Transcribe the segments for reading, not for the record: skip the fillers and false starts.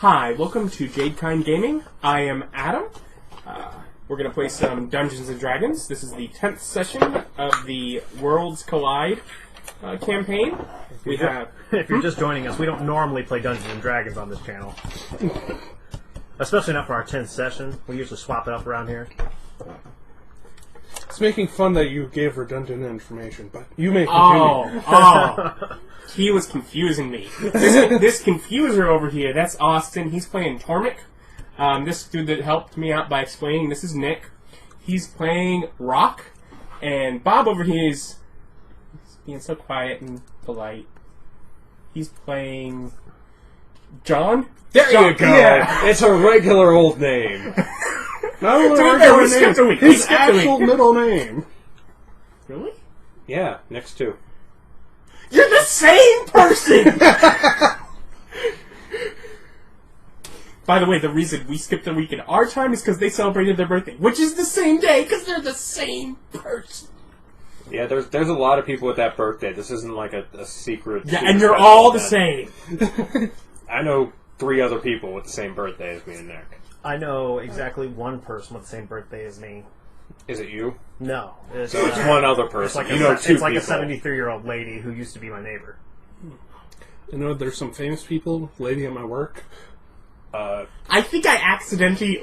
Hi, welcome to Jadekind Gaming. I am Adam. We're going to play some Dungeons & Dragons. This is the 10th session of the Worlds Collide campaign. If you're just joining us, we don't normally play Dungeons & Dragons on this channel. Especially not for our 10th session. We usually swap it up around here. It's making fun that you gave redundant information, but you may continue. He was confusing me. This confuser over here, that's Austin. He's playing Tormmik. This dude that helped me out by explaining, this is Nick. He's playing Rock. And Bob over here is being so quiet and polite. He's playing John. There you go. Yeah. It's a regular old name. Not only we skipped a week. His actual middle name. Really? Yeah, next two. You're the same person! By the way, the reason we skipped a week in our time is because they celebrated their birthday, which is the same day, because they're the same person. Yeah, there's a lot of people with that birthday. This isn't like a secret. Yeah, and you're all the same. I know 3 other people with the same birthday as me and Nick. I know exactly one person with the same birthday as me. Is it you? No. So it's one other person. It's like a 73-year-old lady who used to be my neighbor. You know, there's some famous people, lady at my work. I think I accidentally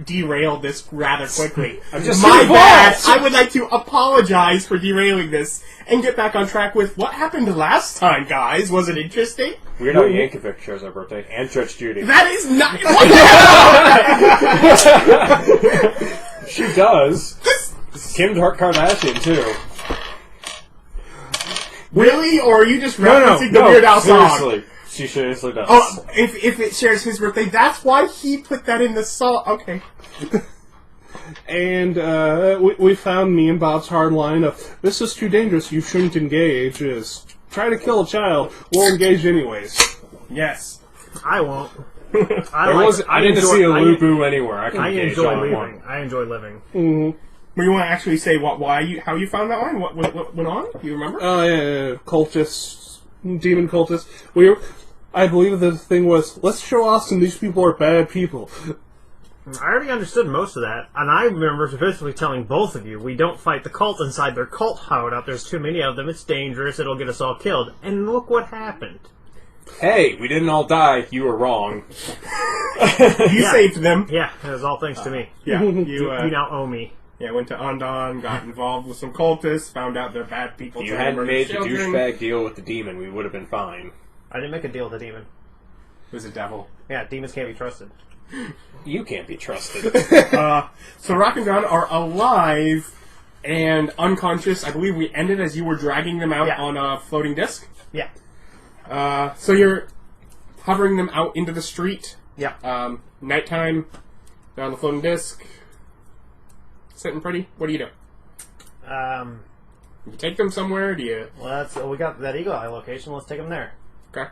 derailed this rather quickly. Just My bad. I would like to apologize for derailing this and get back on track with what happened last time, guys. Was it interesting? Weird Al Yankovic shares our birthday, and Judge Judy. That is not... She does. Kim Kardashian, too. Really? Or are you just referencing the Weird Al song? Seriously. She seriously does. Oh, if it shares his birthday, that's why he put that in the song. Okay. And we found me and Bob's hard line of, this is too dangerous, you shouldn't engage, is try to kill a child, we'll engage anyways. Yes. I won't. I didn't see a Lubu anywhere. I enjoy living. I enjoy living. Mm-hmm. But you want to actually say how you found that line? What went on? Do you remember? Yeah, cultists, demon cultists. I believe the thing was, let's show Austin these people are bad people. I already understood most of that, and I remember specifically telling both of you, we don't fight the cult inside their cult hideout. There's too many of them, it's dangerous, it'll get us all killed. And look what happened. Hey, we didn't all die. You were wrong. You saved them. Yeah, it was all thanks to me. Yeah, you now owe me. Yeah, went to Undon, got involved with some cultists, found out they're bad people. If you hadn't made the douchebag deal with the demon, we would have been fine. I didn't make a deal with the demon. It was a devil. Yeah, demons can't be trusted. You can't be trusted. So Rock and John are alive and unconscious. I believe we ended as you were dragging them out on a floating disc. Yeah. So you're hovering them out into the street. Yeah. Nighttime, they're on the floating disc. Sitting pretty. What do you do? You take them somewhere? Do you? Well, we got that Eagle Eye location. Let's take them there. Okay.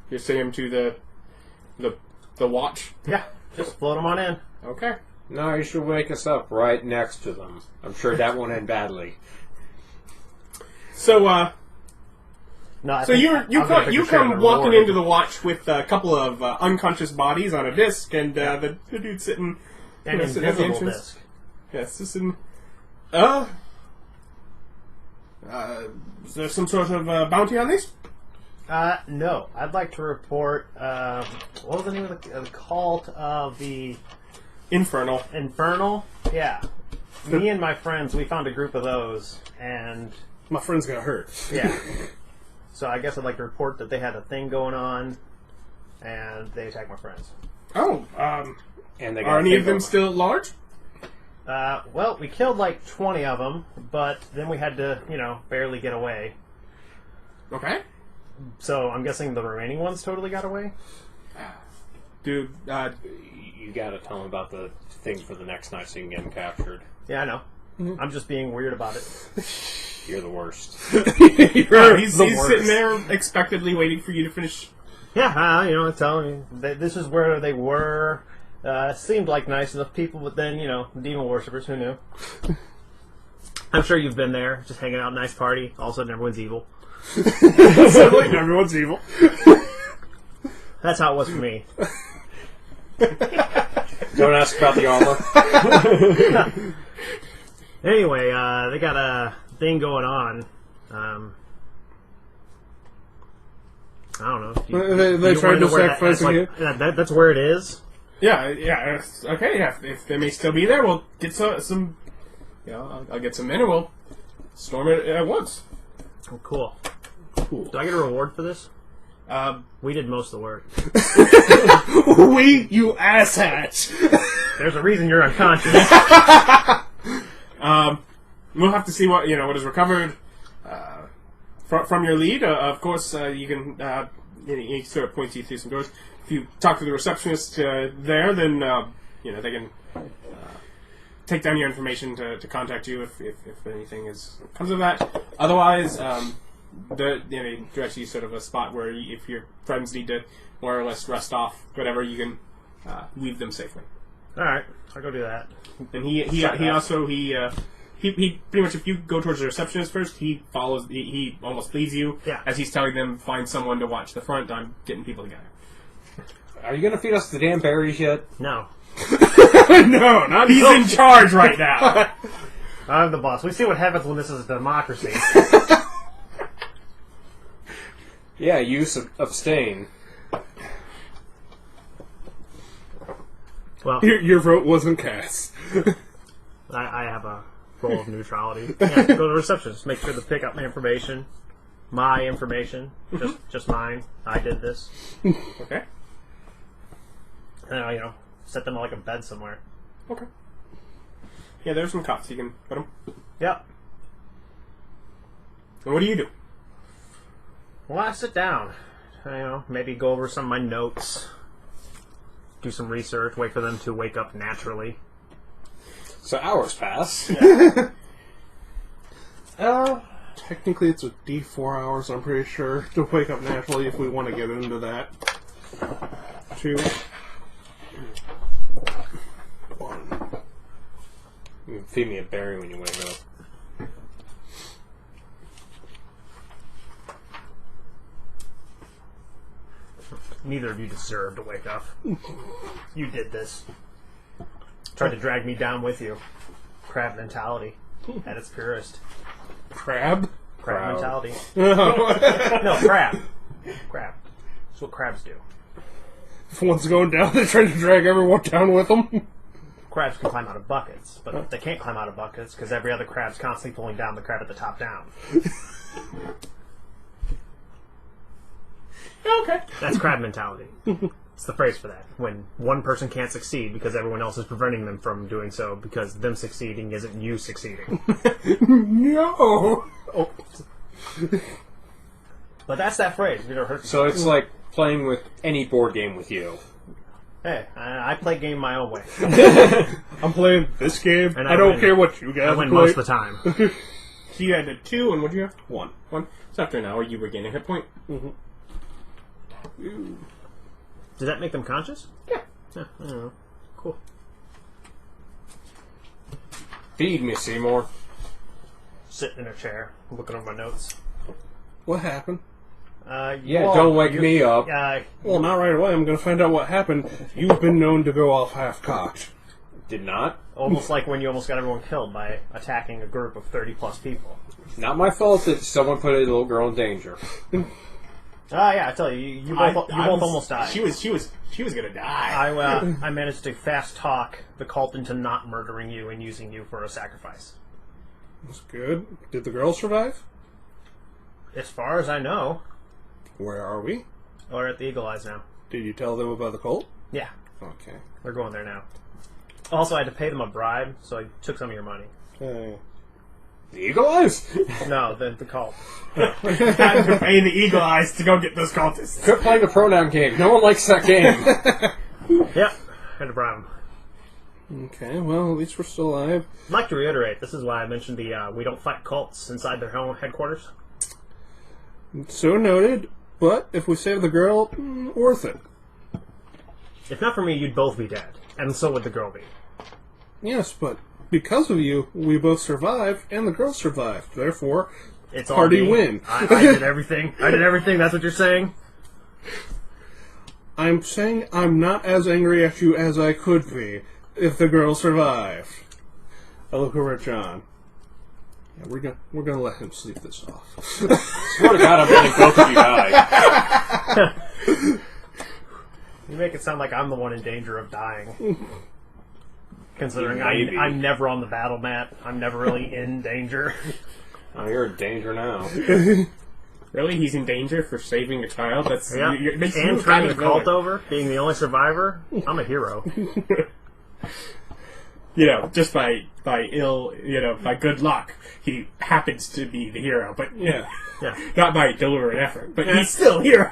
You send them to the watch. Yeah. Just float them on in. Okay. No, you should wake us up right next to them. I'm sure that won't end badly. So, No, you come walking into the watch with a couple of unconscious bodies on a disc, and the dude sitting an sitting at the invisible entrance. disc. Yes, this is is there some sort of bounty on these? No. I'd like to report, what was the name of the cult of the... Infernal. Infernal? Yeah. Me and my friends, we found a group of those, and... My friends got hurt. Yeah. So I guess I'd like to report that they had a thing going on, and they attacked my friends. Oh, And they are any of them still at large? Well, we killed like 20 of them, but then we had to, barely get away. Okay. So I'm guessing the remaining ones totally got away? Dude, you gotta tell them about the thing for the next night so you can get them captured. Yeah, I know. Mm-hmm. I'm just being weird about it. You're the worst. he's sitting there expectantly waiting for you to finish. Yeah, telling you. This is where they were. Seemed like nice enough people, but then, demon worshippers, who knew? I'm sure you've been there, just hanging out, nice party, all of a sudden everyone's evil. Suddenly everyone's evil. That's how it was for me. Don't ask about the armor. Anyway, they got a thing going on. I don't know. They you tried wanna to know where sacrifice that's, it. that's where it is. Yeah. Okay. Yeah. If they may still be there, we'll get some. I'll get some men and we'll storm it at once. Oh, cool. Do I get a reward for this? We did most of the work. You asshat! There's a reason you're unconscious. We'll have to see what is recovered from your lead. Of course, you can. He sort of points you through some doors. If you talk to the receptionist there, then they can take down your information to contact you if anything comes of that. Otherwise, he directs you sort of a spot where if your friends need to more or less rest off, whatever, you can leave them safely. All right, I'll go do that. And he pretty much, if you go towards the receptionist first, he follows. He almost leads you as he's telling them find someone to watch the front. I'm getting people together. Are you going to feed us the damn berries yet? No. No, not he's in charge right now. I'm the boss. We see what happens when this is a democracy. Yeah, you abstain. Well, Your vote wasn't cast. I have a role of neutrality. Yeah, go to the receptionist. Make sure to pick up my information. Just mine. I did this. Okay. And, set them on like a bed somewhere. Okay. Yeah, there's some cots. You can put them. Yep. And what do you do? Well, I sit down. Maybe go over some of my notes. Do some research. Wait for them to wake up naturally. So hours pass. Yeah. Technically, it's a D4 hours, I'm pretty sure, to wake up naturally if we want to get into that. 2. 1. You can feed me a berry when you wake up. Neither of you deserve to wake up. You did this. Tried to drag me down with you. Crab mentality at its purest. Crab? Crab mentality. No. No, crab. Crab. That's what crabs do. If one's going down, they're trying to drag everyone down with them. Crabs can climb out of buckets, but they can't climb out of buckets because every other crab's constantly pulling down the crab at the top down. Okay. That's crab mentality. It's the phrase for that. When one person can't succeed because everyone else is preventing them from doing so because them succeeding isn't you succeeding. No! Oh. But that's that phrase. You never heard So it's like playing with any board game with you. Hey, I play game my own way. I'm playing this game, And I don't win. care what you guys I win play. most of the time. So you had a 2, and what'd you have? 1. 1. So after an hour, you regain a hit point. Mm-hmm. Does that make them conscious? Yeah. Yeah, I don't know. Cool. Feed me, Seymour. Sit in a chair, looking over my notes. What happened? Don't wake me up. Well, not right away. I'm going to find out what happened. You've been known to go off half-cocked. Did not. Almost like when you almost got everyone killed by attacking a group of 30-plus people. Not my fault that someone put a little girl in danger. Yeah, I tell you, you both almost died. She was gonna die. I managed to fast talk the cult into not murdering you and using you for a sacrifice. That's good. Did the girl survive? As far as I know, Where are we? we're at the Eagle Eyes now. Did you tell them about the cult? Yeah, Okay. we're going there now. Also, I had to pay them a bribe, so I took some of your money. The Eagle Eyes? No, the cult. Had to pay the Eagle Eyes to go get those cultists. Quit playing the pronoun game. No one likes that game. Yep, had to bribe them. Okay, well, at least we're still alive. I'd like to reiterate, this is why I mentioned the we don't fight cults inside their home headquarters. So noted, but if we save the girl, worth it. If not for me, you'd both be dead, and so would the girl be. Yes, but because of you, we both survived, and the girl survived. Therefore, It's all party me. win. I did everything. I did everything, that's what you're saying? I'm saying I'm not as angry at you as I could be if the girl survived. I look over at John. Yeah, we're gonna let him sleep this off. Swear to God, I'm letting both of you die. You make it sound like I'm the one in danger of dying. Considering Maybe. I'm never on the battle mat. I'm never really in danger. Oh, you're in danger now. Really? He's in danger for saving a child? That's Yeah. makes you And kind turning a of cult villain. over, being the only survivor. I'm a hero. Just by by good luck, he happens to be the hero, but Yeah. Yeah. not by deliberate effort. But he's still hero.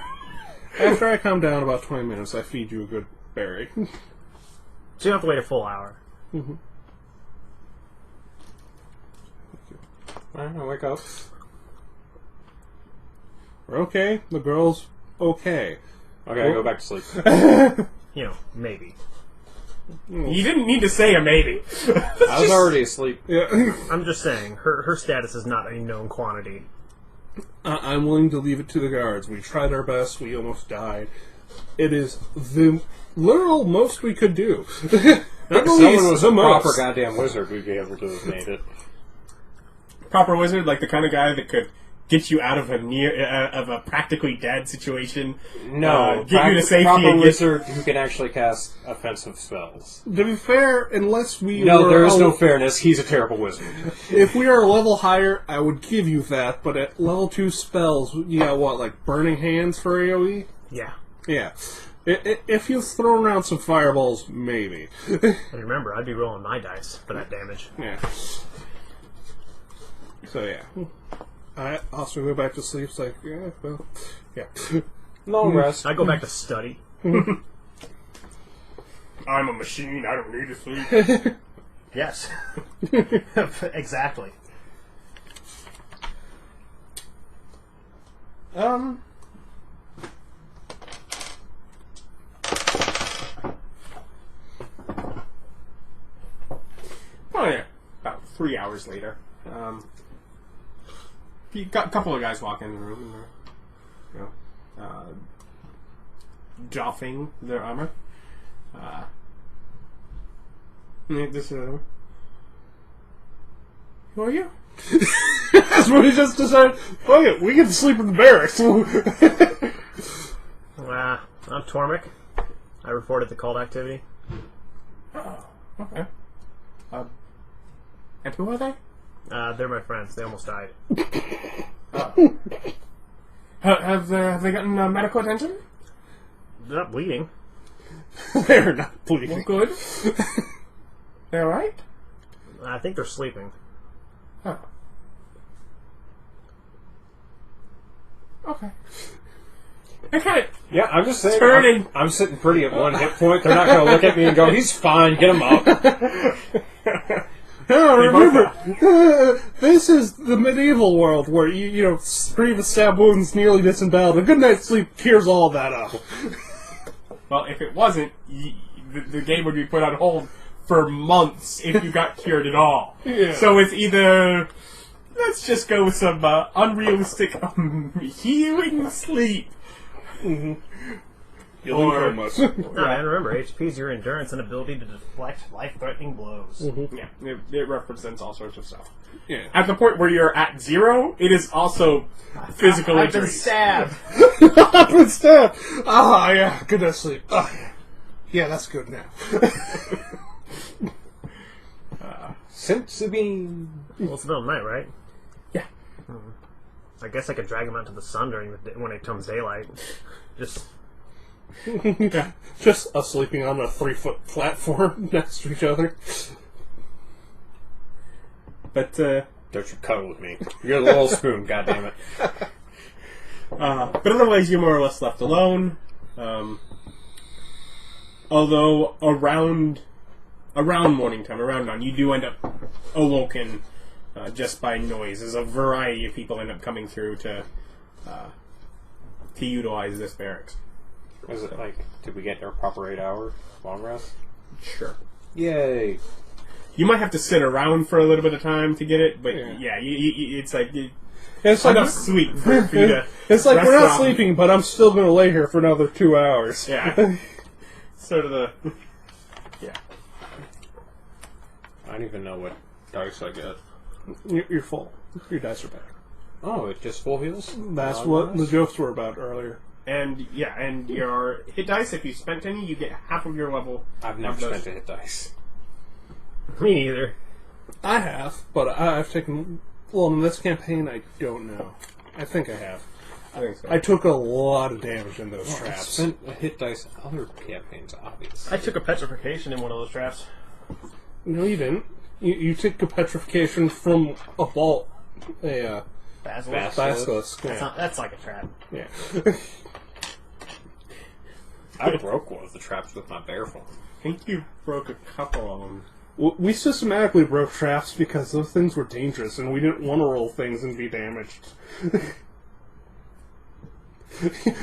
After I calm down about 20 minutes, I feed you a good berry. So you don't have to wait a full hour. Alright, wake up. We're okay. The girl's okay. Okay, go back to sleep. Maybe. You didn't need to say a maybe. I was already asleep. Yeah. I'm just saying, her status is not a known quantity. I'm willing to leave it to the guards. We tried our best. We almost died. It is the literal most we could do. Not If the someone least, was the a proper most. goddamn wizard, we'd be able to have made it. Proper wizard, like the kind of guy that could get you out of a practically dead situation. No, Get you to safety proper and get... wizard who can actually cast offensive spells. To be fair, unless we No, were there is a- no fairness. He's a terrible wizard. If we are a level higher, I would give you that. But at level 2 spells, you got what, like Burning Hands for AoE? Yeah. Yeah. If you've thrown around some fireballs, maybe. And remember, I'd be rolling my dice for that damage. Yeah. So yeah. I also go back to sleep. It's like, yeah, well, yeah. Long rest. I go back to study. I'm a machine, I don't need to sleep. Yes. Exactly. Oh yeah, about 3 hours later. You got a couple of guys walk in the room and doffing their armor. This who are you? That's what we just decided. Oh yeah, we get to sleep in the barracks. I'm Tormmik. I reported the cult activity. Oh, okay. And who are they? They're my friends. They almost died. Have they gotten medical attention? They're not bleeding. They're not bleeding. Well, good. They all right? I think they're sleeping. Oh. Okay. I kind of Yeah, I'm just saying. Turning. I'm sitting pretty at 1 hit point. They're not going to look at me and go, "He's fine. Get him up." Oh, remember, this is the medieval world where you scream with stab wounds nearly disemboweled. A good night's sleep clears all that up. Well, if it wasn't, the game would be put on hold for months if you got cured at all. Yeah. So it's either let's just go with some unrealistic healing sleep. You'll learn much. No, man, remember, HP is your endurance and ability to deflect life-threatening blows. Yeah, it represents all sorts of stuff. Yeah. At the point where you're at 0, it is also physical I've been injury. stabbed. I've been stabbed. Ah, yeah, good night's sleep. Ah, yeah, that's good now. Sensibine. Well, it's the middle of the night, right? Yeah. I guess I could drag him out to the sun during when it comes daylight. Just Just us sleeping on a 3-foot platform next to each other. But Don't you cuddle with me. You're the little spoon, goddammit. but otherwise, you're more or less left alone. Although around morning time, around dawn, you do end up awoken just by noise. There's a variety of people end up coming through to utilize this barracks. Is it like, did we get our proper 8-hour long rest? Sure. Yay. You might have to sit around for a little bit of time to get it, but Yeah. yeah, it's like It's like enough sleep for you to. it's like rest we're not off. sleeping, but I'm still going to lay here for another 2 hours. Yeah. Sort of the. Yeah. I don't even know what dice I get. You're full. Your dice are back. Oh, it just full heals? That's what the jokes were about earlier. And your hit dice, if you spent any, you get half of your level. I've never spent a hit dice. Me neither. I have, but I've taken... Well, in this campaign, I don't know. I think I have. I think so. I took a lot of damage in those I traps. spent a hit dice in other campaigns, obviously. I took a petrification in one of those traps. No, you didn't. You took a petrification from a vault. A basilisk. Yeah. That's like a trap. Yeah. I broke one of the traps with my bear form. I think you broke a couple of them. We systematically broke traps because those things were dangerous, and we didn't want to roll things and be damaged.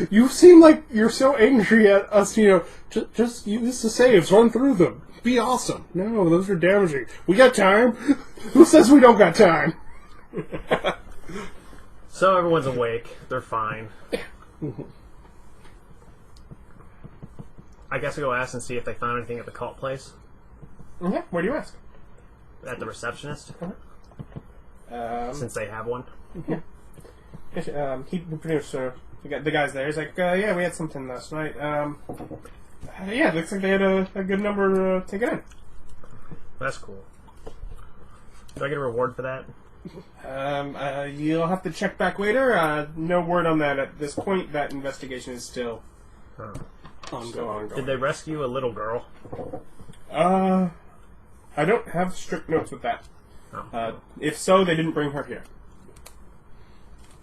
You seem like you're so angry at us, just use the saves, run through them. Be awesome. No, those are damaging. We got time? Who says we don't got time? So everyone's awake. They're fine. I guess we go ask and see if they found anything at the cult place. Okay, where do you ask? At the receptionist, Um, since they have one. he produced the guy's there. He's like, yeah, we had something last night. Yeah, looks like they had a good number to get in. That's cool. Do I get a reward for that? You'll have to check back later. No word on that at this point. That investigation is still ongoing. Did they rescue a little girl? I don't have strict notes with that. Oh. If so, they didn't bring her here.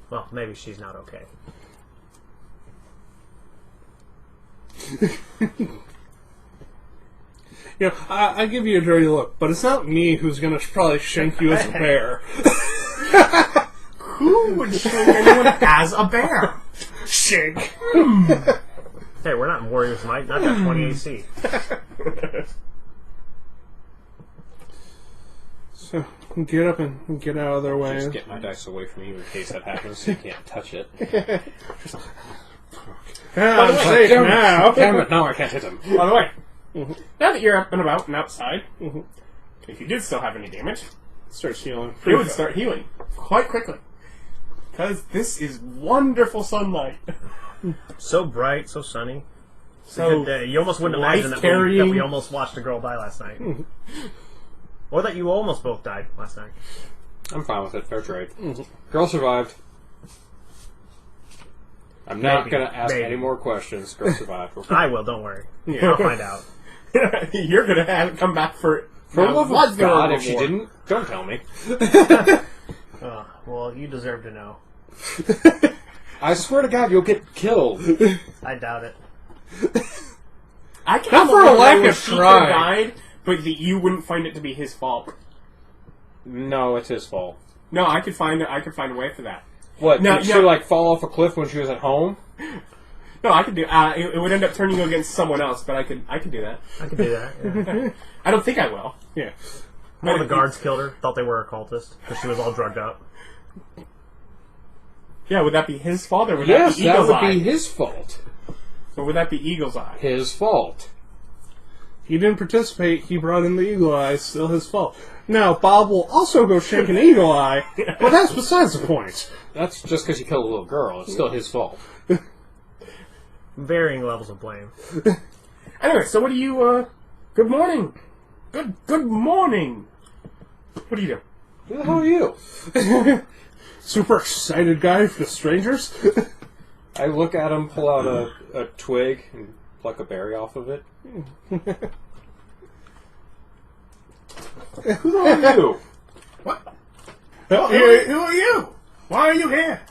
Well, maybe she's not okay. I give you a dirty look, but it's not me who's going to probably shank you as a bear. Who would shank anyone as a bear? Shank. Hey, we're not in Warriors Might. Not that 20 AC. So, get up and get out of their way. Just get my dice away from you in case that happens so you can't touch it. I'm safe now. Damn it, now I can't hit him. By the way, now that you're up and about and outside, if you did still have any damage, Starts healing. it would start healing quite quickly. Because this is wonderful sunlight. So bright, so sunny. So Good day. You almost wouldn't imagine that we almost watched a girl die last night. Or that you almost both died last night. I'm fine with it. Fair trade. Girl survived. I'm not going to ask any more questions. Girl survived. I will, don't worry. I'll find out. You're going to have come back for For now, love what's of the God, if she reward? didn't, don't tell me. Well, you deserve to know. I swear to God, you'll get killed. I doubt it. I can't Not for a lack of Sheikah trying. died, but that you wouldn't find it to be his fault. No, it's his fault. No, I could find a way for that. What, No, did she, no. like, fall off a cliff when she was at home? No, I could do. It would end up turning you against someone else, but I could do that. I can do that. Yeah. I don't think I will. Yeah. One of the guards killed her, thought they were a cultist, because she was all drugged up. Yeah, would that be his fault or would Yes, that be that Eagle's would Eye? be his fault. Or would that be Eagle's Eye? His fault. He didn't participate. He brought in the eagle eye. Still his fault. Now, Bob will also go shake an eagle eye, but that's besides the point. That's just because you killed a little girl. It's still his fault. Varying levels of blame. Anyway, so what do you? Good morning. Good morning. What do you do? Who the hell are you? Super excited guy for the strangers. I look at him, pull out a twig, and pluck a berry off of it. Who the hell are you? What? Who are you? Why are you here?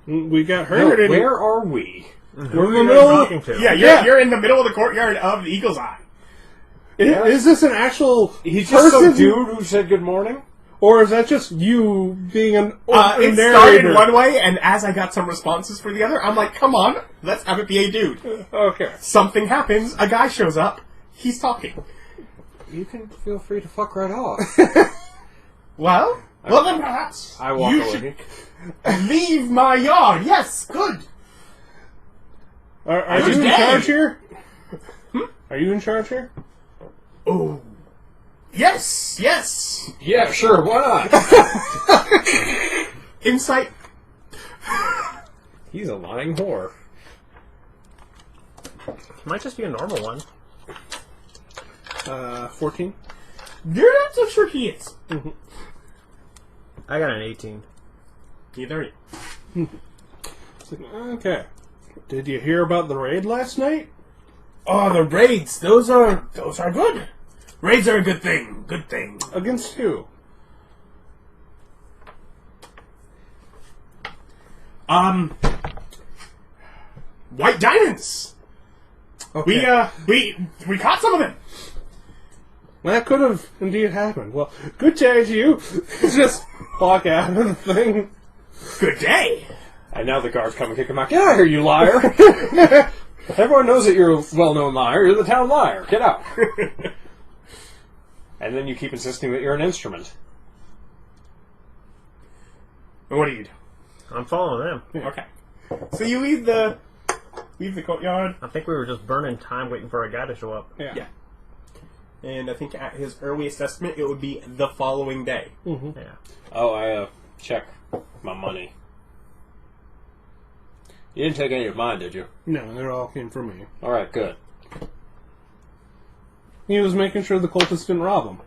We got No, hurt. where are we? We're in the Who are you middle. talking to? Yeah, you're in the middle of the courtyard of the Eagle's Eye. Is this an actual He's just person? some dude who said good morning? Or is that just you being an It narrator? started one way, and as I got some responses for the other, I'm like, come on, let's have it be a dude. Okay. Something happens, a guy shows up, he's talking. You can feel free to fuck right off. Well, Well, then perhaps I walk you away. should leave my yard. Yes, good. Are you in Today. charge here? Are you in charge here? Oh, yes, yes. Yeah, sure, why not? Insight. He's a lying whore. It might just be a normal one. 14. You're not so sure he is. I got an 18. Neither are you. It's like, okay. Did you hear about the raid last night? Oh, the raids. Those are good. Raids are a good thing. Good thing. Against who? White diamonds. Okay. We caught some of them. That could have indeed happened. Well, good day to you. Just walk out of the thing. Good day. And now the guards come and kick him out. Get out of here, you liar! Everyone knows that you're a well-known liar. You're the town liar. Get out. And then you keep insisting that you're an instrument. And what do you do? I'm following them. Okay. So you leave the courtyard. I think we were just burning time waiting for a guy to show up. Yeah. And I think at his earliest estimate, it would be the following day. Yeah. Oh, I check my money. You didn't take any of mine, did you? No, they all came from me. All right, good. He was making sure the cultists didn't rob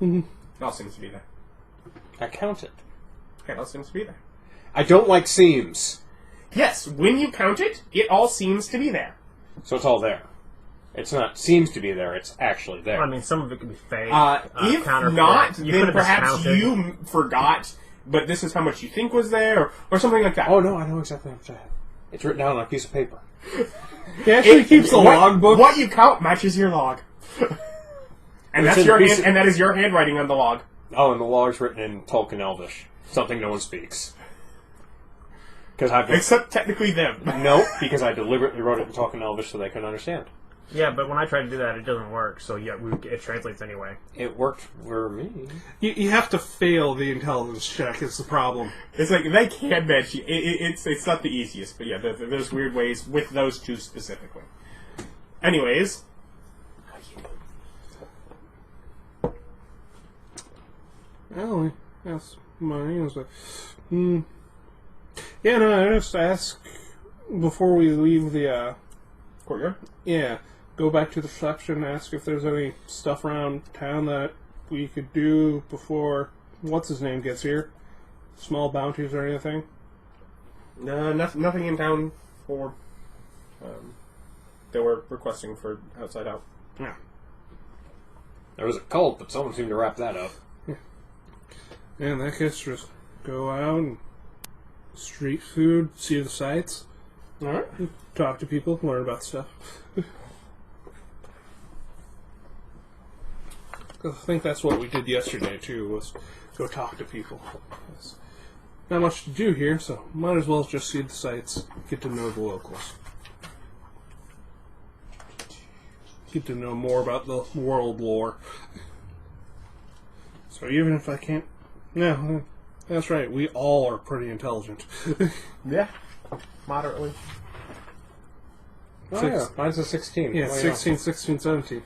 him. It all seems to be there. I counted. Okay, it all seems to be there. I don't like seams, Yes, when you count it, it all seems to be there. so it's all there. It's not seems to be there. It's actually there. I mean, some of it could be fake. If counterfeit. not, You then could've perhaps discounted. you forgot, but this is how much you think was there, or something like that. Oh no, I know exactly what I'm saying. It's written down on a piece of paper. He actually keeps the logbook. What you count matches your log. And It's that's in your the piece hand, and that is your handwriting on the log. Oh, and the log's written in Tolkien Elvish, something no one speaks. Because I Except technically them. no, because I deliberately wrote it in Tolkien Elvish so they could understand. Yeah, but when I try to do that, it doesn't work. So yeah, it translates anyway. It worked for me. You have to fail the intelligence check. Is the problem? It's like they can match you. It's not the easiest, but yeah, there's weird ways with those two specifically. Anyways, Oh, that's money. I was like, Yeah, no, I just ask before we leave the, courtyard. yeah, go back to the reception, ask if there's any stuff around town that we could do before what's-his-name gets here. Small bounties or anything. Nothing in town for. They were requesting for outside out. Yeah. There was a cult, but someone seemed to wrap that up. Yeah, in that case, just go out and street food, see the sights, Alright. talk to people, learn about stuff. 'Cause I think that's what we did yesterday, too, was go talk to people. There's not much to do here, so might as well just see the sights, get to know the locals. Get to know more about the world lore. So even if I can't... No, that's right, we all are pretty intelligent. Yeah, moderately. Oh, yeah. Mine's a 16. Yeah, Well, 16, 16, 17.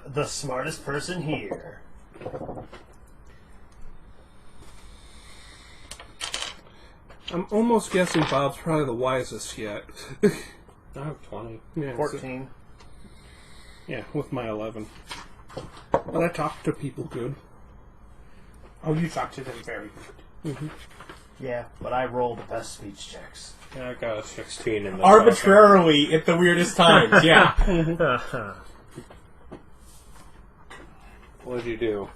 The smartest person here. I'm almost guessing Bob's probably the wisest yet. I have 20. Yeah, 14. yeah, with my 11. But I talk to people good. Oh, you talked to them very good. Yeah, but I roll the best speech checks. Yeah, I got a 16 in the Arbitrarily at the weirdest times, yeah. What did you do?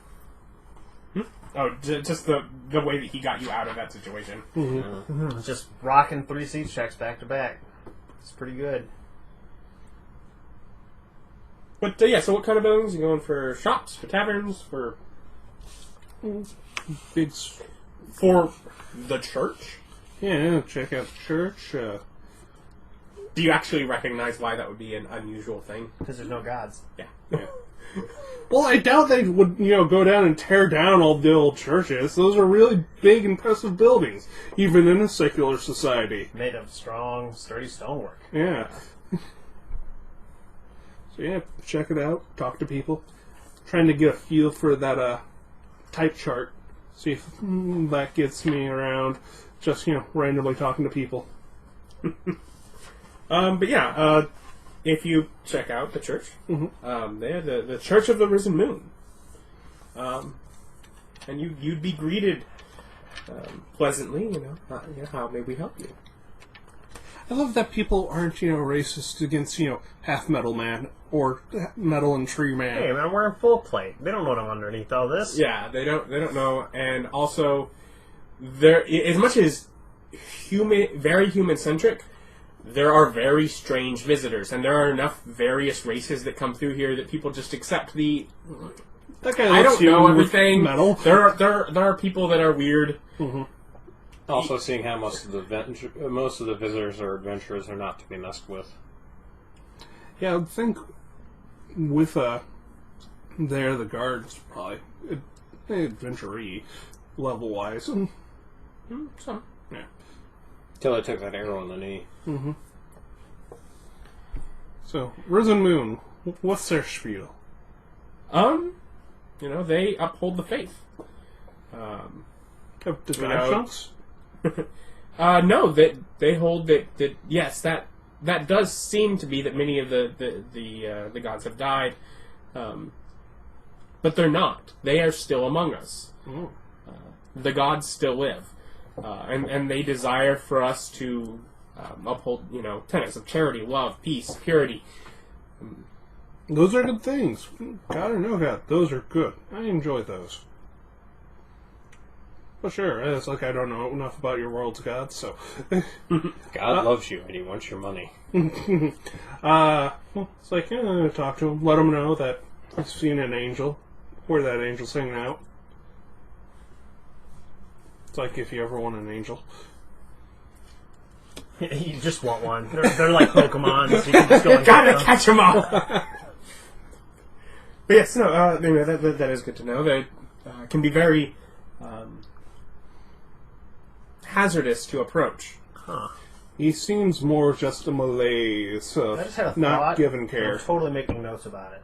Oh, just the way that he got you out of that situation. Just rocking 3 speech checks back to back. It's pretty good. But yeah, so what kind of buildings? You going for shops, for taverns, for Big... for the church? Yeah, check out the church. Do you actually recognize why that would be an unusual thing? Because there's no gods. Yeah. Yeah. Well, I doubt they would, go down and tear down all the old churches. Those are really big, impressive buildings, even in a secular society. Made of strong, sturdy stonework. Yeah. So yeah, check it out. Talk to people. Trying to get a feel for that type chart. See if that gets me around. Just randomly talking to people. But yeah, if you check out the church, they're the Church of the Risen Moon, and you'd be greeted pleasantly. How may we help you? I love that people aren't, racist against, half metal man or metal and tree man. Hey, man, I'm wearing full plate. They don't know what I'm underneath all this. Yeah, they don't know, and also there, as much as very human centric, there are very strange visitors, and there are enough various races that come through here that people just accept the. That guy I don't know everything. Metal. There are people that are weird. Mm-hmm. Also, seeing how most of the visitors or adventurers are not to be messed with. Yeah, I would think with the guards probably adventure-y level wise. Some. Yeah. Till I took that arrow in the knee. Mm-hmm. So, Risen Moon, what's their spiel? They uphold the faith. Of denominations? No, that they hold that yes, that does seem to be that many of the gods have died, but they're not. They are still among us. The gods still live, and they desire for us to uphold, tenets of charity, love, peace, purity. Those are good things. God or no God, those are good. I enjoy those. Well, sure, it's like I don't know enough about your world's gods, so... God loves you, and he wants your money. Well, it's like, talk to him, let him know that you've seen an angel, where that angel's hanging out. It's like if you ever want an angel. You just want one. They're like Pokemon, so you can just go and Gotta catch them all! But yes, no, that is good to know. They can be very hazardous to approach. Huh. He seems more just a malaise of I just had a not thought. giving care. I'm totally making notes about it.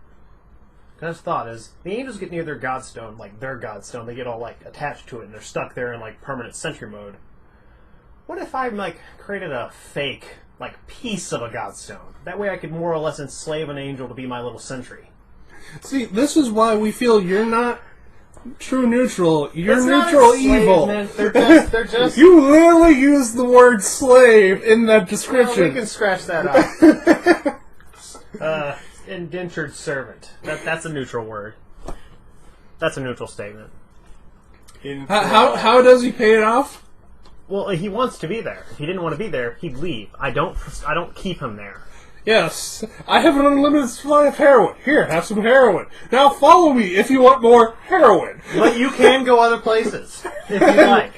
I just thought is the angels get near their godstone, like their godstone, they get all like attached to it and they're stuck there in like permanent sentry mode. What if I created a fake piece of a godstone? That way I could more or less enslave an angel to be my little sentry. See, this is why we feel you're not true neutral. You're It's not neutral evil. enslavement. They're just. You literally used the word slave in that Well, description. we can scratch that out. Indentured servant. That's a neutral word. That's a neutral statement. How does he pay it off? Well, he wants to be there. If he didn't want to be there, he'd leave. I don't keep him there. Yes, I have an unlimited supply of heroin. Here, have some heroin. Now follow me if you want more heroin. But you can go other places if you like.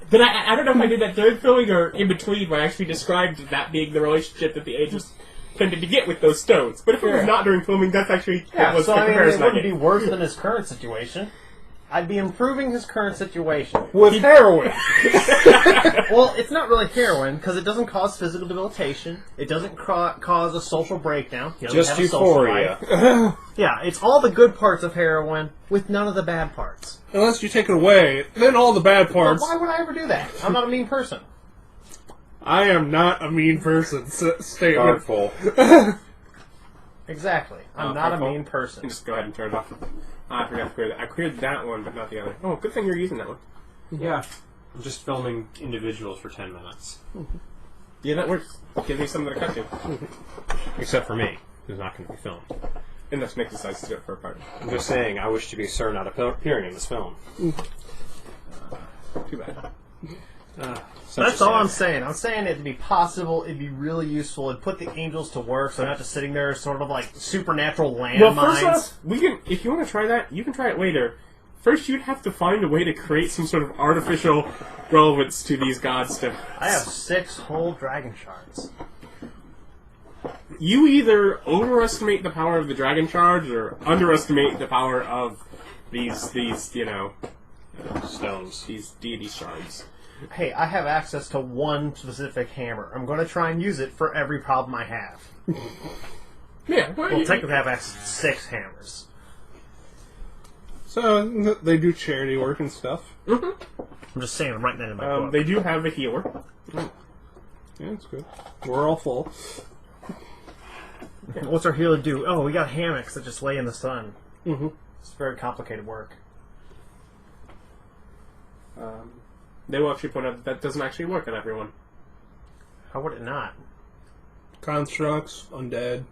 Then I don't know if I did that during filming or in between where I actually described that being the relationship that the angels tended to get with those stones. But if it was not during filming, that's actually Yeah, was so the it comparison I wouldn't did. be worse than his current situation. I'd be improving his current situation. With heroin. Well, it's not really heroin because it doesn't cause physical debilitation. It doesn't cause a social breakdown. He doesn't Just have a social euphoria. life. Yeah, it's all the good parts of heroin with none of the bad parts. Unless you take it away, then all the bad But parts. why would I ever do that? I'm not a mean person. I am not a mean person. Statement. Guardful. Exactly. I'm not a mean person. Just go ahead and turn it off. I forgot to clear that. I cleared that one, but not the other. Oh, good thing you're using that one. Yeah. I'm just filming individuals for 10 minutes. Yeah, that works. Gives me something to cut to. Except for me, who's not going to be filmed. Unless Nick decides to do it for a part. I'm just saying, I wish to be Sir not appearing in this film. Too bad. That's all I'm saying. I'm saying it'd be possible, it'd be really useful, it'd put the angels to work, so they're not just sitting there sort of like supernatural landmines. Well, first off, we can. If you want to try that, you can try it later. First, you'd have to find a way to create some sort of artificial relevance to these gods. I have 6 whole dragon shards. You either overestimate the power of the dragon shards or underestimate the power of these Stones. these deity shards. Hey, I have access to one specific hammer. I'm going to try and use it for every problem I have. Yeah, well, Well, technically I have access to 6 hammers. So they do charity work and stuff. I'm just saying, I'm writing that in my book. they do have a healer. Yeah, that's good. We're all full. What's our healer do? Oh, we got hammocks that just lay in the sun. Mm-hmm. It's very complicated work. They will actually point out that doesn't actually work on everyone. How would it not? Constructs, undead.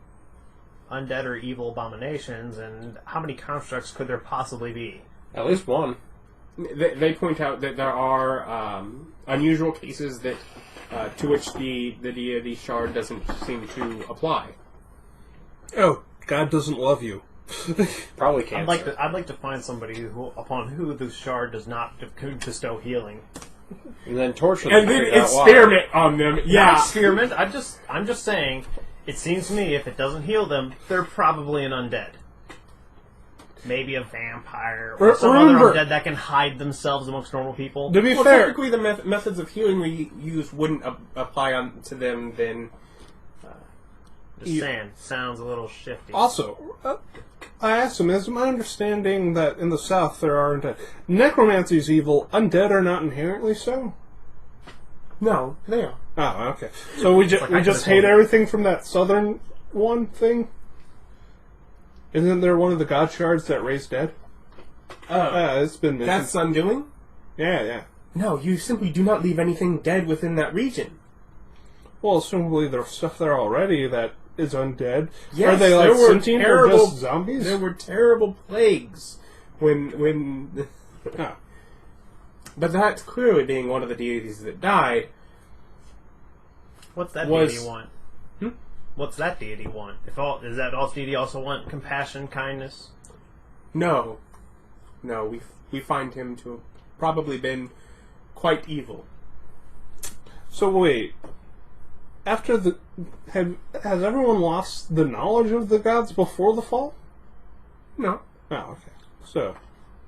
Undead or evil abominations, and how many constructs could there possibly be? At least one. They point out that there are unusual cases that to which the deity shard doesn't seem to apply. Oh, God doesn't love you. Probably cancer. I'd like to find somebody upon who the shard does not bestow healing. And then torture them. And then to figure out why. experiment on them. Not Yeah. experiment. I'm just saying. It seems to me if it doesn't heal them, they're probably an undead. Maybe a vampire or some Remember- other undead that can hide themselves amongst normal people. To be Well, fair, technically, the methods of healing we use wouldn't apply to them. Then Just saying, sounds a little shifty. also, I asked him, is my understanding that in the South there are undead? Necromancy is evil, undead are not inherently so? no, they are. Oh, okay. So we Like I just could've hate told you. everything from that southern one thing? Isn't there one of the god shards that raise dead? It's been mentioned. That's undoing. Yeah. No, you simply do not leave anything dead within that region. Well, assumably there's stuff there already that is undead. Yes, are they like there were sentient or terrible- just zombies? There were terrible plagues when. Oh. But that's clearly being one of the deities that died. What's that was- deity want? Hmm? What's that deity want? Does that deity also want compassion, kindness? No, we find him to have probably been quite evil. So wait, after has everyone lost the knowledge of the gods before the fall? No, Oh, okay. So,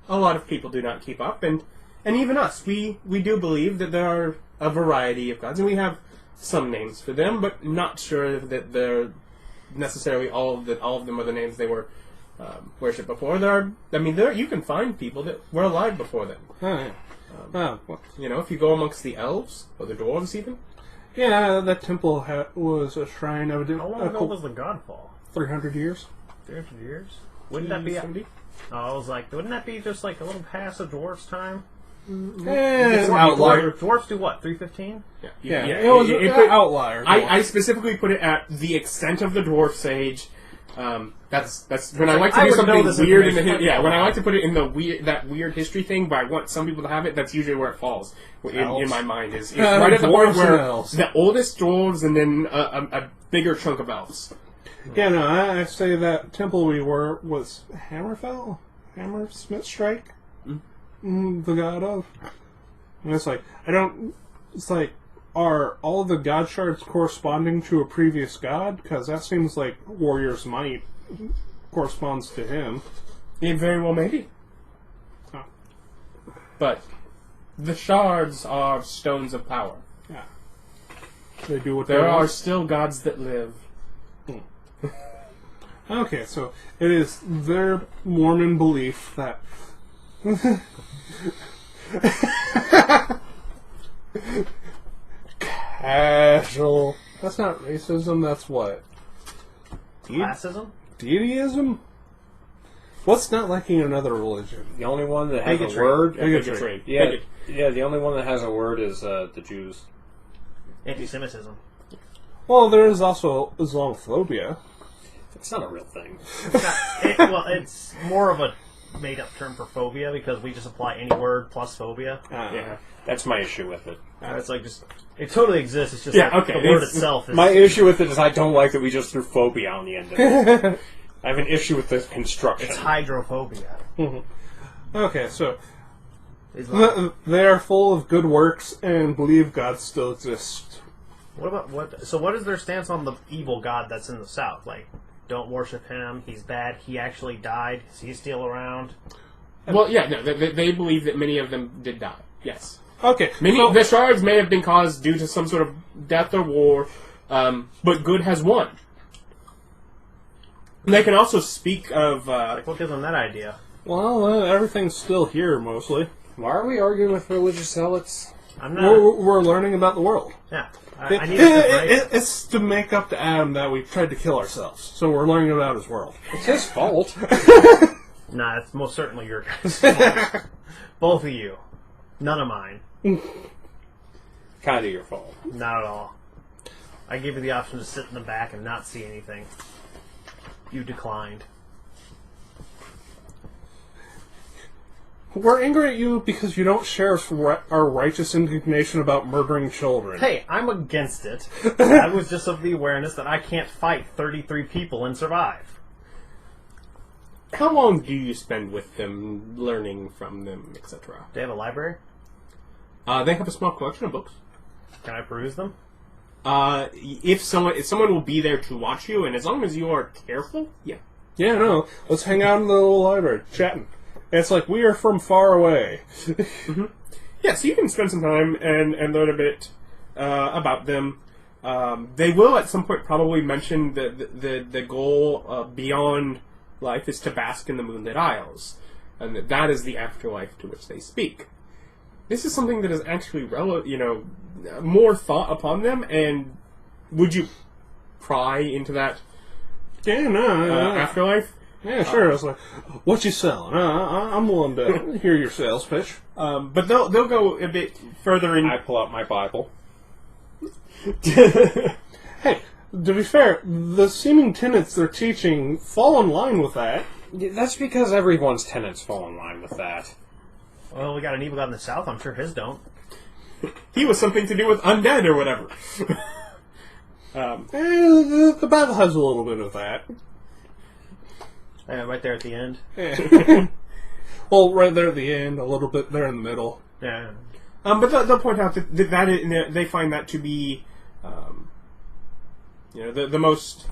a lot of people do not keep up, and even us, we do believe that there are a variety of gods, and we have some names for them, but not sure that they're necessarily all of them are the names they were worshipped before. You can find people that were alive before them. oh yeah. If you go amongst the elves or the dwarves, even. Yeah, that temple was a shrine of How long ago was the Godfall? 300 years. 300 years? Wouldn't that be... 70? Oh, I was like, wouldn't that be just like a little past of dwarves' time? It's an outlier. Dwarves do what, 315? Yeah, it was an outlier. I specifically put it at the extent of the dwarf's age. That's when I like to I do would know something this weird in the information. when I like to put it in the weird history thing, but I want some people to have it. That's usually where it falls in my mind. Is right at the point Dwarves and where elves. the oldest dwarves and then a bigger chunk of elves. Yeah, no, I say that temple we were was Hammerfell? Hammersmith Strike? The god of? And it's like, are all the god shards corresponding to a previous god? Because that seems like Warrior's Might corresponds to him. It very well may be. Oh. But the shards are stones of power. Yeah. They do what There they are want. still gods that live. Okay, so it is their Mormon belief that casual. That's not racism. That's what? Classism? Deityism? What's not liking another religion? The only one that has Bigotry. a word. Bigotry. Yeah, the only one that has a word is the Jews. Anti-Semitism. Well, there is also Islamophobia. It's not a real thing. It's more of a made-up term for phobia because we just apply any word plus phobia. Yeah. That's my issue with it. It's like it totally exists. It's just Yeah, like okay, the word it's- itself is... My issue with it is I don't like that we just threw phobia on the end of it. I have an issue with the construction. It's hydrophobia. Okay, so Islam. they are full of good works and believe God still exists. So what is their stance on the evil god that's in the south? Like, don't worship him. He's bad. He actually died. Is he still around? Well, yeah, no, they believe that many of them did die. Yes. Okay. Many of the shards may have been caused due to some sort of death or war, but good has won. And they can also speak of... What gives them that idea? Well, everything's still here, mostly. Why are we arguing with religious zealots? I'm not. We're learning about the world. Yeah. I need to It's to make up to Adam that we tried to kill ourselves. So we're learning about his world. It's his fault. Nah, it's most certainly your guys' fault. Both of you. None of mine. Kind of your fault. Not at all. I gave you the option to sit in the back and not see anything. You declined. We're angry at you because you don't share our righteous indignation about murdering children. Hey, I'm against it. I was just of the awareness that I can't fight 33 people and survive. How long do you spend with them, learning from them, etc.? Do they have a library? They have a small collection of books. Can I peruse them? If someone will be there to watch you, and as long as you are careful, yeah. Yeah, no. Let's hang out in the little library, chatting. It's like we are from far away. Mm-hmm. Yeah, so you can spend some time and learn a bit about them. They will at some point probably mention the goal beyond life is to bask in the moonlit isles, and that is the afterlife to which they speak. This is something that is actually more thought upon them. And would you pry into that Yeah, no. afterlife? Yeah, sure. I was like, what you selling? I'm willing to hear your sales pitch. But they'll go a bit further in. I pull out my Bible. Hey, to be fair, the seeming tenets they're teaching fall in line with that. That's because everyone's tenets fall in line with that. Well, we got an evil god in the south. I'm sure his don't. He was something to do with undead or whatever. The Bible has a little bit of that. Right there at the end. Yeah. Well, right there at the end, a little bit there in the middle. Yeah. But they'll point out that they find that to be, the most,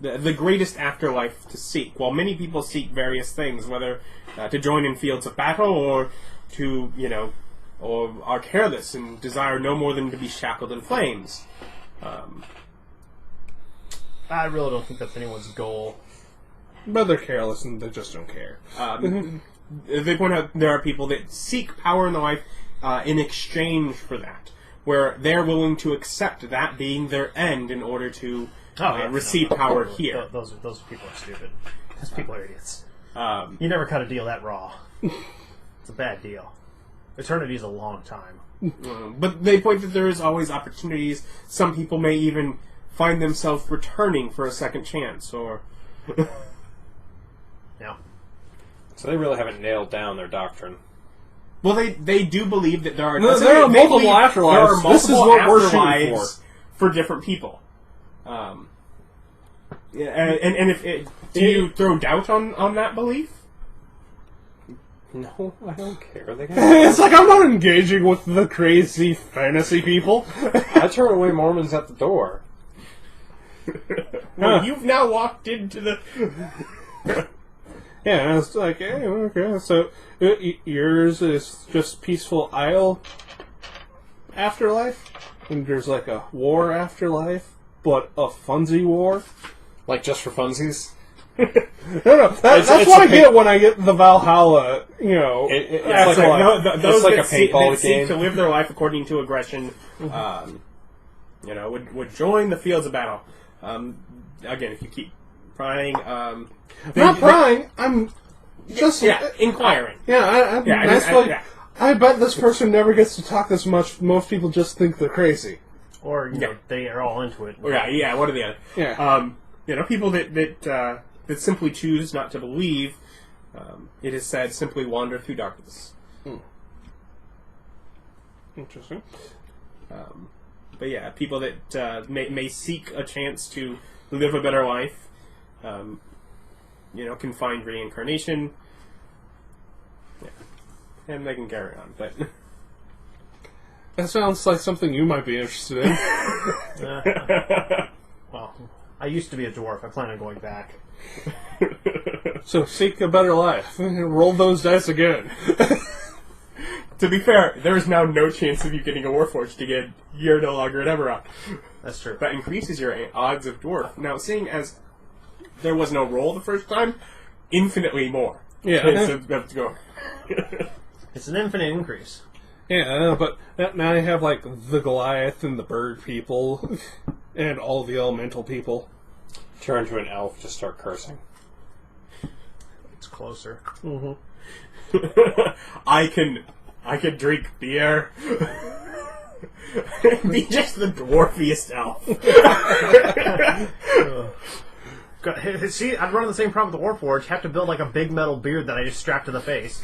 the greatest afterlife to seek. While many people seek various things, whether to join in fields of battle or to, or are careless and desire no more than to be shackled in flames. I really don't think that's anyone's goal. But they're careless and they just don't care. They point out there are people that seek power in the life in exchange for that, where they're willing to accept that being their end in order to receive power here. Those people are stupid. Those people are idiots. You never cut a deal that raw. It's a bad deal. Eternity is a long time. But they point that there is always opportunities. Some people may even find themselves returning for a second chance, or... Yeah. So they really haven't nailed down their doctrine. Well, they do believe that there are... There are multiple afterlives. There are multiple This is what we're shooting afterlives for different people. And if do you throw doubt on that belief? No, I don't care. They It's like I'm not engaging with the crazy fantasy people. I turn away Mormons at the door. Well, you've now walked into the... Yeah, it's like, hey, okay, so yours is just peaceful isle afterlife? And there's like a war afterlife, but a funsy war? Like just for funsies? No, that's what I get when I get the Valhalla, It's afterlife. like, those like that a seek, paintball that seek game. to live their life according to aggression, would join the fields of battle. Again, if you keep prying, Not prying, I'm just... inquiring. I bet this person never gets to talk this much. Most people just think they're crazy. Or, they are all into it. One or the other. Yeah. People that simply choose not to believe, it is said, simply wander through darkness. Interesting. But yeah, people that may seek a chance to live a better life, can find reincarnation. Yeah. And they can carry on, but... That sounds like something you might be interested in. Well, I used to be a dwarf. I plan on going back. So seek a better life. Roll those dice again. To be fair, there is now no chance of you getting a Warforged again. You're no longer an Emerald. That's true. That increases your odds of dwarf. Now, seeing as there was no roll the first time, infinitely more. Yeah. chance of go. It's an infinite increase. Yeah, but now you have, like, the Goliath and the bird people and all the elemental people. Turn to an elf, just start cursing. It's closer. Mm-hmm. I can drink beer. Be just the dwarfiest elf. See, I'd run into the same problem with the Warforged. Have to build like a big metal beard that I just strap to the face.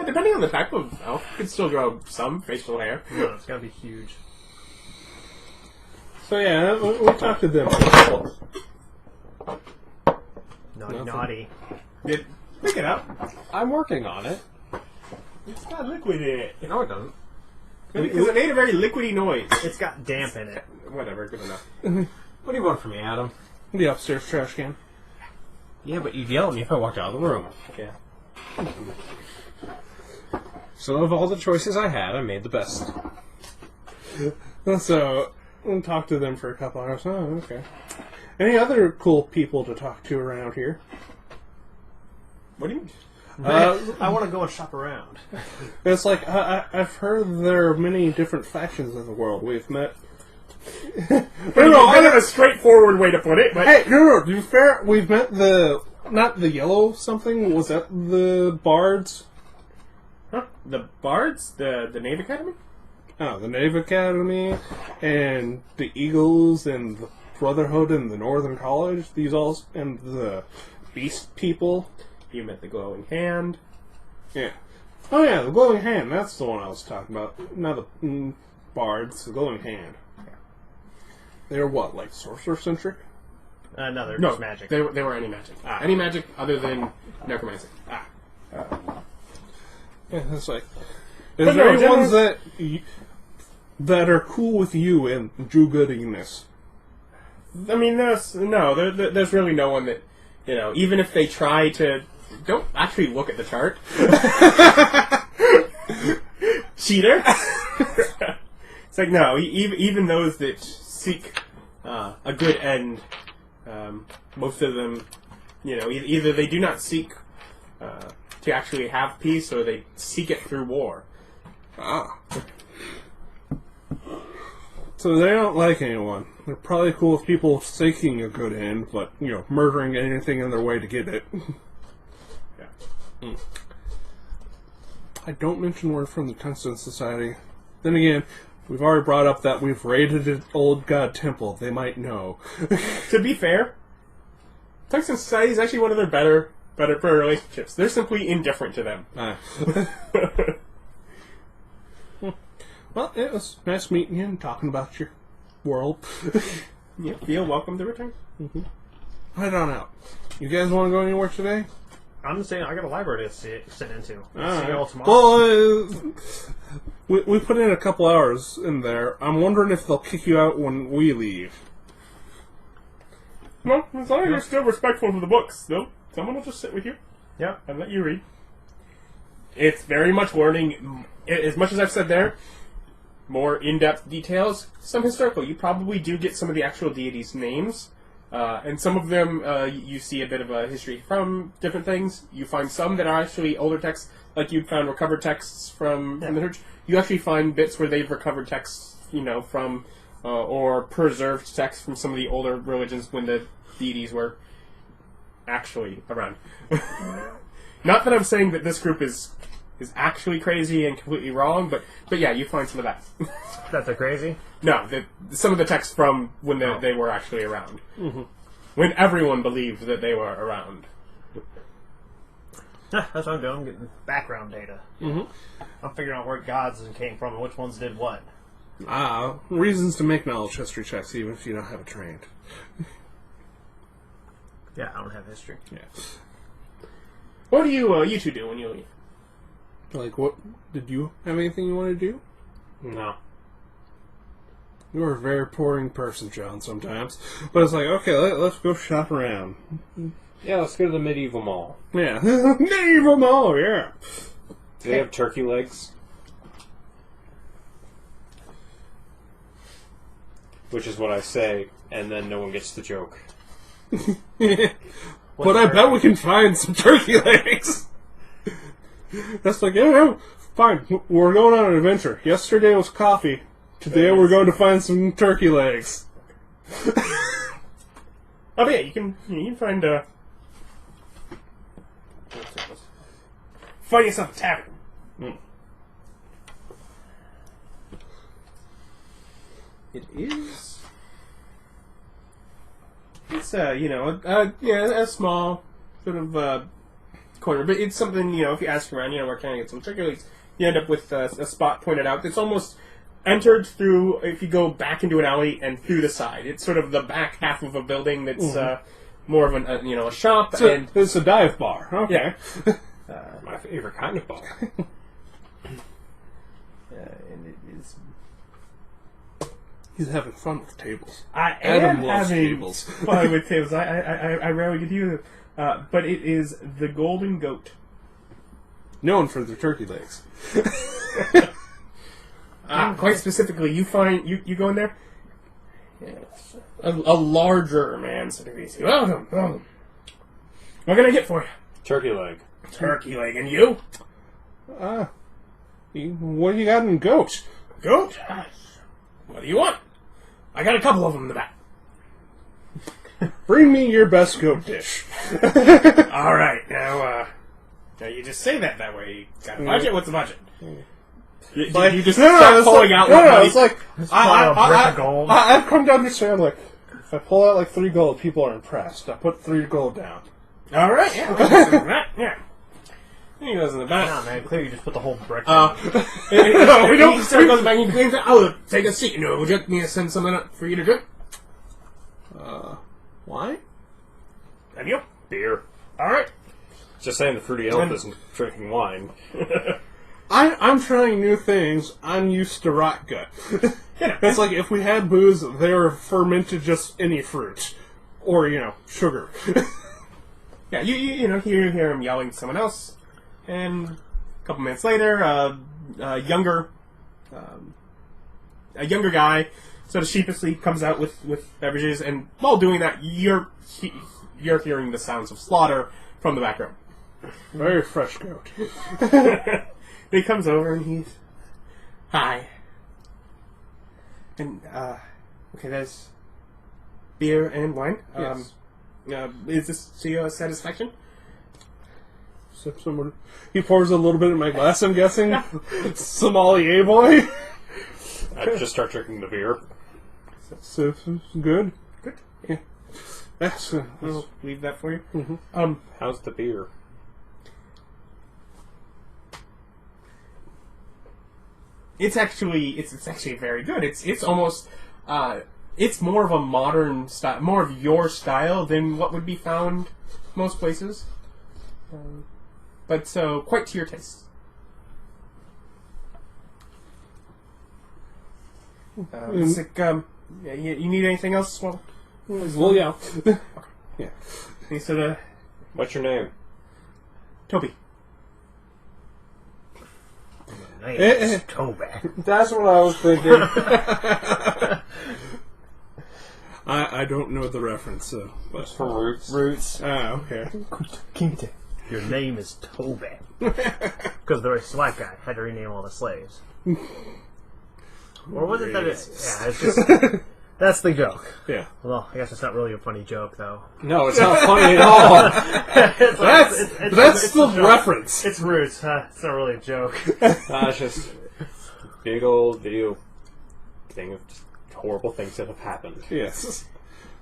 Depending on the type of elf, you can still grow some facial hair. No, it's gotta be huge. So yeah, we'll talk to them. Naughty. Pick it up. I'm working on it. It's got liquid in it. No, it doesn't. Because it made a very liquidy noise. It's got damp in it. Whatever, good enough. What do you want from me, Adam? The upstairs trash can. Yeah, but you'd yell at me if I walked out of the room. Yeah. So of all the choices I had, I made the best. So, we'll talk to them for a couple hours. Oh, okay. Any other cool people to talk to around here? What do you... I want to go and shop around. It's like, I've heard there are many different factions in the world. We've met... Kind of a straightforward way to put it, but... Hey, no, to be fair, we've met the... Not the yellow something, was that the Bards? Huh? The Bards? The Navy Academy? Oh, the Navy Academy, and the Eagles, and the Brotherhood, and the Northern College, these all... And the Beast people. You met the Glowing Hand. Yeah. Oh yeah, the Glowing Hand, that's the one I was talking about. Not the Bards, the Glowing Hand. They're what, like sorcerer-centric? No, they're No, just magic. They were any magic. Any magic other than necromancy. Yeah, that's like... Is But there no, any generally- ones that are cool with you and do-goodiness? I mean, there's really no one that, even if they try to... Don't actually look at the chart. Cheater. It's like, no, even those that seek a good end, most of them, either they do not seek to actually have peace, or they seek it through war. So they don't like anyone. They're probably cool with people seeking a good end, but, murdering anything in their way to get it. Yeah. I don't mention we're from the Tungsten Society. Then again, we've already brought up that we've raided an old god temple. They might know. To be fair, Tungsten Society is actually one of their better relationships. They're simply indifferent to them. Well, it was nice meeting you and talking about your world. Yeah, feel welcome to return. Head on out. You guys want to go anywhere today? I'm just saying, I got a library to sit into. Alright. See you all tomorrow. Well, we put in a couple hours in there. I'm wondering if they'll kick you out when we leave. No, as long as you're still respectful of the books, someone will just sit with you Yeah. and let you read. It's very much learning, as much as I've said there, more in-depth details. Some historical. You probably do get some of the actual deities' names, and some of them you see a bit of a history from different things. You find some that are actually older texts, like you found recovered texts from the church. You actually find bits where they've recovered texts, from or preserved texts from some of the older religions when the deities were actually around. Not that I'm saying that this group is actually crazy and completely wrong, but yeah, you find some of that. That they're crazy? No, some of the texts from when they were actually around. Mm-hmm. When everyone believed that they were around. That's what I'm doing. I'm getting background data. Mm-hmm. I'm figuring out where gods came from and which ones did what. Reasons to make knowledge history checks even if you don't have it trained. Yeah, I don't have history. Yeah. What do you two do when you leave? Like, what? Did you have anything you want to do? No. You're a very boring person, John, sometimes. But it's like, okay, let's go shop around. Yeah, let's go to the medieval mall. Yeah. Medieval mall, yeah. Do they have turkey legs? Which is what I say, and then no one gets the joke. But I bet we can find some turkey legs. That's like, yeah, fine. We're going on an adventure. Yesterday was coffee. Today we're going to find some turkey legs. Oh yeah, you can find find yourself a tavern. It is. It's a small sort of corner, but it's something, if you ask around, where can I get some turkey legs, you end up with a spot pointed out that's almost entered through, if you go back into an alley and through the side. It's sort of the back half of a building that's more of a shop. And it's a dive bar. Okay. Yeah. My favorite kind of bar. And it is. He's having fun with tables. I Adam am loves having tables. fun with tables. I rarely get to use it. But it is the Golden Goat. Known for their turkey legs. Quite specifically, you go in there. Yes. A larger man sort of easy. Welcome. What can I get for you? Turkey leg. Turkey leg, and you? What do you got in goat? Goat? What do you want? I got a couple of them in the back. Bring me your best goat dish. All right, now you just say that way. You got a budget? What's the budget? Like, You just start pulling out what money. It's like a brick of gold. I've come down to say, I'm like, if I pull out like 3 gold, people are impressed. I put 3 gold down. All right, yeah. Yeah. He goes in the back. Nah, man, clearly you just put the whole brick No, we don't. He goes back and he cleans it. Oh, take a seat. Would you like me to send something up for you to drink? Why? Have you? Beer. All right. Just saying the fruity elf isn't drinking wine. I'm trying new things. I'm used to rot gut. It's like if we had booze, they were fermented just any fruit. Or, sugar. Yeah, you hear him yelling to someone else, and a couple minutes later, a younger guy sort of sheepishly comes out with beverages, and while doing that, you're hearing the sounds of slaughter from the background. Very fresh goat. He comes over and he's, hi. And, okay, there's beer and wine. Yes. Is this to your satisfaction? He pours a little bit in my glass, I'm guessing. Sommelier boy. I just start drinking the beer. So, good. Good. Yeah. That's, I'll leave that for you. Mm-hmm. How's the beer? It's actually very good. It's almost it's more of a modern style, more of your style than what would be found most places. But so quite to your taste. It's like, yeah, you need anything else? Well, yeah. Yeah. he said, What's your name? Toby. Nice. Toby. That's what I was thinking. I don't know the reference, so. But. From Roots. Roots. Ah, okay. Your name is Toby. Because the slack guy had to rename all the slaves. Or was it that yeah, it's just... That's the joke. Yeah. Well, I guess it's not really a funny joke, though. No, it's not funny at all. That's the reference. It's Roots, huh? It's not really a joke. It's just big old video thing of just horrible things that have happened. Yes.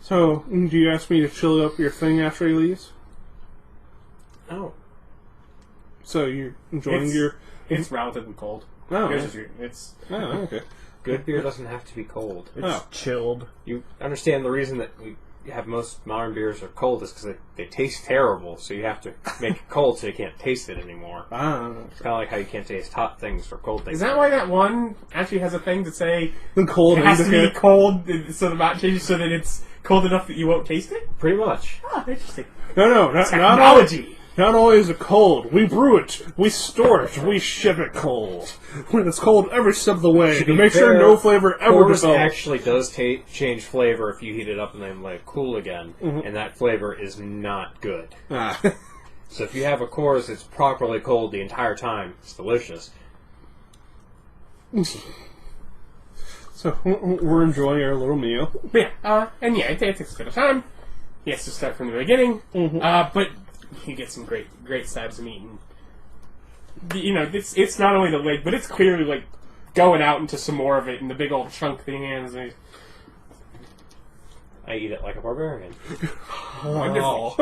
So, do you ask me to chill up your thing after he leaves? Oh. So you're enjoying your... It's relatively cold. Oh, It's oh, okay. Good beer doesn't have to be cold. It's chilled. You understand the reason that have most modern beers are cold is because they taste terrible, so you have to make it cold so you can't taste it anymore. It's kind of like how you can't taste hot things for cold things. Is that why that one actually has a thing to say Cold it has to be cold so the mouth changes so that it's cold enough that you won't taste it? Pretty much. Ah, interesting. No, not Technology. Not only is it cold, we brew it, we store it, we ship it cold. When it's cold every step of the way to make sure no flavor ever Coors develops. actually does change flavor if you heat it up and then let it cool again, and that flavor is not good. So if you have a Coors that's properly cold the entire time, it's delicious. So we're enjoying our little meal. And it takes a bit of time. He has to start from the beginning, but you get some great stabs of meat. And, it's not only the leg, but it's clearly like going out into some more of it in the big old chunk that he hands me. I eat it like a barbarian. Wonderful.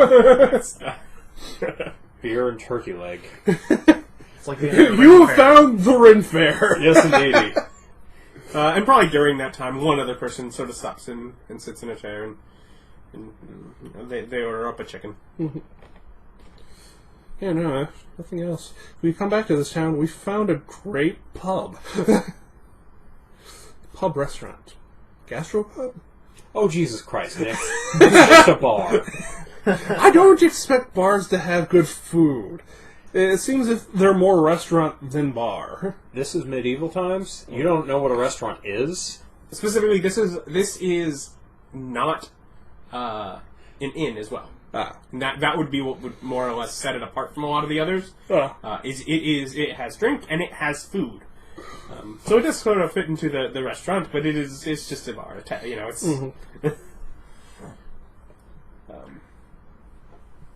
Beer and turkey leg. It's like You have found the Ren Fair! Yes, indeed. And probably during that time, one other person sort of stops in and sits in a chair, and they order up a chicken. Yeah, no, nothing else. We come back to this town, we found a great pub. Pub restaurant. Gastropub? Oh, Jesus Christ, Nick. It's just a bar. I don't expect bars to have good food. It seems if they're more restaurant than bar. This is medieval times. You don't know what a restaurant is? Specifically, this is not an inn as well. And that would be what would more or less set it apart from a lot of the others. It has drink and it has food. So it does sort of fit into the restaurant, but it's just a bar. It's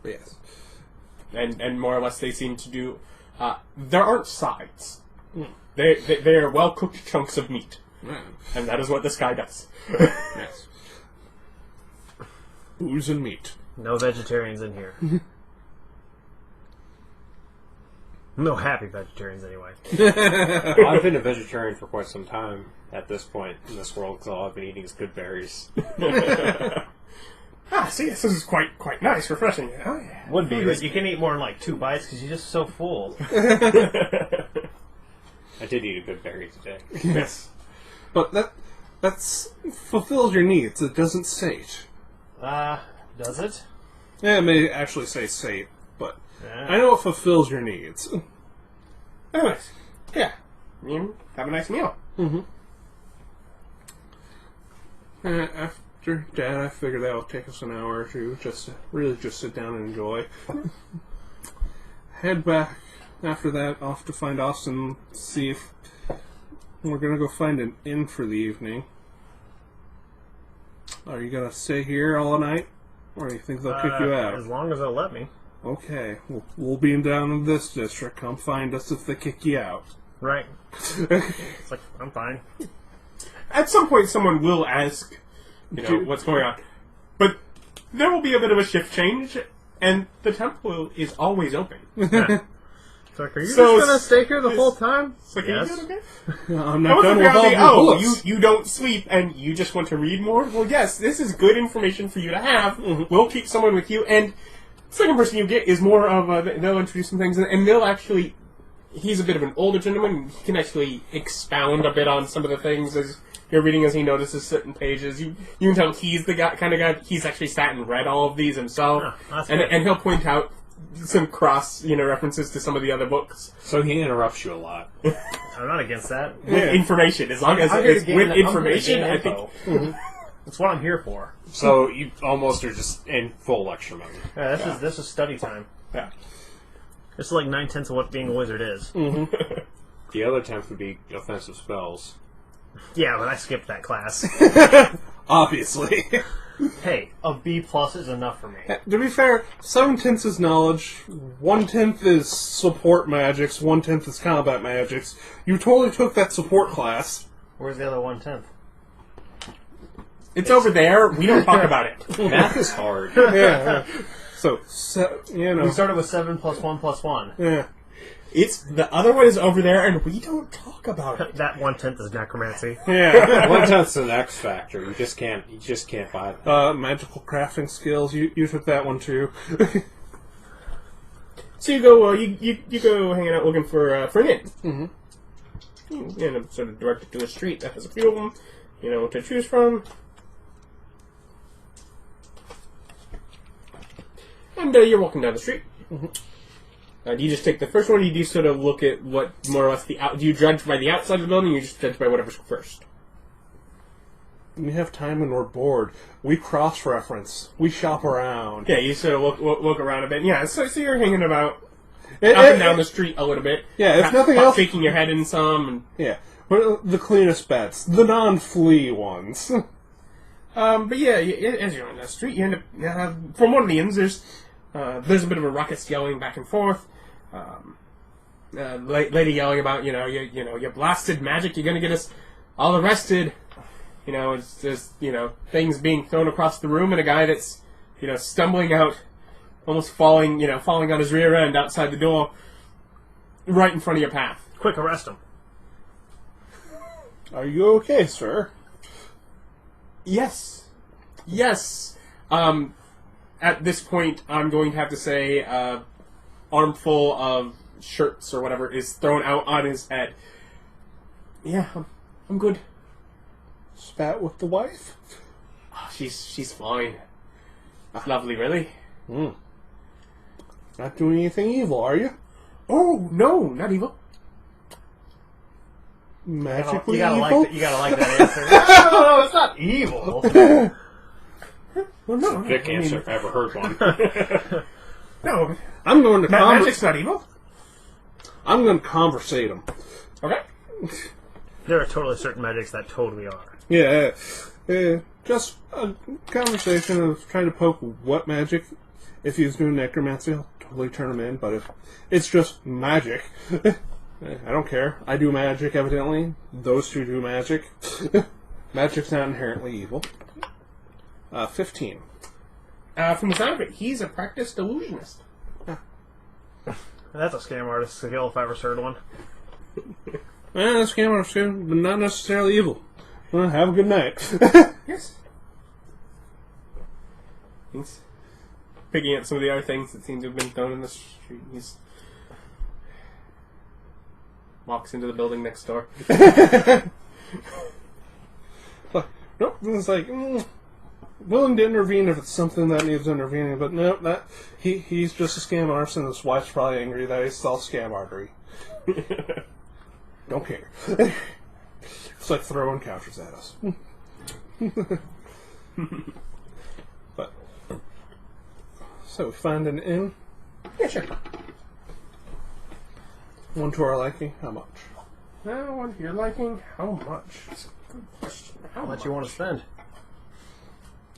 Yes. and more or less they seem to do. There aren't sides. They are well cooked chunks of meat, and that is what this guy does. Yes. Booze and meat. No vegetarians in here. No happy vegetarians, anyway. I've been a vegetarian for quite some time at this point in this world because all I've been eating is good berries. See, this is quite nice, refreshing. Oh, yeah. Would be, but you can eat more than like 2 bites because you're just so full. I did eat a good berry today. Yes. But that's fulfills your needs. It doesn't sate. Does it? Yeah, it may actually say sate, but Yeah. I know it fulfills your needs. Anyways, yeah. Have a nice meal. After that, I figured that would take us an hour or two just to really just sit down and enjoy. Head back after that, off to find Austin, see if we're going to go find an inn for the evening. Are you going to stay here all night? Or do you think they'll kick you out? As long as they'll let me. Okay, we'll be down in this district. Come find us if they kick you out. Right. It's like, I'm fine. At some point, someone will ask, what's going on. But there will be a bit of a shift change, and the temple is always open. Yeah. It's like, are you So just going to stay here the whole time? It's like, Yes. are you doing okay? I'm not done with all your books. you don't sleep and you just want to read more? Well, yes, this is good information for you to have. We'll keep someone with you, and the second person you get is more of they'll introduce some things, and they'll actually, he's a bit of an older gentleman, he can actually expound a bit on some of the things as you're reading, as he notices certain pages. You can tell he's the kind of guy, he's actually sat and read all of these himself, and he'll point out some cross, references to some of the other books. So he interrupts you a lot. I'm not against that. With information, as long as it's with information, I think. That's what I'm here for. So you almost are just in full lecture mode. Yeah, this is study time. Yeah. This is like 9/10 of what being a wizard is. The other 10th would be offensive spells. Yeah, but I skipped that class. Obviously. Hey, a B+ is enough for me. To be fair, 7/10 is knowledge, 1/10 is support magics, 1/10 is combat magics. You totally took that support class. Where's the other 1/10? It's over there. We don't talk about it. Math is hard. Yeah. So, We started with 7 + 1 + 1. yeah. It's the other one is over there, and we don't talk about it. That 1/10 is necromancy. Yeah. 1/10's an X factor. You just can't buy that. Magical crafting skills. You took that one too. So you go, you go hanging out looking for an inn. Mm-hmm. You end up sort of directed to a street that has a few of them. You know what to choose from. And you're walking down the street. Mm-hmm. Do you just take the first one, or do you sort of look at what more or less do you judge by the outside of the building, or you just judge by whatever's first? We have time when we're bored. We cross-reference. We shop around. Yeah, you sort of look around a bit. Yeah, so you're hanging about up and down the street a little bit. Yeah, if nothing else, shaking your head in some. And, yeah, the cleanest bets, the non-flea ones. But yeah, as you're on the street, you end up from one of the inns. There's a bit of a ruckus yelling back and forth. Lady yelling about you blasted magic. You're gonna get us all arrested. You know, it's just things being thrown across the room, and a guy that's stumbling out, almost falling on his rear end outside the door, right in front of your path. Quick, arrest him. Are you okay, sir? Yes. At this point, I'm going to have to say, armful of shirts or whatever is thrown out on his head. Yeah, I'm good. Spat with the wife? Oh, she's fine. Lovely, really. Not doing anything evil, are you? Oh, no, not evil. Magically you gotta evil? you gotta like that answer. No, it's not evil. Well, no. Thick answer if I ever heard one. No, I'm going to magic's not evil. I'm going to conversate him. Okay. There are totally certain magics that totally are. Yeah, just a conversation of trying to poke what magic. If he's doing necromancy, I'll totally turn him in. But if it's just magic, I don't care. I do magic, evidently. Those two do magic. Magic's not inherently evil. 15. From the sound of it, he's a practiced illusionist. That's a scam artist skill if I ever heard one. That's scam artist too, but not necessarily evil. Well, have a good night. Yes. He's picking up some of the other things that seem to have been thrown in the street. He's walks into the building next door. Nope, it's like willing to intervene if it's something that needs intervening, but nope, he's just a scam artist, and his wife's probably angry that he saw scam artery. Don't care. It's like throwing couches at us. But so we find an inn. Yeah, sure. One to our liking. How much? One to your liking. How much? That's a good question. How much you want to spend?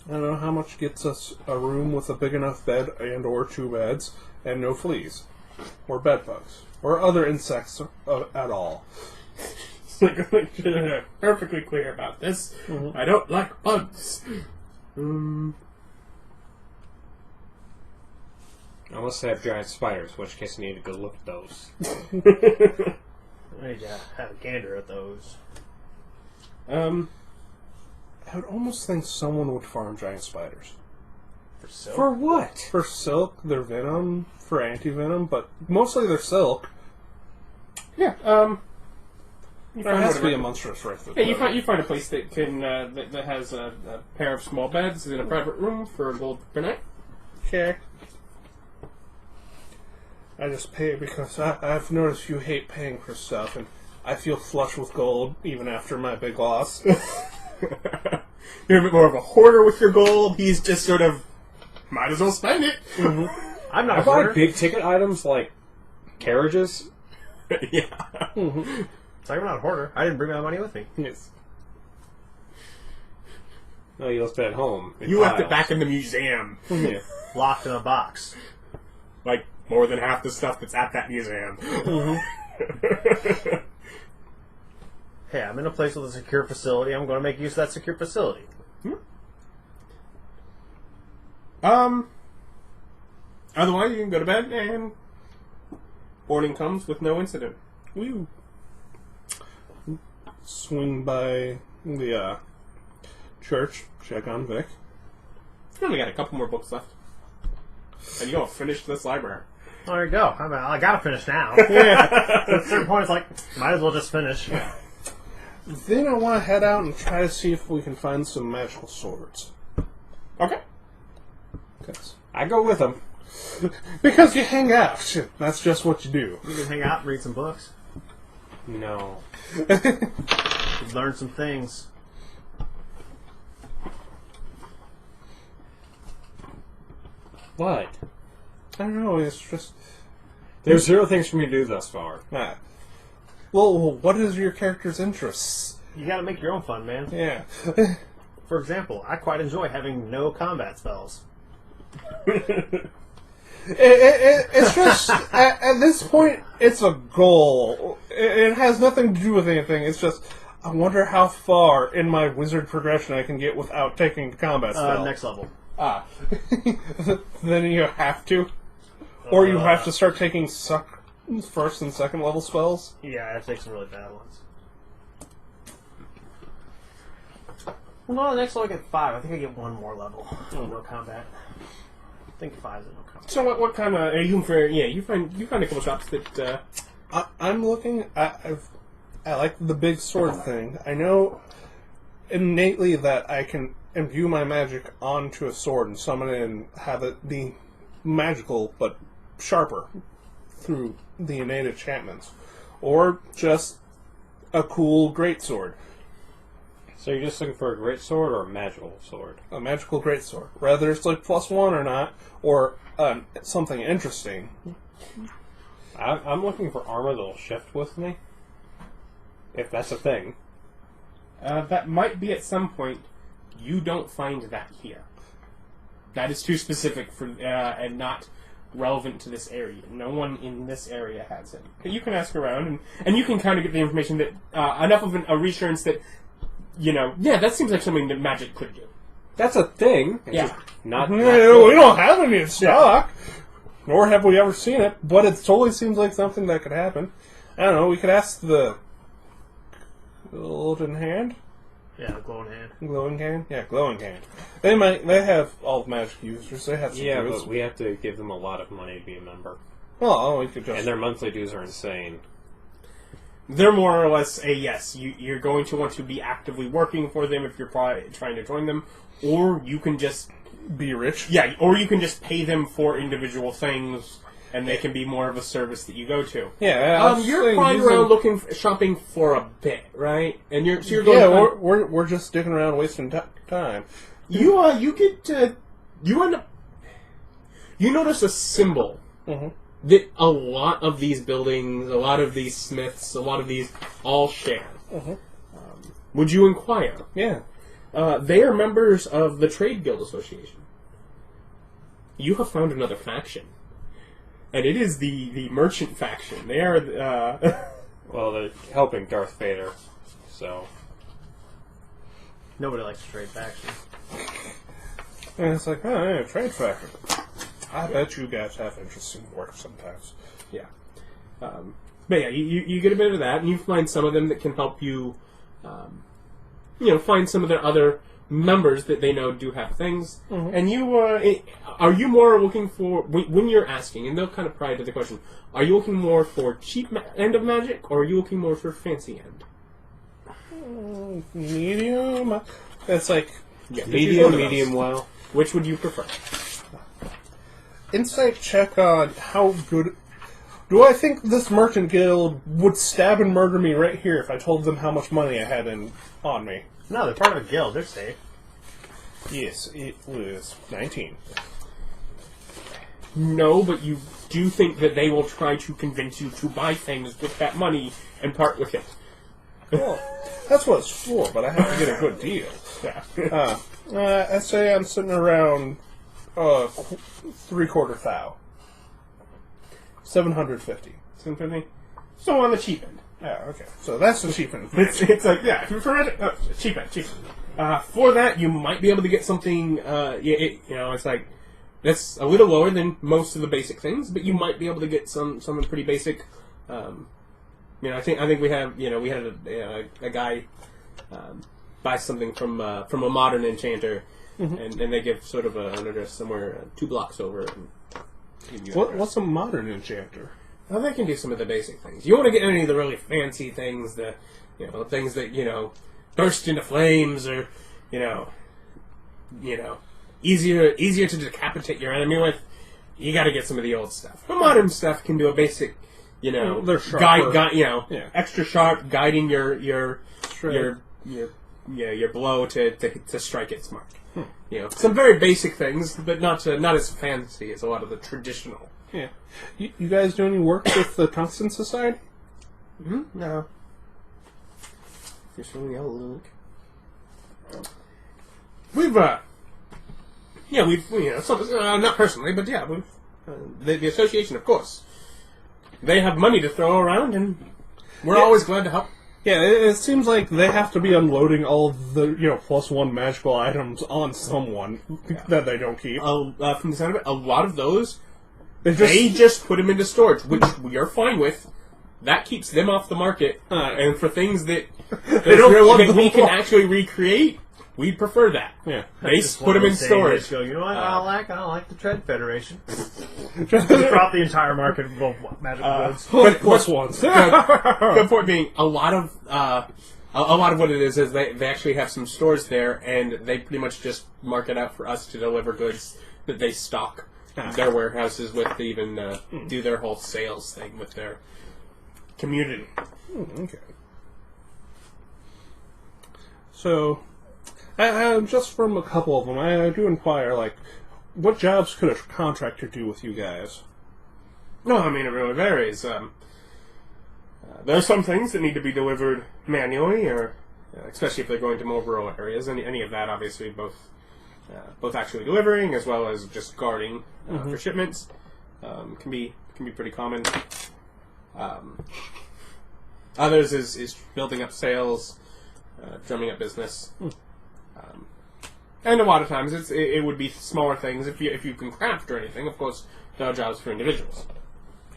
I don't know how much gets us a room with a big enough bed and or 2 beds and no fleas or bed bugs or other insects at all. Perfectly clear about this. Mm-hmm. I don't like bugs. Unless they have giant spiders, in which case I need to go look at those. I need to have a gander at those. I would almost think someone would farm giant spiders. For silk? For what? For silk, their venom, for anti-venom, but mostly their silk. Yeah, There has to be a monstrous rift. Yeah, you find a place that can that has a pair of small beds in a private room for gold per night. Okay. I just pay because I've noticed you hate paying for stuff, and I feel flush with gold even after my big loss. You're a bit more of a hoarder with your gold. He's just sort of, might as well spend it. Mm-hmm. I'm not I a hoarder. buy big ticket items like carriages. Yeah. Mm-hmm. It's like I'm not a hoarder. I didn't bring my money with me. Yes. No, you left it at home. You left it back in the museum. Yeah. Locked in a box. Like, more than half the stuff that's at that museum. Mm-hmm. Hey, I'm in a place with a secure facility. I'm going to make use of that secure facility. Otherwise, you can go to bed and Morning comes with no incident. We swing by the church, check on Vic. We only got a couple more books left. And you'll finish this library. Well, there you go. I gotta finish now. Yeah. At a certain point, it's like, might as well just finish. Then I want to head out and try to see if we can find some magical swords. Okay. I go with them. Because you hang out. That's just what you do. You can hang out and read some books. No. Learn some things. What? I don't know, it's just... There's 0 things for me to do thus far. Well, what is your character's interests? You gotta make your own fun, man. Yeah. For example, I quite enjoy having no combat spells. It's just, at this point, it's a goal. It has nothing to do with anything. It's just, I wonder how far in my wizard progression I can get without taking a combat spell. Next level. Then you have to? Or you have to start taking first and second level spells? Yeah, I have to take some really bad ones. Well, next level I get 5. I think I get 1 more level. No combat. I think 5 is no combat. So what kind of... Are you looking for... Yeah, you find a couple shops that... I'm looking... I like the big sword thing. I know innately that I can imbue my magic onto a sword and summon it and have it be magical, but sharper through the innate enchantments. Or just a cool greatsword. So you're just looking for a great sword or a magical sword? A magical greatsword. Whether it's like +1 or not, or something interesting. I'm looking for armor that'll shift with me. If that's a thing. that might be at some point. You don't find that here. That is too specific for and not relevant to this area. No one in this area has it. But you can ask around, and you can kind of get the information that enough of a reassurance that, that seems like something that magic could do. That's a thing. It's Yeah. just not We don't have any in stock. Nor have we ever seen it, but it totally seems like something that could happen. I don't know, we could ask the Golden Hand? Yeah, the glowing hand. Glowing Hand? Yeah, Glowing Hand. They have all magic users, they have some Yeah, druids. but we have to give them a lot of money to be a member. Well, we could just... And their monthly dues are insane. They're more or less a yes. You're going to want to be actively working for them if you're trying to join them, or you can just... be rich. Yeah, or you can just pay them for individual things, and they can be more of a service that you go to. Yeah, You're probably around shopping for a bit, right? And you're going. Yeah, we're just sticking around wasting time. You end up. You notice a symbol that a lot of these buildings, a lot of these smiths, a lot of these all share. Would you inquire? Yeah. They are members of the Trade Guild Association. You have found another faction. And it is the merchant faction. They are... Well, they're helping Darth Vader, so... Nobody likes trade factions. And it's like, oh, yeah, trade faction. I bet you guys have interesting work sometimes. Yeah. But yeah, you get a bit of that, and you find some of them that can help you, find some of their other members that they know do have things. And you, are you more looking for, when you're asking, and they'll kind of pry to the question, are you looking more for cheap end of magic, or are you looking more for fancy end? Medium? It's like... Yeah, medium well. Which would you prefer? Insight check on how good... Do I think this merchant guild would stab and murder me right here if I told them how much money I had on me? No, they're part of a guild. They're safe. Yes, it was 19. No, but you do think that they will try to convince you to buy things with that money and part with it. Well, that's what it's for, but I have to get a good deal. Yeah. I say I'm sitting around 3/4 thou. 750. 750? So on the cheap end. Yeah, okay. So that's the cheap end. It's like, yeah, for magic, cheap end. For that, you might be able to get something, it's like, That's a little lower than most of the basic things, but you might be able to get something pretty basic. I think we have we had a guy buy something from a modern enchanter, and they give sort of an address somewhere 2 blocks over. And give you What's a modern enchanter? Well, they can do some of the basic things. You want to get any of the really fancy things, things that burst into flames, or easier to decapitate your enemy with. You got to get some of the old stuff. But modern stuff can do a basic, they're sharper. extra sharp, guiding your blow to strike its mark. Some very basic things, but not as fancy as a lot of the traditional. Yeah. You guys do any work with the Tungsten Society? No. You're showing yellow, Luke. We've not personally, but we've the association, of course. They have money to throw around, and we're always glad to help. Yeah, it seems like they have to be unloading all of the +1 magical items on someone that they don't keep. From the sound of it, a lot of those they just put them into storage, which we are fine with. That keeps them off the market, and for things that we can actually recreate, we prefer that. Yeah, they put them in storage. Go, you know what? I don't like the Tread Federation. Just drop the entire market of magical goods. +1s. Good point being, a lot of what it is they actually have some stores there, and they pretty much just mark it out for us to deliver goods that they stock their warehouses with, to even do their whole sales thing with their community. Okay. So, just from a couple of them, I do inquire, what jobs could a contractor do with you guys? No, I mean, it really varies. There are some things that need to be delivered manually, or especially if they're going to more rural areas. Any of that, obviously, both actually delivering as well as just guarding for shipments can be pretty common. Others is building up sales, drumming up business. And a lot of times it would be smaller things. If you can craft or anything, of course, there are jobs for individuals.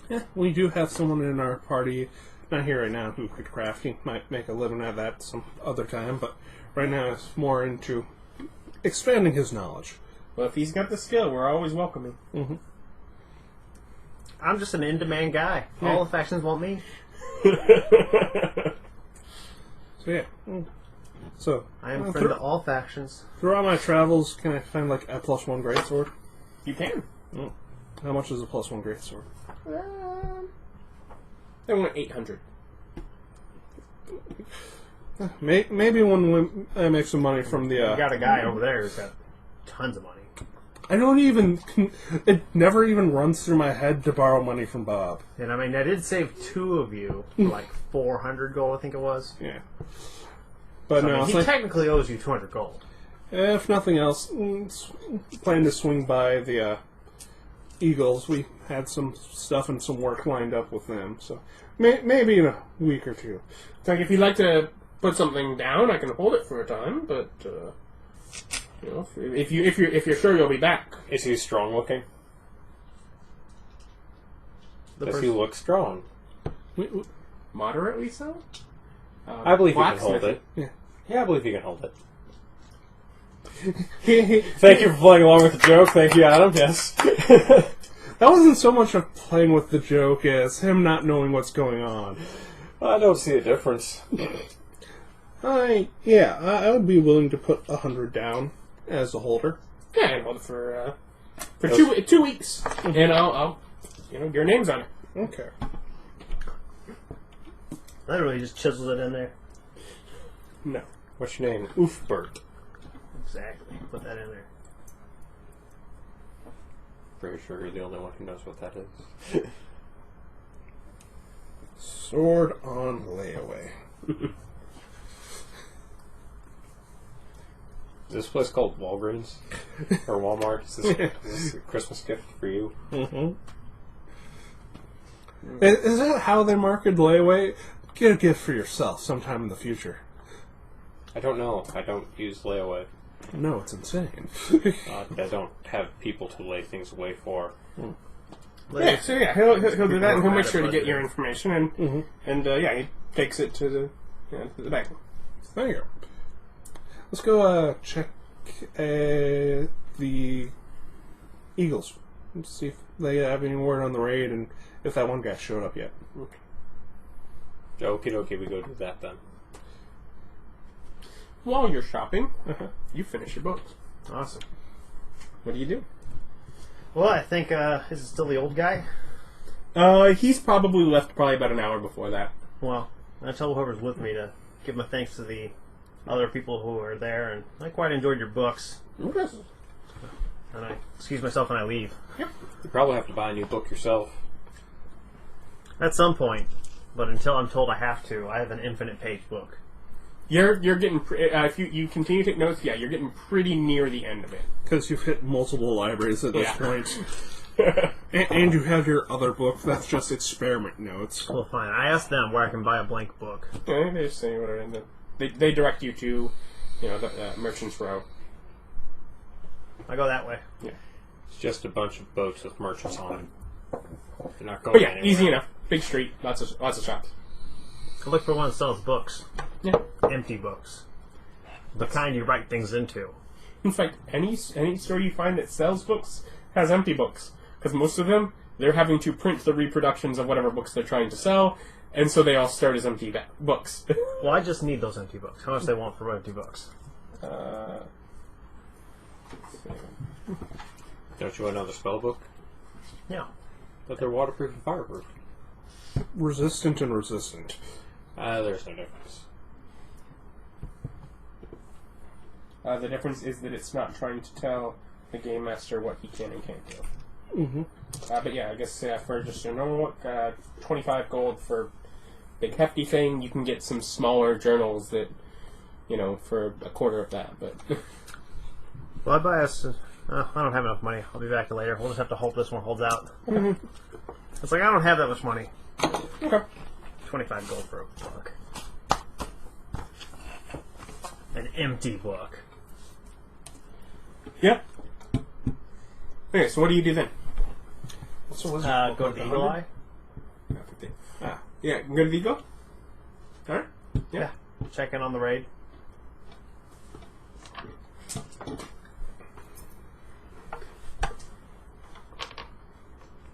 Yeah, we do have someone in our party, not here right now, who could craft. He might make a living at that some other time, but right now it's more into expanding his knowledge. Well, if he's got the skill, we're always welcoming. Mm-hmm. I'm just an in-demand guy. Yeah. All the factions want me. So yeah. So I am friend to all factions. Throughout my travels, can I find a +1 greatsword? You can. How much is a +1 greatsword? They want 800. Maybe when I make some money from the. You got a guy over there who's got tons of money. I don't even. It never even runs through my head to borrow money from Bob. And I mean, I did save 2 of you, 400 gold, I think it was. Yeah. But So, no, I mean, it's he technically owes you 200 gold. if nothing else, plan to swing by the Eagles. We had some stuff and some work lined up with them, so maybe in a week or two. If you'd like to put something down, I can hold it for a time. But if you're sure you'll be back. Is he strong looking? Does he look strong? Moderately so. I believe he can hold it. Yeah, I believe he can hold it. Thank you for playing along with the joke. Thank you, Adam. Yes. That wasn't so much of playing with the joke as him not knowing what's going on. I don't see a difference. I would be willing to put 100 down as a holder. Yeah, and hold it for 2 weeks, and I'll your name's on it. Okay. Literally just chisels it in there. No. What's your name? Oofbert. Exactly. Put that in there. Pretty sure you're the only one who knows what that is. Sword on layaway. Is this place called Walgreens? Or Walmart? Is this a Christmas gift for you? Mm-hmm. Is that how they market layaway? Get a gift for yourself sometime in the future. I don't know. I don't use layaway. No, it's insane. I don't have people to lay things away for. Yeah, so yeah, he'll do that, and he'll make sure to get your information, and yeah, he takes it to the bank. There you go. Let's go check the Eagles. Let's see if they have any word on the raid and if that one guy showed up yet. Okie dokie, we go do that then. While you're shopping, you finish your books. Awesome. What do you do? Well, I think, is it still the old guy? He's probably left about an hour before that. Well, I tell whoever's with me to give my thanks to the other people who are there, and I quite enjoyed your books. Okay. And I excuse myself and I leave. Yep. You probably have to buy a new book yourself. At some point, but until I'm told I have to, I have an infinite page book. You're getting if you continue to take notes, yeah, you're getting pretty near the end of it. Because you've hit multiple libraries at this point. and you have your other book that's just experiment notes. Well, fine. I asked them where I can buy a blank book. Yeah, they just say whatever. They direct you to, the Merchant's Row. I go that way. Yeah. It's just a bunch of boats with merchants on them. They're not going But yeah, anywhere. easy enough. Big street, lots of shops. I look for one that sells books. Yeah. Empty books. The kind you write things into. In fact, any store you find that sells books has empty books, because most of them they're having to print the reproductions of whatever books they're trying to sell, and so they all start as empty books. Well, I just need those empty books. How much they want for empty books? Don't you want another spell book? Yeah. But they're waterproof and fireproof. Resistant and resistant. There's no difference. The difference is that it's not trying to tell the game master what he can and can't do. Mm-hmm. But yeah, I guess for just a normal book, 25 gold for big hefty thing. You can get some smaller journals that, for a quarter of that. But Well, I buy us. I don't have enough money. I'll be back later. We'll just have to hope this one holds out. It's like I don't have that much money. okay. 25 gold for a book. An empty book. Yeah. Okay, so what do you do then? So Go to the Eagle Eye. Yeah, go to the Eagle. All right. Yeah. Check in on the raid.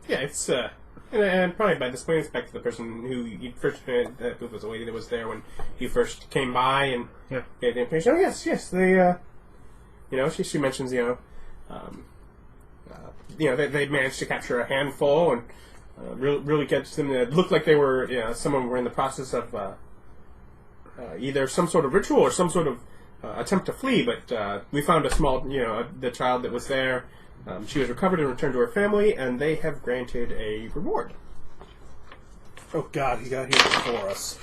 Yeah, it's and probably by this point it's back to the person who you first who was the lady that was there when you first came by and Yeah. gave the information. Oh yes, they she mentions they managed to capture a handful and really catch them. It looked like they were some of them were in the process of either some sort of ritual or some sort of attempt to flee. But we found a small the child that was there. She was recovered and returned to her family, and they have granted a reward. Oh God, he got here before us.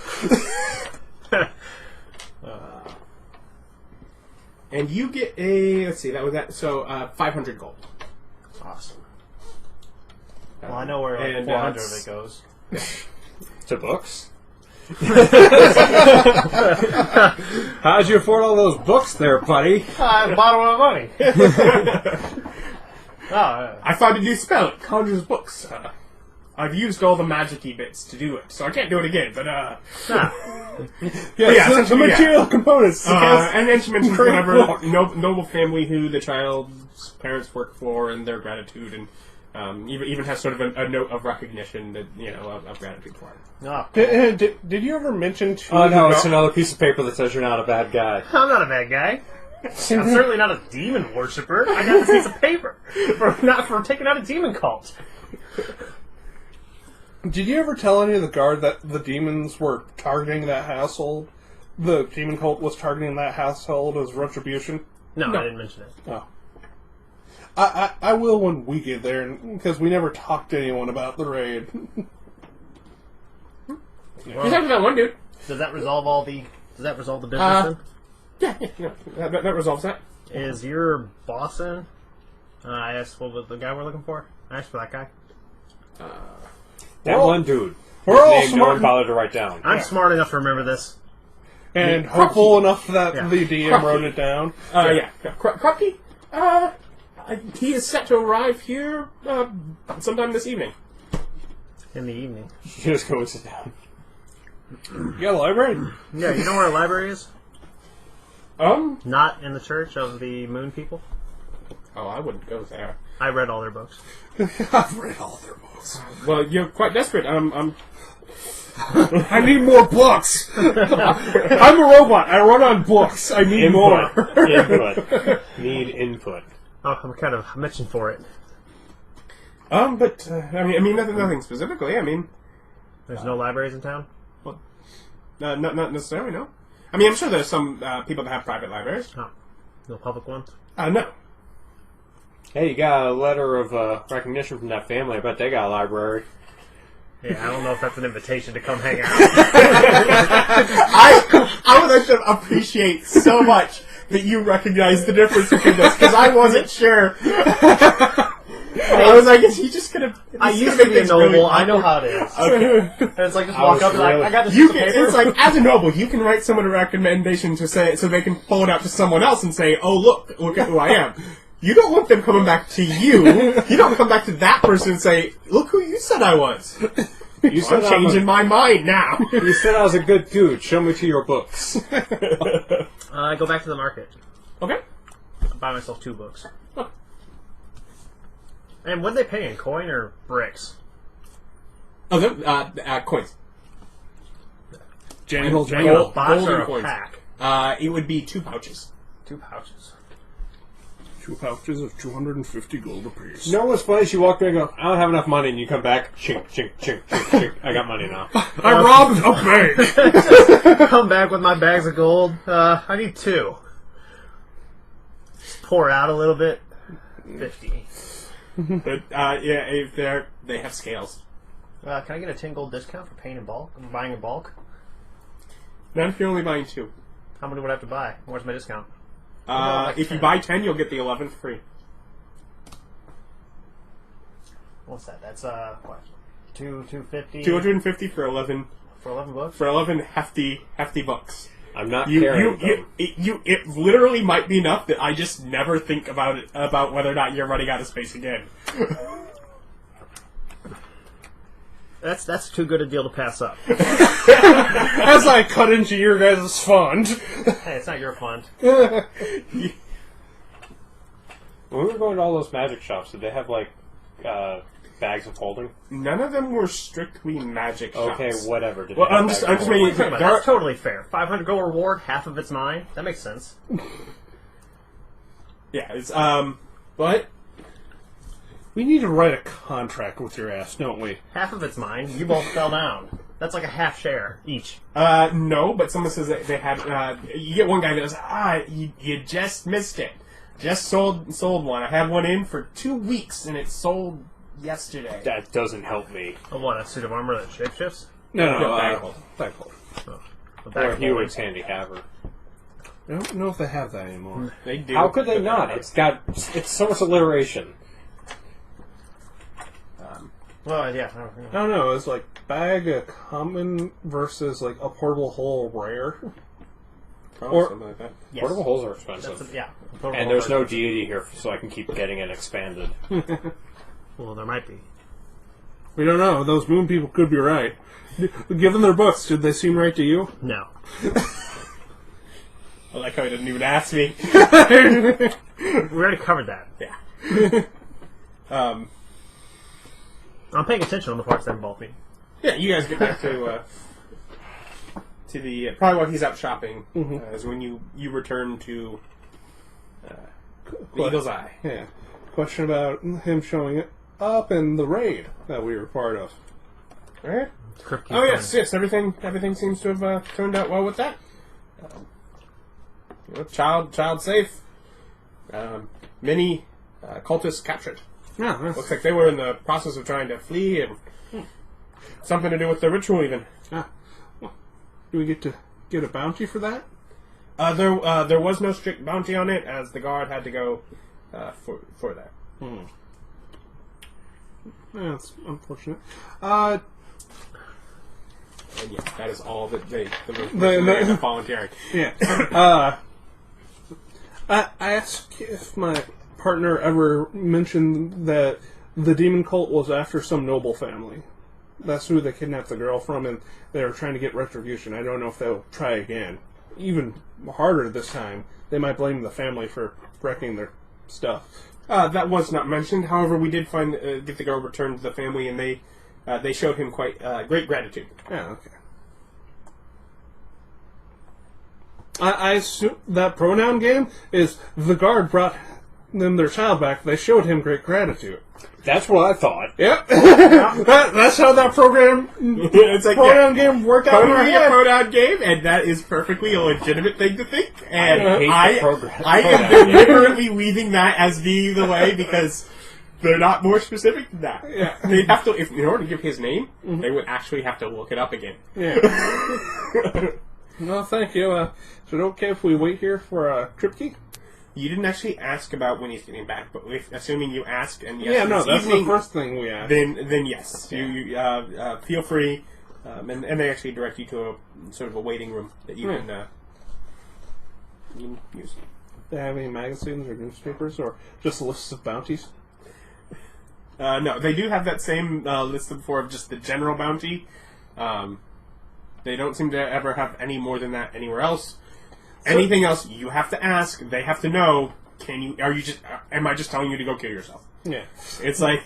And you get a let's see, that was that. So 500 gold. Awesome. Well, I know where and, 400 of it goes. To books? How'd you afford all those books there, buddy? I bottom of money. I found a new spell. It conjures books. I've used all the magic-y bits to do it, so I can't do it again. But Yeah, yeah, the material components. and then she mentions whatever noble family who the child's parents work for and their gratitude, and even has sort of a note of recognition that of gratitude for it. Oh, Did you ever mention to? Oh no, it's another piece of paper that says you're not a bad guy. I'm not a bad guy. I'm certainly not a demon worshiper. I got this piece of paper for taking out a demon cult. Did you ever tell any of the guard that the demons were targeting that household? The demon cult was targeting that household as retribution? No, I didn't mention it. Oh. I will when we get there, because we never talked to anyone about the raid. You talked to that one dude. Does that resolve the business then? Yeah, that resolves that. Is your boss in? I asked what was the guy we're looking for. I asked for that guy. That one dude. We're all Name no smart. one bothered to write down. I'm smart enough to remember this. And hopeful enough that Yeah. the DM wrote it down. Yeah. Krupke, he is set to arrive here sometime this evening. In the evening. You just go and sit down. You got a library? Yeah, you know where a library is? Oh, Not in the Church of the Moon People. I wouldn't go there. I read all their books. I've read all their books. Well, you're quite desperate. I need more books. I'm a robot. I run on books. I need more. Input. Need input. Oh, I'm kind of itching for it. But I mean, nothing specifically. I mean, There's no libraries in town? not necessarily. No. I mean, I'm sure there's some people that have private libraries. Oh. No public ones? No. Hey, you got a letter of recognition from that family. I bet they got a library. Yeah, I don't know if that's an invitation to come hang out. I would like to appreciate so much that you recognize the difference between this because I wasn't sure. I was like, is he just gonna? I used to be a noble. I know how it is. Okay. And it's like, just walk up and like, I got this You piece of can, paper. it's like, as a noble, you can write someone a recommendation to say, so they can pull it out to someone else and say, oh, look at who I am. You don't want them coming back to you. You don't come back to that person and say, look who you said I was. You said I'm changing my mind now. You said I was a good dude. Show me to your books. I go back to the market. Okay. Buy myself 2 books. And what do they pay in, coin or bricks? Okay, coins. Jangle, Gold, jangle. box gold or and a coins. pack? It would be 2 pouches. 2 pouches. 2 pouches of 250 gold apiece. You know what's funny? She walked in and go, I don't have enough money, and you come back, chink, chink, chink, chink, chink. I got money now. I robbed a bank. Come back with my bags of gold. I need 2. Just pour out a little bit. 50. But, yeah, if they have scales. Can I get a 10 gold discount for buying in bulk? Not if you're only buying 2. How many would I have to buy? Where's my discount? If you buy 10, you'll get the 11th free. What's that? That's what? 250. 250 for 11 for 11 bucks. for 11 hefty bucks. I'm not carrying them. It literally might be enough that I just never think about whether or not you're running out of space again. That's too good a deal to pass up. As I cut into your guys' fund. Hey, it's not your fund. When we were going to all those magic shops, did they have, like, bags of holding? None of them were strictly magic shops. Okay, whatever. Did Well, they have I'm bags just of holding? making Wait a minute, that's totally fair. 500 gold reward, half of it's mine. That makes sense. Yeah, it's but We need to write a contract with your ass, don't we? Half of it's mine. You both fell down. That's like a half share each. no, but someone says that they had. You get one guy that goes, you just missed it. Just sold one. I had one in for 2 weeks and it sold yesterday. That doesn't help me. Oh, what, a suit of armor that shapeshifts? No, No, bag hold. hold. Oh. The Or bag of Hewitt's handicapper. I don't know if they have that anymore. They do. How could they not? It's so much alliteration. Well, yeah. I don't know. It's like bag a common versus like a portable hole rare. Or something like that. Yes. Portable holes are That's expensive. yeah. And there's no deity here, so I can keep getting it expanded. Well, there might be. We don't know. Those moon people could be right. Give them their books. Did they seem right to you? No. I like how he didn't even ask me. We already covered that. Yeah. I'm paying attention on the parts that involve me. Yeah, you guys get back to the probably while he's out shopping is when you return to the Eagle's Eye. Yeah. Question about him showing up in the raid that we were part of. All right. Crypt Oh yes. Everything seems to have turned out well with that. Child safe. Many cultists captured. Yeah. Looks like they were in the process of trying to flee, and something to do with the ritual even. Well, do we get to get a bounty for that? There was no strict bounty on it, as the guard had to go for that. That's unfortunate. And And yes, that is all that the end up volunteering. Yeah. I asked if my partner ever mentioned that the demon cult was after some noble family. That's who they kidnapped the girl from, and they were trying to get retribution. I don't know if they'll try again. Even harder this time. They might blame the family for wrecking their stuff. That was not mentioned. However, we did get the girl returned to the family, and they showed him quite great gratitude. Yeah, okay. I assume that pronoun game is the guard brought them their child back. They showed him great gratitude. That's what I thought. Yep. That's how that It's like pronoun game worked out in our a head. pronoun game, and that is perfectly a legitimate thing to think. And I hate the I am deliberately leaving that as being the way because they're not more specific than that. Yeah. They'd have to, in order to give his name, they would actually have to look it up again. Yeah. No, thank you. Is it okay if we wait here for a trip key? You didn't actually ask about when he's getting back, but assuming you ask, and yes, Yeah, no, this that's evening, the first thing we asked. Then yes, Yeah. you feel free, and they actually direct you to a sort of a waiting room that you can use. Do they have any magazines or newspapers or just lists of bounties? No, they do have that same list before of just the general bounty. They don't seem to ever have any more than that anywhere else. Anything else, you have to ask. They have to know. Am I just telling you to go kill yourself? Yeah. It's like,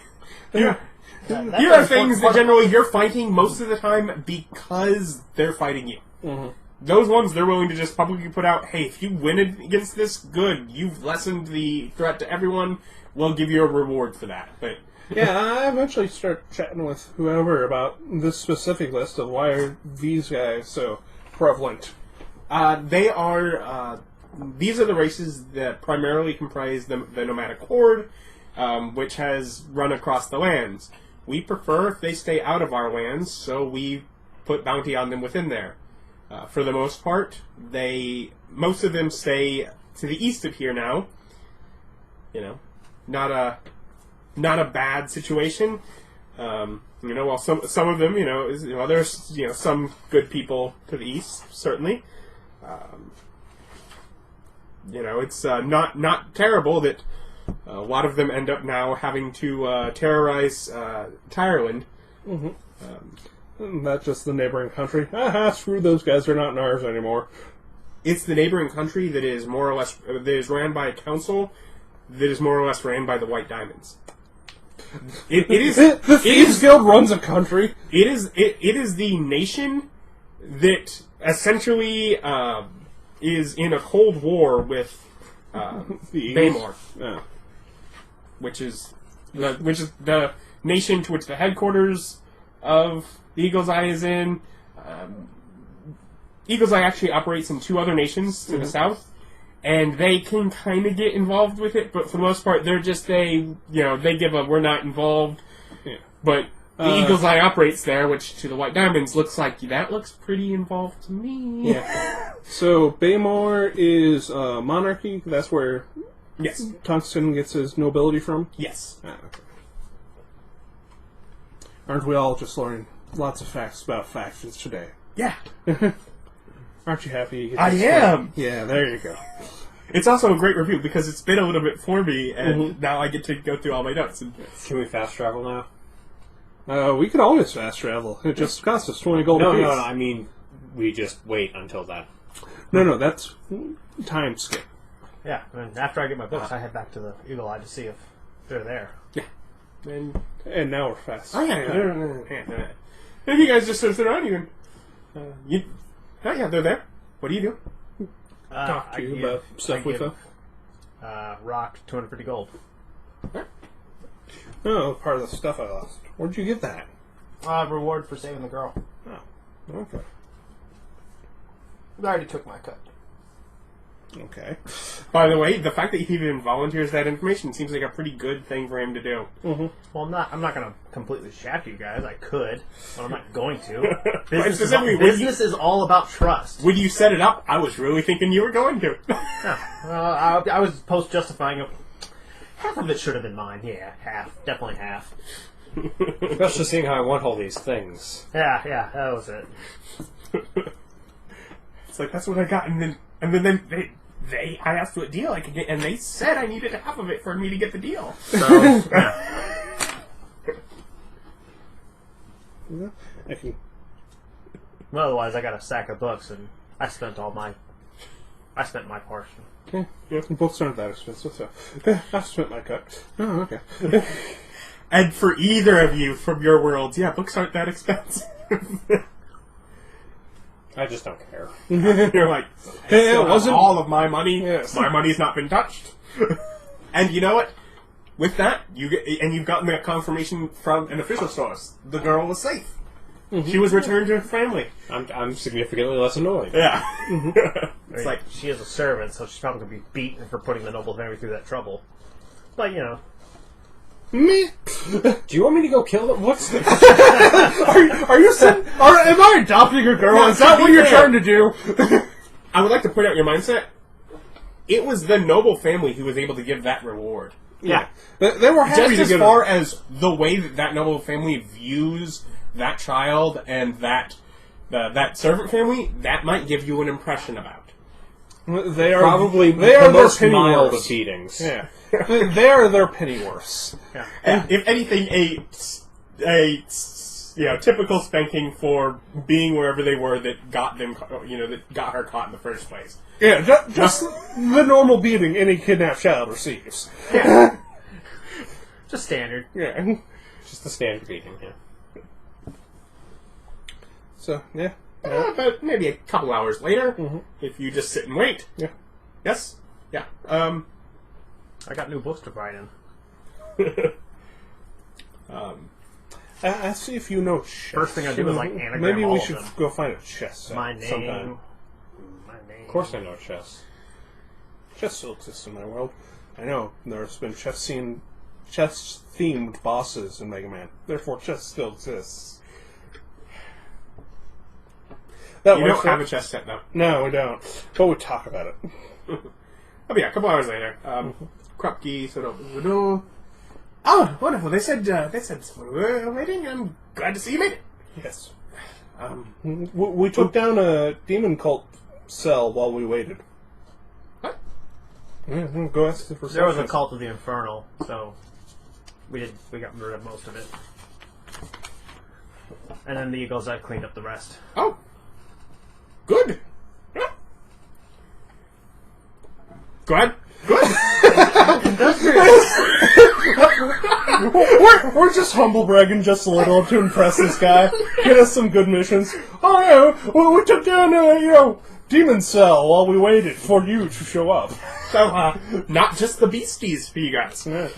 here That are things that generally you're fighting most of the time because they're fighting you. Mm-hmm. Those ones, they're willing to just publicly put out, hey, if you win against this, good. You've lessened the threat to everyone. We'll give you a reward for that. But Yeah, I eventually start chatting with whoever about this specific list of why are these guys so prevalent. these are the races that primarily comprise the nomadic horde, which has run across the lands. We prefer if they stay out of our lands, so we put bounty on them within there. For the most part, most of them stay to the east of here now. You know, not a bad situation. While some of them, there's some good people to the east, certainly. It's not terrible that a lot of them end up now having to terrorize Ireland. Mm-hmm. Not just the neighboring country. Screw those guys, they're not in ours anymore. It's the neighboring country that is more or less that is ran by a council that is more or less ran by the White Diamonds. It is the Thieves Guild runs a country. It is the nation that essentially is in a cold war with Baymore, which is the nation to which the headquarters of the Eagle's Eye is in. Eagle's Eye actually operates in two other nations to the south, and they can kind of get involved with it, but for the most part, they're just they give a we're not involved. Yeah. But the Eagle's Eye operates there, which to the White Diamonds looks pretty involved to me. Yeah. So Baymore is monarchy. That's where Tungsten gets his nobility from. Yes. Okay. Aren't we all just learning lots of facts about factions today? Yeah. Aren't you happy? You get I this am. thing? Yeah, there you go. It's also a great review because it's been a little bit for me, and now I get to go through all my notes. And Can we fast travel now? We could always fast travel. It just costs us 20 gold apiece. No, I mean, we just wait until then. No, that's time skip. Yeah, and after I get my books, I head back to the Eagle Eye to see if they're there. Yeah. And now we're fast. Oh, yeah. No. If you guys just sit around, you can... they're there. What do you do? Talk to you about stuff we found. Rock, 250 gold. Oh, part of the stuff I lost. Where'd you get that? Reward for saving the girl. Oh, okay. I already took my cut. Okay. By the way, the fact that he even volunteers that information seems like a pretty good thing for him to do. Mm-hmm. Well, I'm not going to completely shaft you guys. I could, but I'm not going to. Business is all about trust. When you set it up, I was really thinking you were going to. I was post-justifying it. Half of it should have been mine. Yeah, half. Definitely half. Especially seeing how I want all these things. Yeah, that was it. It's like, that's what I got, and then I asked what deal I could get, and they said I needed half of it for me to get the deal. So, I can. well, otherwise, I got a stack of books, and I spent my portion. Yeah, books aren't that expensive, so I've spent my cut. Oh, okay. and for either of you from your worlds, yeah, books aren't that expensive. I just don't care. You're like, Hey, it still have wasn't all of my money. Yes. My money's not been touched. And you know what? With that, you've gotten that confirmation from an official source. The girl was safe. She was returned to her family. I'm significantly less annoyed. Yeah. It's like she is a servant, so she's probably gonna be beaten for putting the noble family through that trouble. But me. Do you want me to go kill them? What's the... Are you saying? Am I adopting a girl? No, Is that to what be you're fair. trying to do? I would like to point out your mindset. It was the noble family who was able to give that reward. yeah. They were happy Just to as get far as the way that noble family views that child and that servant family, that might give you an impression about. They are Probably they the are their most mild of pennyworths. beatings. Yeah, they are their pennyworths. Yeah. And if anything, a typical spanking for being wherever they were that got them, that got her caught in the first place. Yeah, just the normal beating any kidnapped child receives. Just standard. Yeah. Just the standard beating, yeah. So yeah. But maybe a couple hours later, if you just sit and wait. Yeah. Yes? Yeah. I got new books to write in. I see if you know chess. First thing I do is anagram Maybe all we of should them. go find a chess set My name. sometime. Of course I know chess. Chess still exists in my world. I know there's been chess-themed bosses in Mega Man. Therefore, chess still exists. That You works don't for- have a chess set, though. No, we don't. But we talk about it. Oh, yeah, a couple hours later. Krupke sort of opens the door. Oh, wonderful. They said we're waiting. I'm glad to see you made it. Yes. We took down a demon cult cell while we waited. What? Yeah, go ask the There was a receptionist. cult of the Infernal, so we got rid of most of it. And then the Eagles I cleaned up the rest. Oh. Good. Yeah. Go ahead. Good. We're just humble bragging just a little to impress this guy. Get us some good missions. Oh yeah, we took down a demon cell while we waited for you to show up. So, not just the beasties for you guys. Yeah.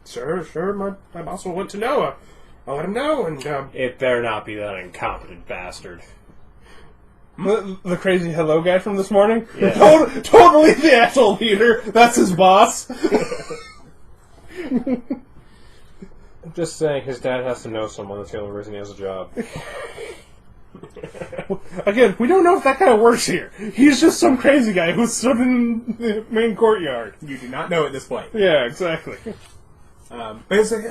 Sure, my boss will want to know. I'll let him know, and, It better not be that incompetent bastard. The crazy hello guy from this morning? Yeah. Totally the actual leader. That's his boss. I'm just saying, his dad has to know someone. That's the only reason he has a job. Again, we don't know if that guy works here. He's just some crazy guy who stood in the main courtyard. you do not know at this point. Yeah, exactly. But it's like,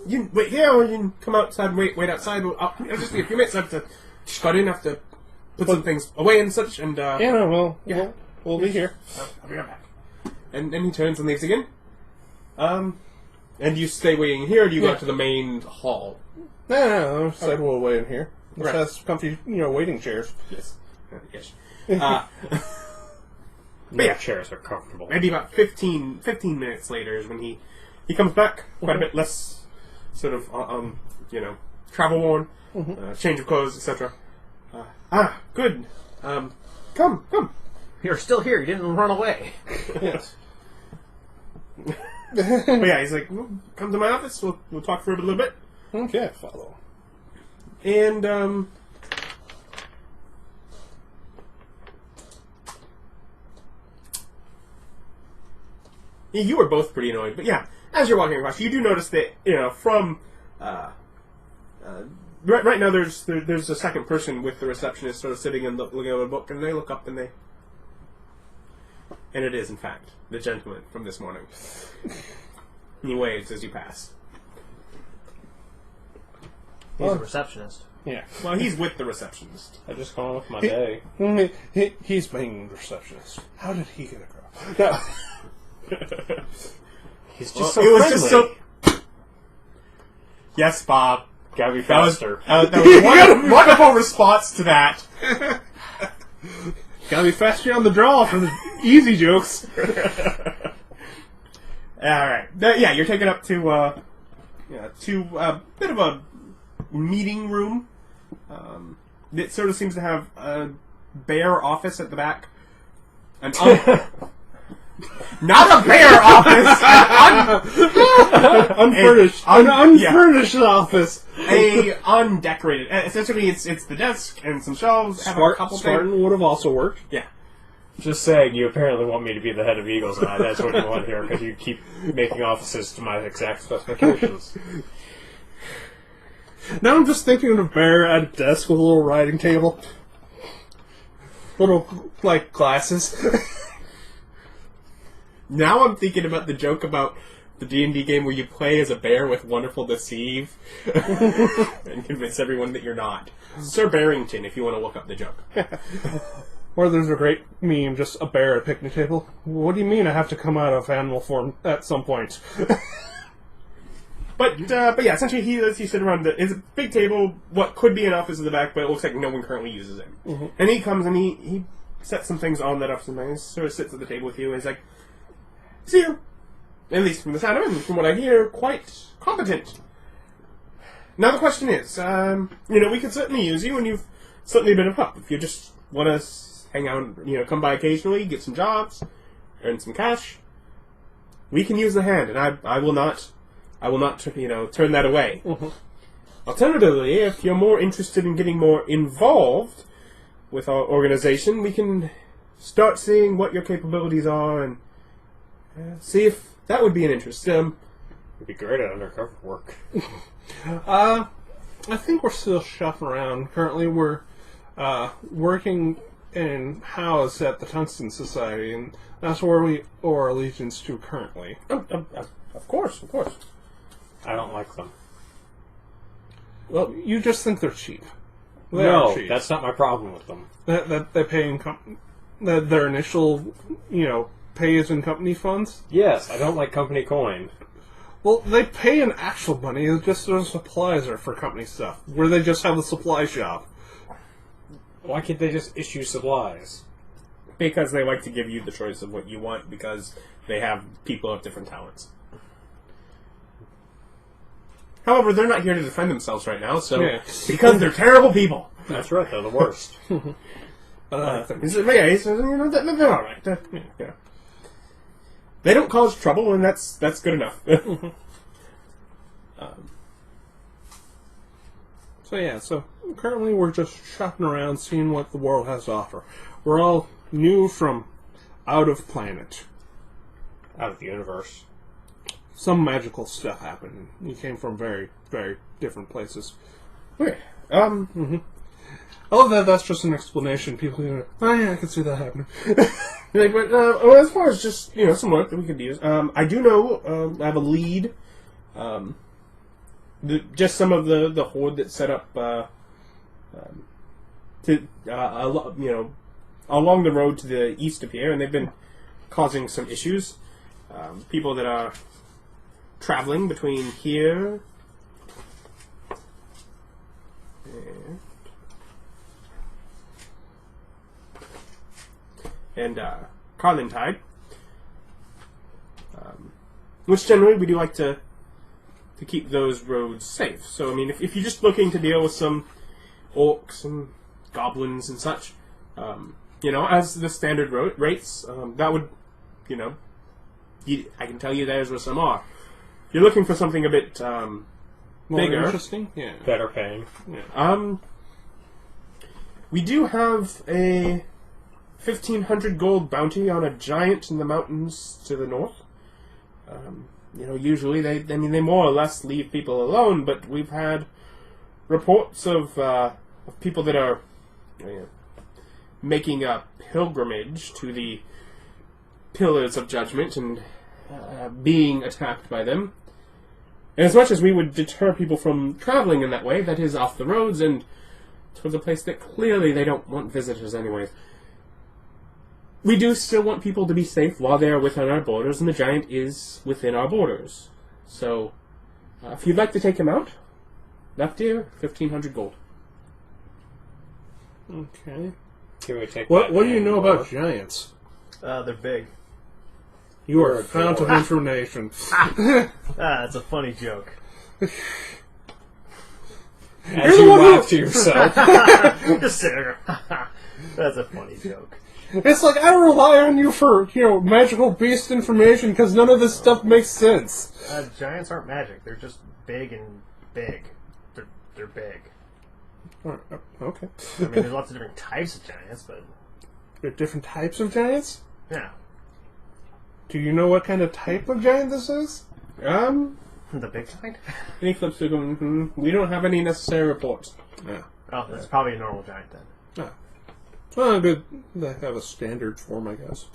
you wait here, or you can come outside and wait outside. It'll just be a few minutes. I have to just got in, have to put some things away and such, and, Yeah, well, Yeah. we'll be here. I'll be right back. And then he turns and leaves again. And you stay waiting here, or do you go out to the main hall? No, said we'll wait in here. This Right. has comfy, waiting chairs. Yes. Yes. No yeah. chairs are comfortable. Maybe about 15 minutes later is when he comes back, quite a bit less sort of, travel worn, change of clothes, etc. Good. Come. You're still here. You didn't run away. Yes. But yeah, he's like, well, come to my office, we'll talk for a little bit. Okay, follow. And, you were both pretty annoyed, but yeah, as you're walking across, you do notice that, from, right now there's a second person with the receptionist sort of sitting and looking at a book, and they look up and it is, in fact, the gentleman from this morning. He waves as you pass. He's a receptionist. Yeah. Well, he's with the receptionist. I just gone with my day. He's being receptionist. How did he get a girl? No. He's Well, just so it was friendly. just so. Yes, Bob. Gotta be That was, faster. that was a wonderful response to that. Gotta be faster on the draw for the easy jokes. Alright. Yeah, you're taken up to a bit of a meeting room. It sort of seems to have a bare office at the back. Not a bare office! Unfurnished. An unfurnished office. A undecorated. Essentially, it's the desk and some shelves. Have a couple Spartan things. would have also worked. Yeah. Just saying, you apparently want me to be the head of Eagle's Eye. That's what you want here, because you keep making offices to my exact specifications. Now I'm just thinking of a bear at a desk with a little writing table. Little, like, glasses. Now I'm thinking about the joke about the D&D game where you play as a bear with Wonderful Deceive and convince everyone that you're not. Sir Barrington, if you want to look up the joke. Or there's a great meme, just a bear at a picnic table. What do you mean I have to come out of animal form at some point? But yeah, essentially he sit around it's a big table, what could be an office in the back, but it looks like no one currently uses it. Mm-hmm. And he comes and he sets some things on that office and he sort of sits at the table with you and he's like, "See you, at least from the sound of it, and from what I hear, quite competent. Now the question is, we could certainly use you, and you've certainly been of help. If you just want to hang out, come by occasionally, get some jobs, earn some cash, we can use the hand, and I will not, turn that away. Mm-hmm. Alternatively, if you're more interested in getting more involved with our organization, we can start seeing what your capabilities are and see if that would be an interest. It'd be great at undercover work. I think we're still shopping around. Currently, we're working in house at the Tungsten Society, and that's where we owe our allegiance to currently. Of course. I don't like them. Well, you just think they're cheap. They No, are cheap. that's not my problem with them. That they pay in their initial, pay is in company funds. Yes, I don't like company coin. Well, they pay in actual money. It's just their supplies are for company stuff, where they just have a supply shop. Why can't they just issue supplies? Because they like to give you the choice of what you want, because they have people of different talents. However, they're not here to defend themselves right now, so because they're terrible people. That's right, they're the worst. They're all right. Yeah. They don't cause trouble, and that's good enough. So currently we're just shopping around, seeing what the world has to offer. We're all new from out of planet. Out of the universe. Some magical stuff happened. You came from very, very different places. Weird. Oh, that's just an explanation. People go, oh yeah, I can see that happening. But as far as just some work that we could use, I do know I have a lead. Just some of the horde that's set up along the road to the east of here, and they've been causing some issues. People that are traveling between here and Carlintide, which generally we do like to keep those roads safe. So, I mean, if you're just looking to deal with some orcs and goblins and such, as the standard rates, that would, I can tell you there's where some are. If you're looking for something a bit More bigger, interesting, yeah. Better paying. Yeah. We do have a 1,500 gold bounty on a giant in the mountains to the north. Usually they more or less leave people alone, but we've had reports of people that are making a pilgrimage to the Pillars of Judgment and being attacked by them. And as much as we would deter people from traveling in that way, that is off the roads and towards a place that clearly they don't want visitors anyways. We do still want people to be safe while they are within our borders, and the giant is within our borders. So, if you'd like to take him out, left ear, 1,500 gold. Okay. Can we take What do you know about giants? They're big. You are a fount of information. That's a funny joke. As you laugh to yourself. Just sit there. That's a funny joke. It's like, I rely on you for, magical beast information because none of this stuff makes sense. Giants aren't magic. They're just big and big. They're big. Okay. I mean, there's lots of different types of giants, but... There are different types of giants? Yeah. Do you know what kind of type of giant this is? The big giant? Any flips to go, we don't have any necessary reports. Yeah. Oh, that's probably a normal giant then. Yeah. Well, good. They have a standard form, I guess.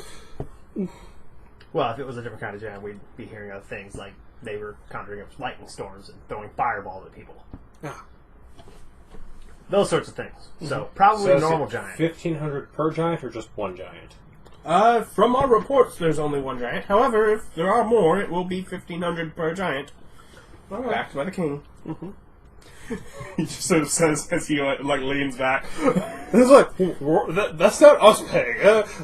Well, if it was a different kind of giant, we'd be hearing other things like they were conjuring up lightning storms and throwing fireballs at people. Yeah. Those sorts of things. So, probably a normal giant. 1,500 per giant or just one giant? From our reports, there's only one giant. However, if there are more, it will be 1,500 per giant. Backed by the king. Mm-hmm. He just sort of says as he leans back. It's like, that's not us paying.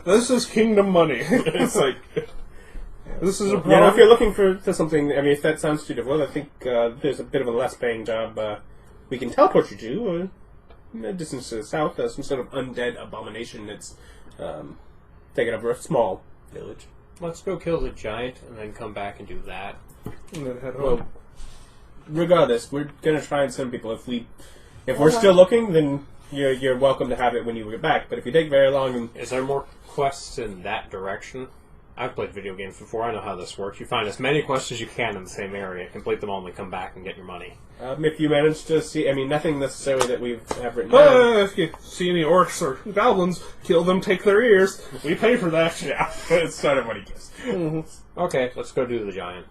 This is kingdom money. It's like... This is a problem. Yeah, if you're looking for something, I mean, if that sounds too difficult, I think there's a bit of a less paying job we can teleport you to, a distance to the south, some sort of undead abomination that's taken over a small village. Let's go kill the giant and then come back and do that. And then head Well, home. regardless, we're gonna try and send people. If we're still looking, then you're welcome to have it when you get back. But if you take very long, and Is there more quests in that direction? I've played video games before. I know how this works. You find as many quests as you can in the same area, complete them all, and then come back and get your money. if you manage to see, I mean, nothing necessarily that we've have written down. If you see any orcs or goblins, kill them, take their ears. We pay for that. Yeah, it's sort of what he gives. Okay, let's go do the giant.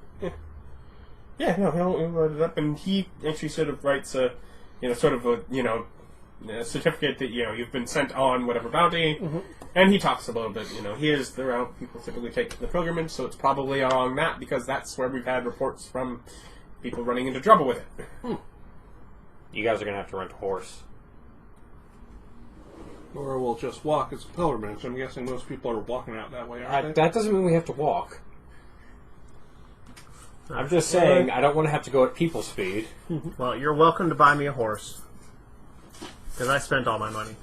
Yeah, no, he'll write it up, and he actually sort of writes a certificate that you've been sent on whatever bounty, and he talks a little bit. Here's the route people typically take to the pilgrimage, so it's probably along that because that's where we've had reports from people running into trouble with it. You guys are going to have to rent a horse. Or we'll just walk as a pilgrimage. I'm guessing most people are walking out that way, aren't they? That doesn't mean we have to walk. I'm just saying, I don't want to have to go at people speed. Well, you're welcome to buy me a horse. Because I spent all my money.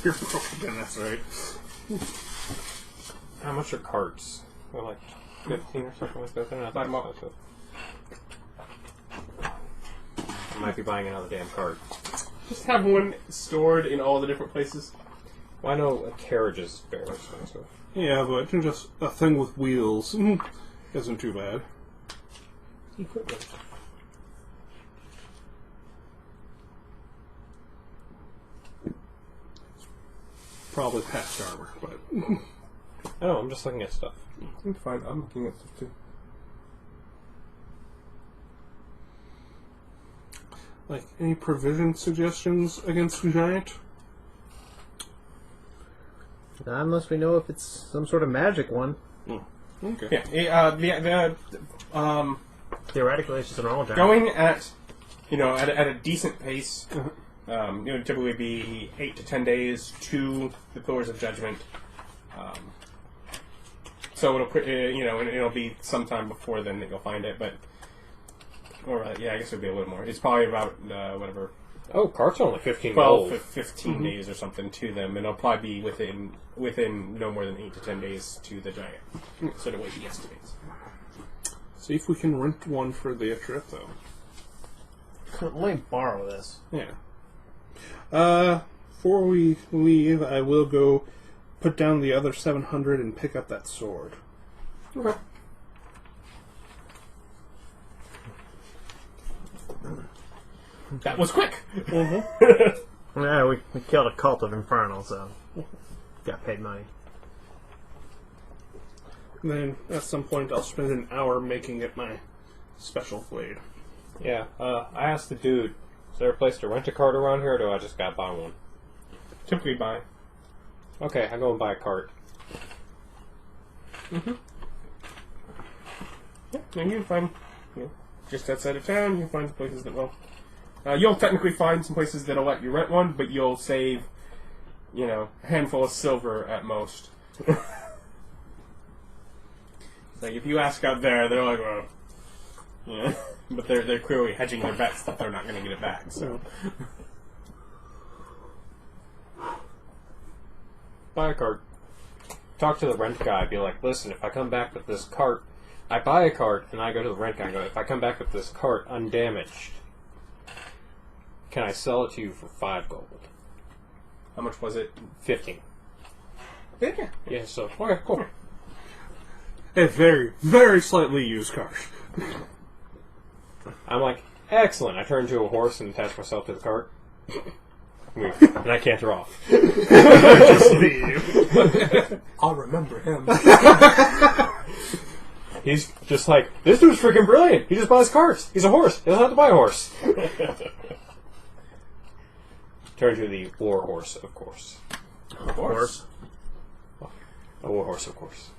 You're welcome, that's right. How much are carts? They're like 15 or something like that. They're not that expensive. I might be buying another damn cart. Just have one stored in all the different places. Well, I know a carriage is very expensive. Yeah, but just a thing with wheels isn't too bad. Equipment. Probably past armor, but... I know, I'm just looking at stuff. I'm fine. I'm looking at stuff too. Like, any provision suggestions against giant? Not unless we know if it's some sort of magic one. Okay. Yeah. Theoretically, it's just a normal giant. Going at a decent pace. It would typically be 8 to 10 days to the Pillars of Judgment. So it'll be sometime before then that you'll find it, but I guess it'll be a little more. It's probably about whatever. Oh, carts are only 15 12 gold. 15 days or something to them, and it'll probably be within no more than 8 to 10 days to the giant. Sort of what he estimates. See if we can rent one for the trip, though. Let me borrow this. Yeah. Before we leave, I will go put down the other 700 and pick up that sword. Okay. That was quick. Yeah, we killed a cult of Infernal, so got paid money. then at some point I'll spend an hour making it my special blade. Yeah, I asked the dude, is there a place to rent a cart around here, or do I just gotta buy one? Typically buy. Okay, I go and buy a cart. Mm-hmm. Yeah, and you can find, just outside of town, you can find places that will. You'll technically find some places that'll let you rent one, but you'll save, a handful of silver at most. Like, if you ask out there, they're like, well, yeah. But they're clearly hedging their bets that they're not going to get it back, so. Buy a cart. Talk to the rent guy. Be like, listen, if I come back with this cart, I buy a cart, and I go to the rent guy and go, if I come back with this cart undamaged, can I sell it to you for 5 gold? How much was it? 15. Yeah. Yeah, so, okay, cool. A very, very slightly used cart. I'm like, excellent. I turn into a horse and attach myself to the cart. And I canter off. Just leave. I'll remember him. He's just like, this dude's freaking brilliant. He just buys carts. He's a horse. He doesn't have to buy a horse. Turn to the war horse, of course. Horse? A war horse, of course.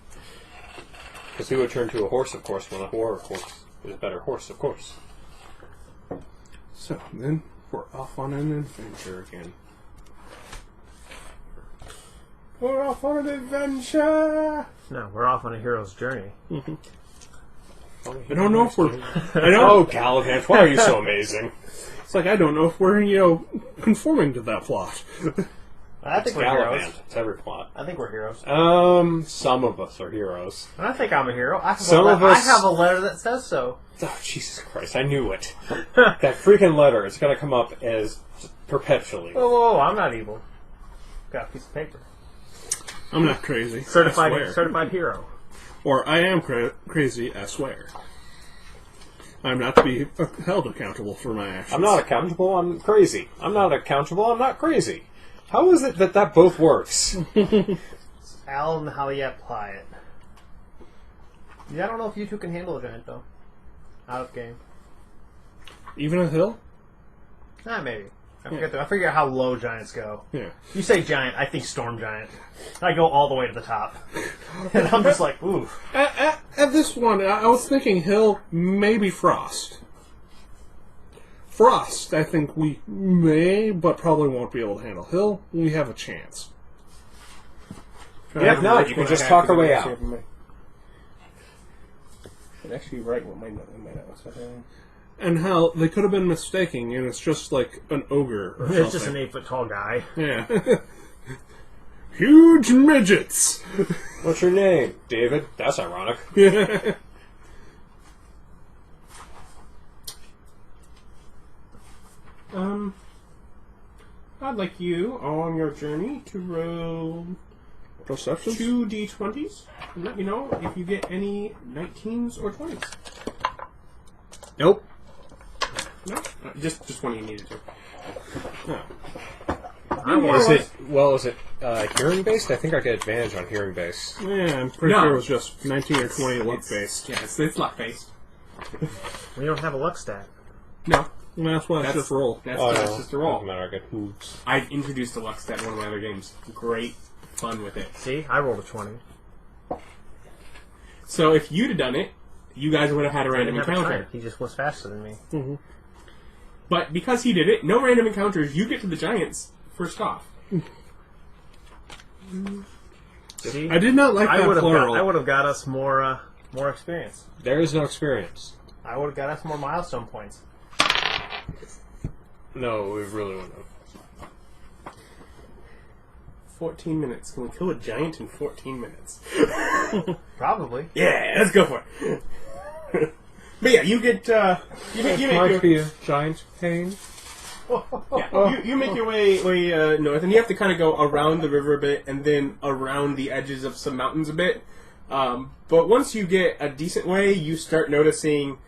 Because who would turn to a horse, of course, when a war horse is a better horse, of course. So, then we're off on an adventure again. We're off on an adventure! No, we're off on a hero's journey. I don't know if we're... Oh, Galahad, why are you so amazing? It's like, I don't know if we're, conforming to that plot. I think we're Galahad. heroes. It's every plot. I think we're heroes. Some of us are heroes. I think I'm a hero. I Some have a letter that says so. Oh, Jesus Christ, I knew it. That freaking letter is going to come up as perpetually. Whoa, I'm not evil. Got a piece of paper. I'm not crazy. I swear. Certified hero. Or I am crazy, I swear. I'm not to be held accountable for my actions. I'm not accountable, I'm crazy. I'm not accountable, I'm not crazy. How is it that both works? Al and how you apply it. Yeah, I don't know if you two can handle a giant, though. Out of game. Even a hill? Maybe. I forget how low giants go. Yeah. You say giant, I think storm giant. I go all the way to the top. And I'm just like, ooh. At this one, I was thinking hill, maybe frost. Frost, I think we may, but probably won't be able to handle. Hill, we have a chance. If not, you can just talk our way out. I'm actually right what my notes are. And how they could have been mistaking, and it's just like an ogre or something. It's just an 8-foot tall guy. Yeah. Huge midgets! What's your name? David? That's ironic. Yeah. I'd like you on your journey to roll Perception? 2 d20s and let me know if you get any 19s or 20s. Nope. No? Just one you needed to. No. Is it hearing based? I think I get advantage on hearing based. Yeah, I'm pretty sure it was just 19 or 20 luck based. Yeah, it's luck based. We don't have a luck stat. No. Well, that's why it's just roll. That's no. just a roll. Doesn't matter, I get hoops. I've introduced a luck stat in one of my other games. Great fun with it. See? I rolled a 20. So if you'd have done it, you guys would have had a random encounter. He just was faster than me. Mm-hmm. But because he did it, no random encounters, you get to the giants first off. See? I did not like that plural. I would have got us more experience. There is no experience. I would have got us more milestone points. No, we really wouldn't have. 14 minutes. Can we kill a giant in 14 minutes? Probably. Yeah, let's go for it. But yeah, you get you make your be a giant pain. you make your way north, and you have to kind of go around the river a bit, and then around the edges of some mountains a bit. But once you get a decent way, you start noticing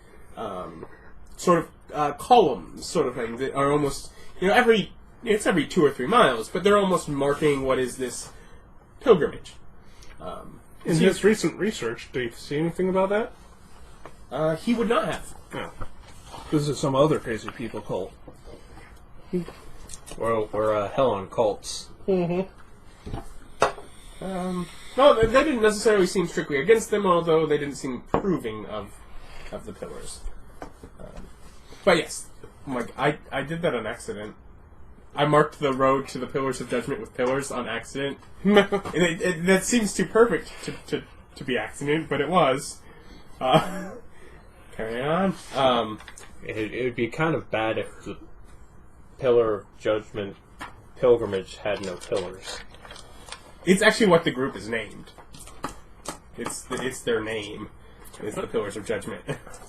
sort of columns, sort of thing that are almost every 2 or 3 miles, but they're almost marking what is this pilgrimage. In his recent research, do you see anything about that? He would not have. No. This is some other crazy people cult. Well, we're hell on cults. No, they didn't necessarily seem strictly against them, although they didn't seem approving of the pillars. But yes, I did that on accident. I marked the road to the Pillars of Judgment with pillars on accident. And that seems too perfect to be accident, but it was. Carry on. It would be kind of bad if the Pillar of Judgment pilgrimage had no pillars. It's actually what the group is named. It's their name. It's the Pillars of Judgment.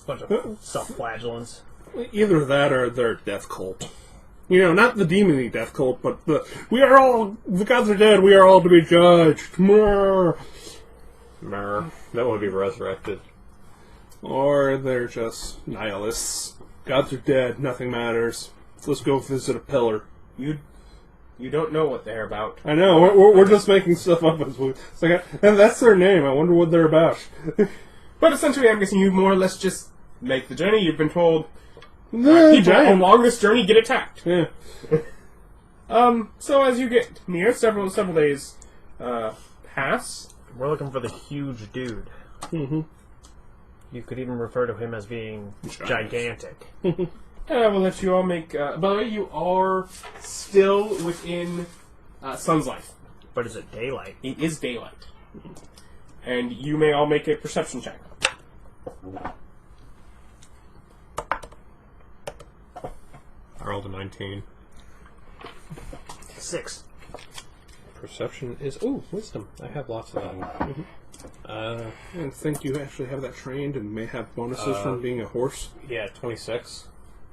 Bunch of self-flagellants. Either that or their death cult. You know, not the demony death cult, but the gods are dead, we are all to be judged. Mrrr. That would be resurrected. Or they're just nihilists. Gods are dead, nothing matters. Let's go visit a pillar. You don't know what they're about. I know, we're just making stuff up as we... It's like, and that's their name, I wonder what they're about. But essentially, I'm guessing you more or less just make the journey. You've been told The people giant. along this journey get attacked. Yeah. So as you get near, several days pass. We're looking for the huge dude. Mm-hmm. You could even refer to him as being gigantic. I will let you all make... by the way, you are still within Sun's life. But is it daylight? It is daylight. And you may all make a perception check. I rolled a 19. 6. Perception is... Ooh, wisdom. I have lots of that. And think you actually have that trained and may have bonuses from being a horse? Yeah, 26.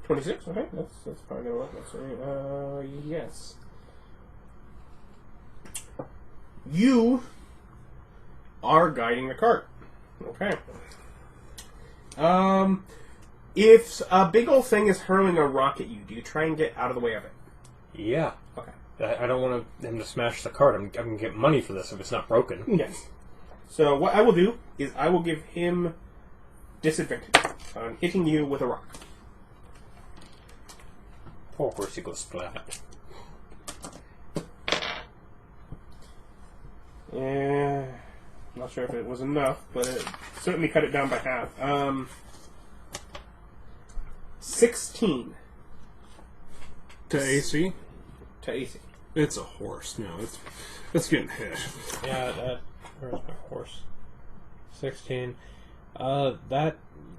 26? Okay, that's probably going to work. That's right. Yes. You are guiding the cart. Okay. If a big old thing is hurling a rock at you, do you try and get out of the way of it? Yeah. Okay. I don't want him to smash the cart. I'm going to get money for this if it's not broken. Yes. So what I will do is I will give him disadvantage on hitting you with a rock. Poor horsey goes splat. Yeah, not sure if it was enough, but it certainly cut it down by half. 16 To AC? to AC. It's a horse. No, it's getting hit. Yeah, where's my horse? 16. That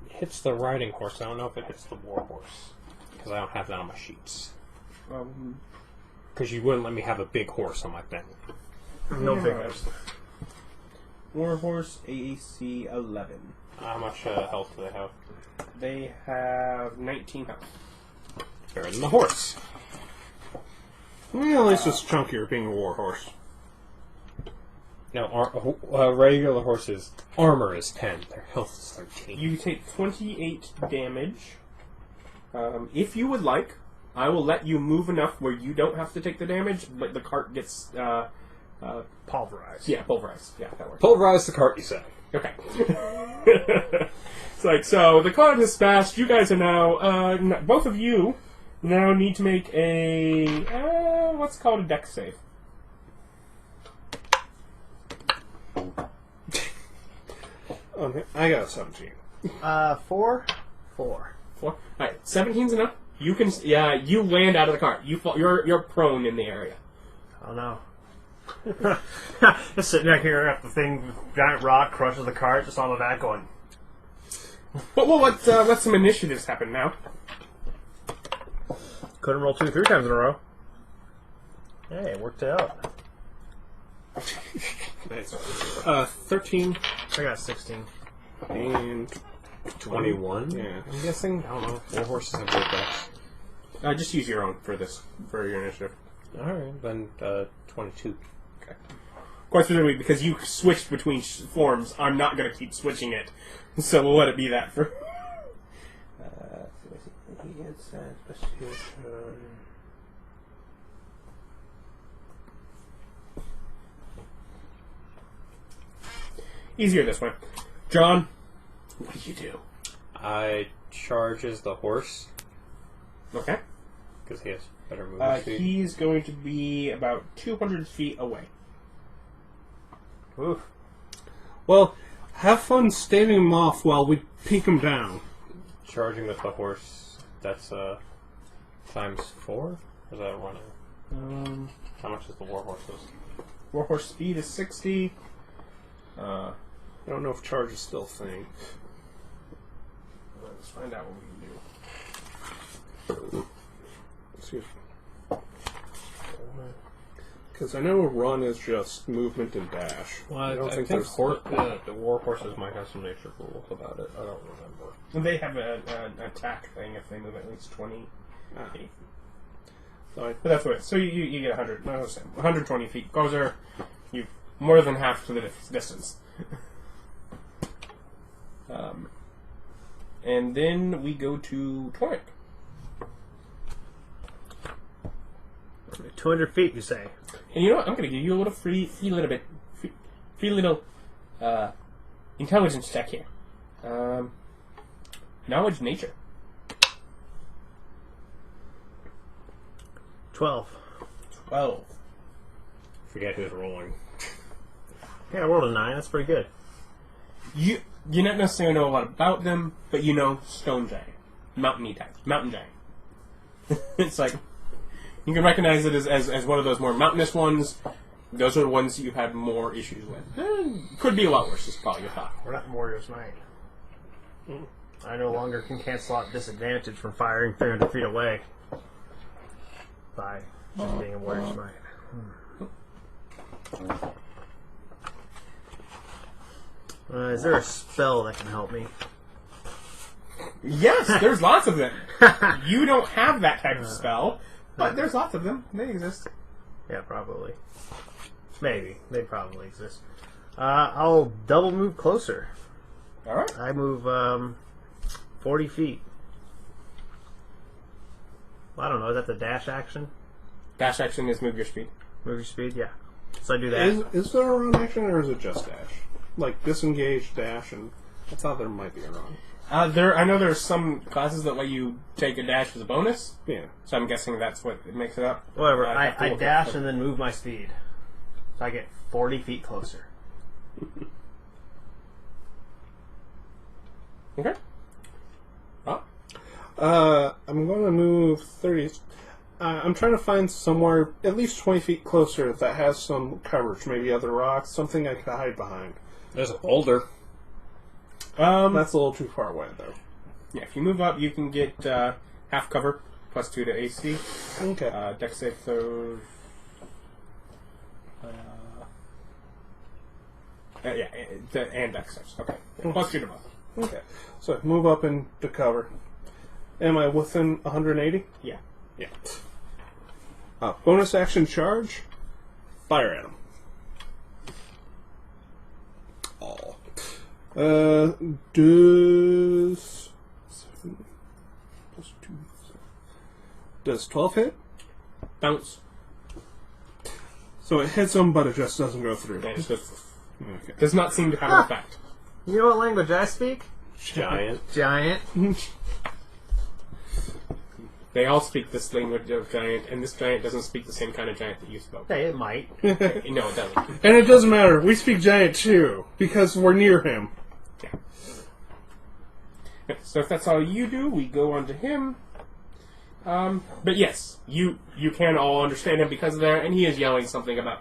hits the riding horse. I don't know if it hits the war horse. Because I don't have that on my sheets. Because you wouldn't let me have a big horse on my thing. No figures. Warhorse, AC 11. How much health do they have? They have 19 health. Better than the horse. Well, at least it's chunkier being a war horse. No, regular horses' armor is 10. Their health is 13. You take 28 damage. If you would like, I will let you move enough where you don't have to take the damage, but the cart gets... Pulverized. Yeah, pulverized. Yeah, that works. Pulverize the cart, you say. Okay. It's like, so the card has smashed. You guys are now, both of you now need to make a, what's called a dex save. Okay, I got a 17. 4? 4. Alright, 17's enough. You can, you land out of the cart. You fall, you're prone in the area. Oh no. Just sitting back here at the thing, giant rock crushes the cart, just on the back going. But we'll let some initiatives happen now. Couldn't roll 2 3 times in a row. Hey, it worked out. Nice. 13 I got 16. and 21? Yeah. I'm guessing? I don't know. War horses have good decks. Just use your own for your initiative. Alright, then 22. Okay. Quite specifically, because you switched between forms, I'm not going to keep switching it. So we'll let it be that for... easier this way. John, what do you do? I charge as the horse Okay. because he has better movement speed. He's going to be about 200 feet away. Oof. Well, have fun staving him off while we peek him down. Charging with the horse, that's times 4? Or is that running? How much is the war horses? Warhorse speed is 60. I don't know if charge is still a thing. Let's find out what we can do. Excuse me. Because I know run is just movement and dash. Well, I don't think the there's... war horses might have some nature rules about it. I don't remember. They have an attack thing if they move at least 20 feet. Sorry. But that's what it is. So you get 100. No, 120 feet. Goes there. You more than half to the distance. And then we go to Tormmik. 200 feet, you say? And you know what? I'm going to give you a little free little intelligence check here. Knowledge nature. 12. 12. Forget who's rolling. Yeah, I rolled a 9. That's pretty good. You not necessarily know a lot about them, but you know stone giant, mountain giant. It's like you can recognize it as one of those more mountainous ones. Those are the ones you have more issues with. Could be a lot worse. Is probably your thought. We're not in Warrior's Might. I no longer can cancel out disadvantage from firing 300 feet away by just being a Warrior's Might. Is there a spell that can help me? Yes, there's lots of them. You don't have that type of spell, but there's lots of them. They exist. Yeah, probably. Maybe. They probably exist. I'll double move closer. All right. I move 40 feet. Well, I don't know. Is that the dash action? Dash action is move your speed. Move your speed? Yeah. So I do that. Is there a run action or is it just dash? Like disengage, dash, and I thought there might be a run. I know there's some classes that let you take a dash as a bonus, Yeah. so I'm guessing that's what it makes it up. Whatever. I have to I look dash up. and then move my speed. So I get 40 feet closer. Okay. Oh. I'm going to move 30. I'm trying to find somewhere at least 20 feet closer that has some coverage, maybe other rocks, something I could hide behind. There's a boulder. That's a little too far away, though. Yeah, if you move up, you can get half cover, plus 2 to AC. Okay. Dex save throws. And dex saves. Okay. Yeah, plus 2 to both. Okay. So move up into cover. Am I within 180? Yeah. Yeah. Bonus action charge. Fire at him. Does 7 plus 2? Does 12 hit? Bounce. So it hits him, but it just doesn't go through. And it just Okay. does not seem to have an effect. You know what language I speak? Giant. Giant. They all speak this language of giant, and this giant doesn't speak the same kind of giant that you spoke. Hey, it might. No, it doesn't. And it doesn't matter. We speak giant too because we're near him. Yeah. So if that's all you do, we go on to him. But yes, you can all understand him because of that, and he is yelling something about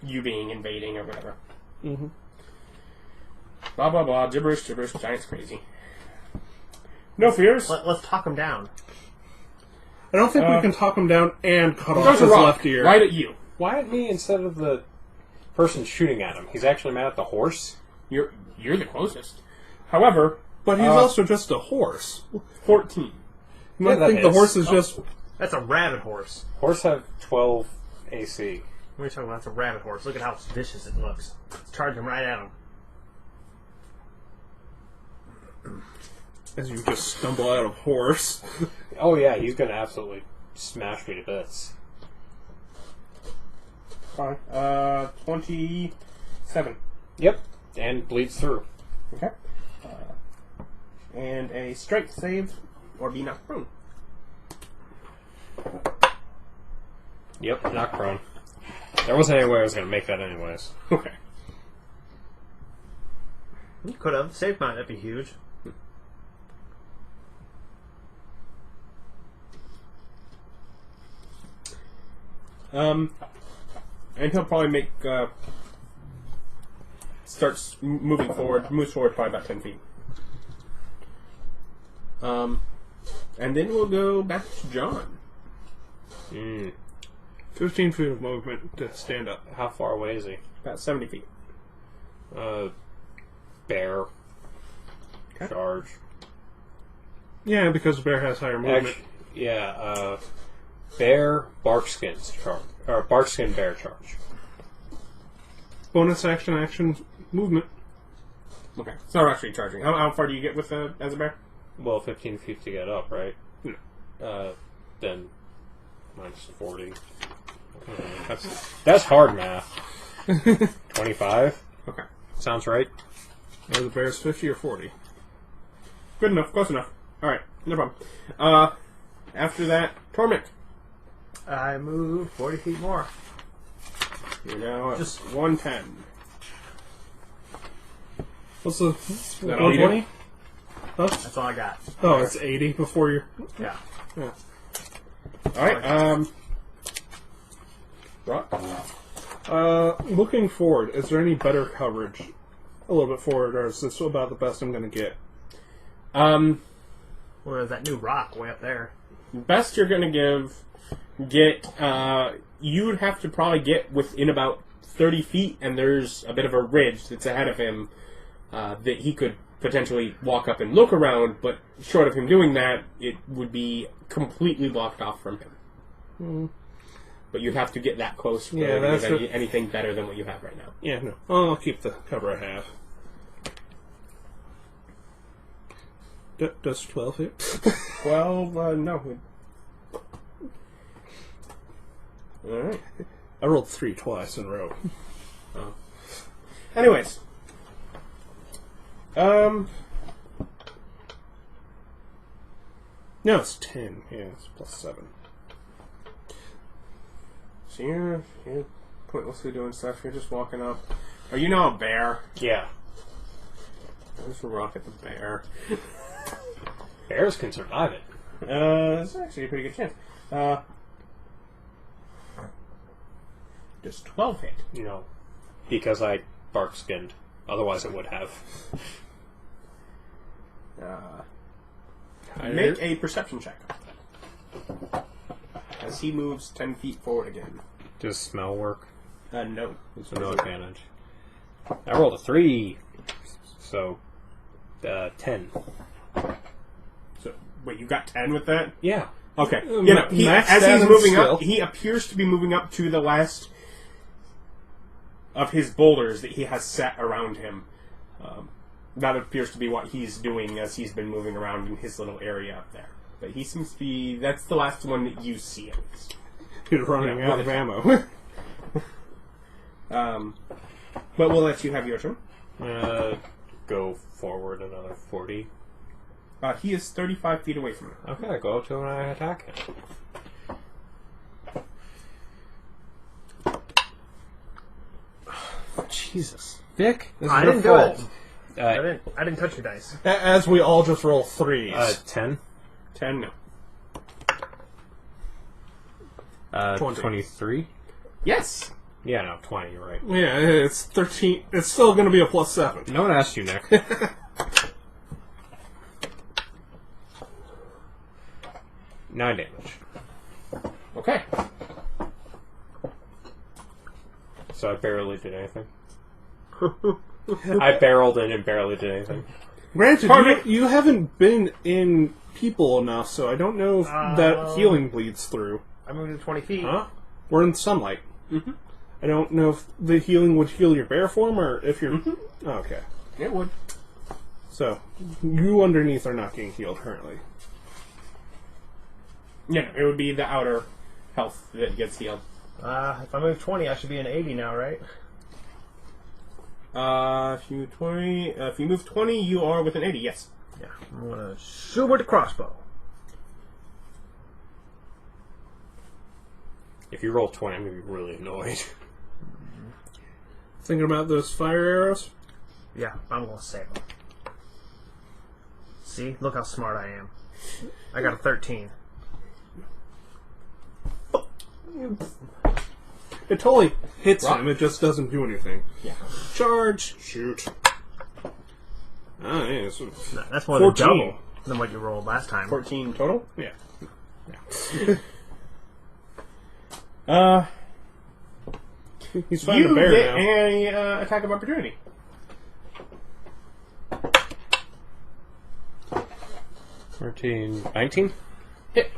you being invading or whatever. Mm-hmm. Blah blah blah, gibberish, giant's crazy. No fears. Let's talk him down. I don't think we can talk him down and cut off Throws a his rock left ear. right at you. Why at me instead of the person shooting at him? He's actually mad at the horse? You're the closest. However, But he's also just a horse. 14. You might Yeah, that think the is. horse is just... That's a rabbit horse. Horse have 12 AC. What are you talking about? That's a rabbit horse. Look at how vicious it looks. Let's charge him right at him. As you just stumble out of horse. Oh yeah, he's gonna absolutely smash me to bits. Fine. 27. Yep, and bleeds through. Okay. And a strength save or be knocked prone. Yep, knock prone. There wasn't any way I was going to make that anyways. Okay. You could have. Save mine, that'd be huge. And he'll probably make starts moving forward, moves forward probably about 10 feet. And then we'll go back to John. 15 feet of movement to stand up. How far away is he? About 70 feet. Bear. Okay. Charge. Yeah, because the bear has higher movement. Bear, barkskin's charge. Or barkskin bear charge. Bonus action, movement. Okay. It's not actually charging. How far do you get with as a bear? Well, 15 feet to get up, right? No. Then minus 40. That's hard math. 25? Okay. Sounds right. Are the bear's 50 or 40? Good enough. Close enough. All right. No problem. After that, Tormmik. I moved 40 feet more. You're now at Just 110. What's the... that all you do? 120? Huh? That's all I got. Oh, it's 80 before you're... Yeah. Yeah. All right. Right. Looking forward, is there any better coverage a little bit forward, or is this about the best I'm going to get? Where's that new rock way up there? Best you're going to get, you would have to probably get within about 30 feet, and there's a bit of a ridge that's ahead of him that he could potentially walk up and look around, but short of him doing that, it would be completely blocked off from him. But you'd have to get that close for anything better than what you have right now. Yeah, no. I'll keep the cover I have. Does 12 hit? 12, no. Alright. I rolled 3 twice in a row. Oh. Anyways. No, it's 10. Yeah, it's plus 7. So you're pointlessly doing stuff. You're just walking up. Are you now a bear? Yeah. Let's rock at the bear. Bears can survive it. That's actually a pretty good chance. Does 12 hit? No. Because I bark skinned. Otherwise it would have. Make a perception check. As he moves 10 feet forward again. Does smell work? No. So no advantage. I rolled a 3. So, 10. So, wait, you got 10 with that? Yeah. Okay. Max As he's stat moving skill. up, he appears to be moving up to the last of his boulders that he has set around him. That appears to be what he's doing as he's been moving around in his little area up there. But he seems to be... That's the last one that you see, at least. He's running out of ammo. But we'll let you have your turn. Go forward another 40. He is 35 feet away from you. Okay, go up to him and I attack him. Jesus. Vic, this I is your didn't do fault. it. I didn't touch your dice. As we all just roll 3s. 10. 10, no. 20. 23? Yes! Yeah, no, 20, you're right. Yeah, it's 13. It's still going to be a plus 7. No one asked you, Nick. 9 damage. Okay. So I barely did anything. I barreled in and barely did anything. Granted, you haven't been in people enough, so I don't know if that healing bleeds through. I moved to 20 feet. Huh? We're in sunlight. Mm-hmm. I don't know if the healing would heal your bear form, or if you're... Oh, okay. It would. So, you underneath are not getting healed currently. Yeah, it would be the outer health that gets healed. If I move 20, I should be an 80 now, right? If you move 20, you are within 80. Yes. Yeah, I'm gonna shoot with the crossbow. If you roll 20, I'm gonna be really annoyed. Thinking about those fire arrows? Yeah, I'm gonna save them. See, look how smart I am. I got a 13. It totally hits Rock. him, it just doesn't do anything. Yeah. Charge! Shoot. Ah, yeah, so No, that's more than 14. double than what you rolled last time. 14 total. yeah. He's fighting a You bear get now. a attack of opportunity. 19? Hit.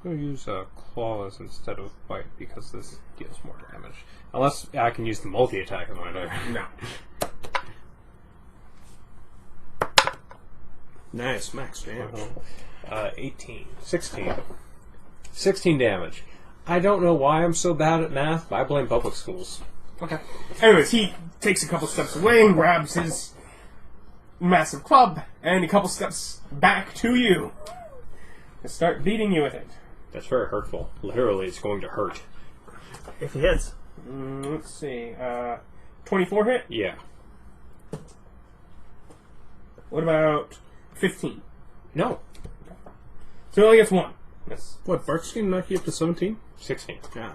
I'm going to use claws instead of bite because this deals more damage. Unless I can use the multi-attack on my other. No. Nice, max damage. 18. 16. 16 damage. I don't know why I'm so bad at math, but I blame public schools. Okay. Anyways, he takes a couple steps away and grabs his massive club and a couple steps back to you and start beating you with it. That's very hurtful. Literally, it's going to hurt. If he hits. Let's see. 24 hit? Yeah. What about 15? No. So he only gets one. Yes. What, Bart's going to knock you up to 17? 16. Yeah.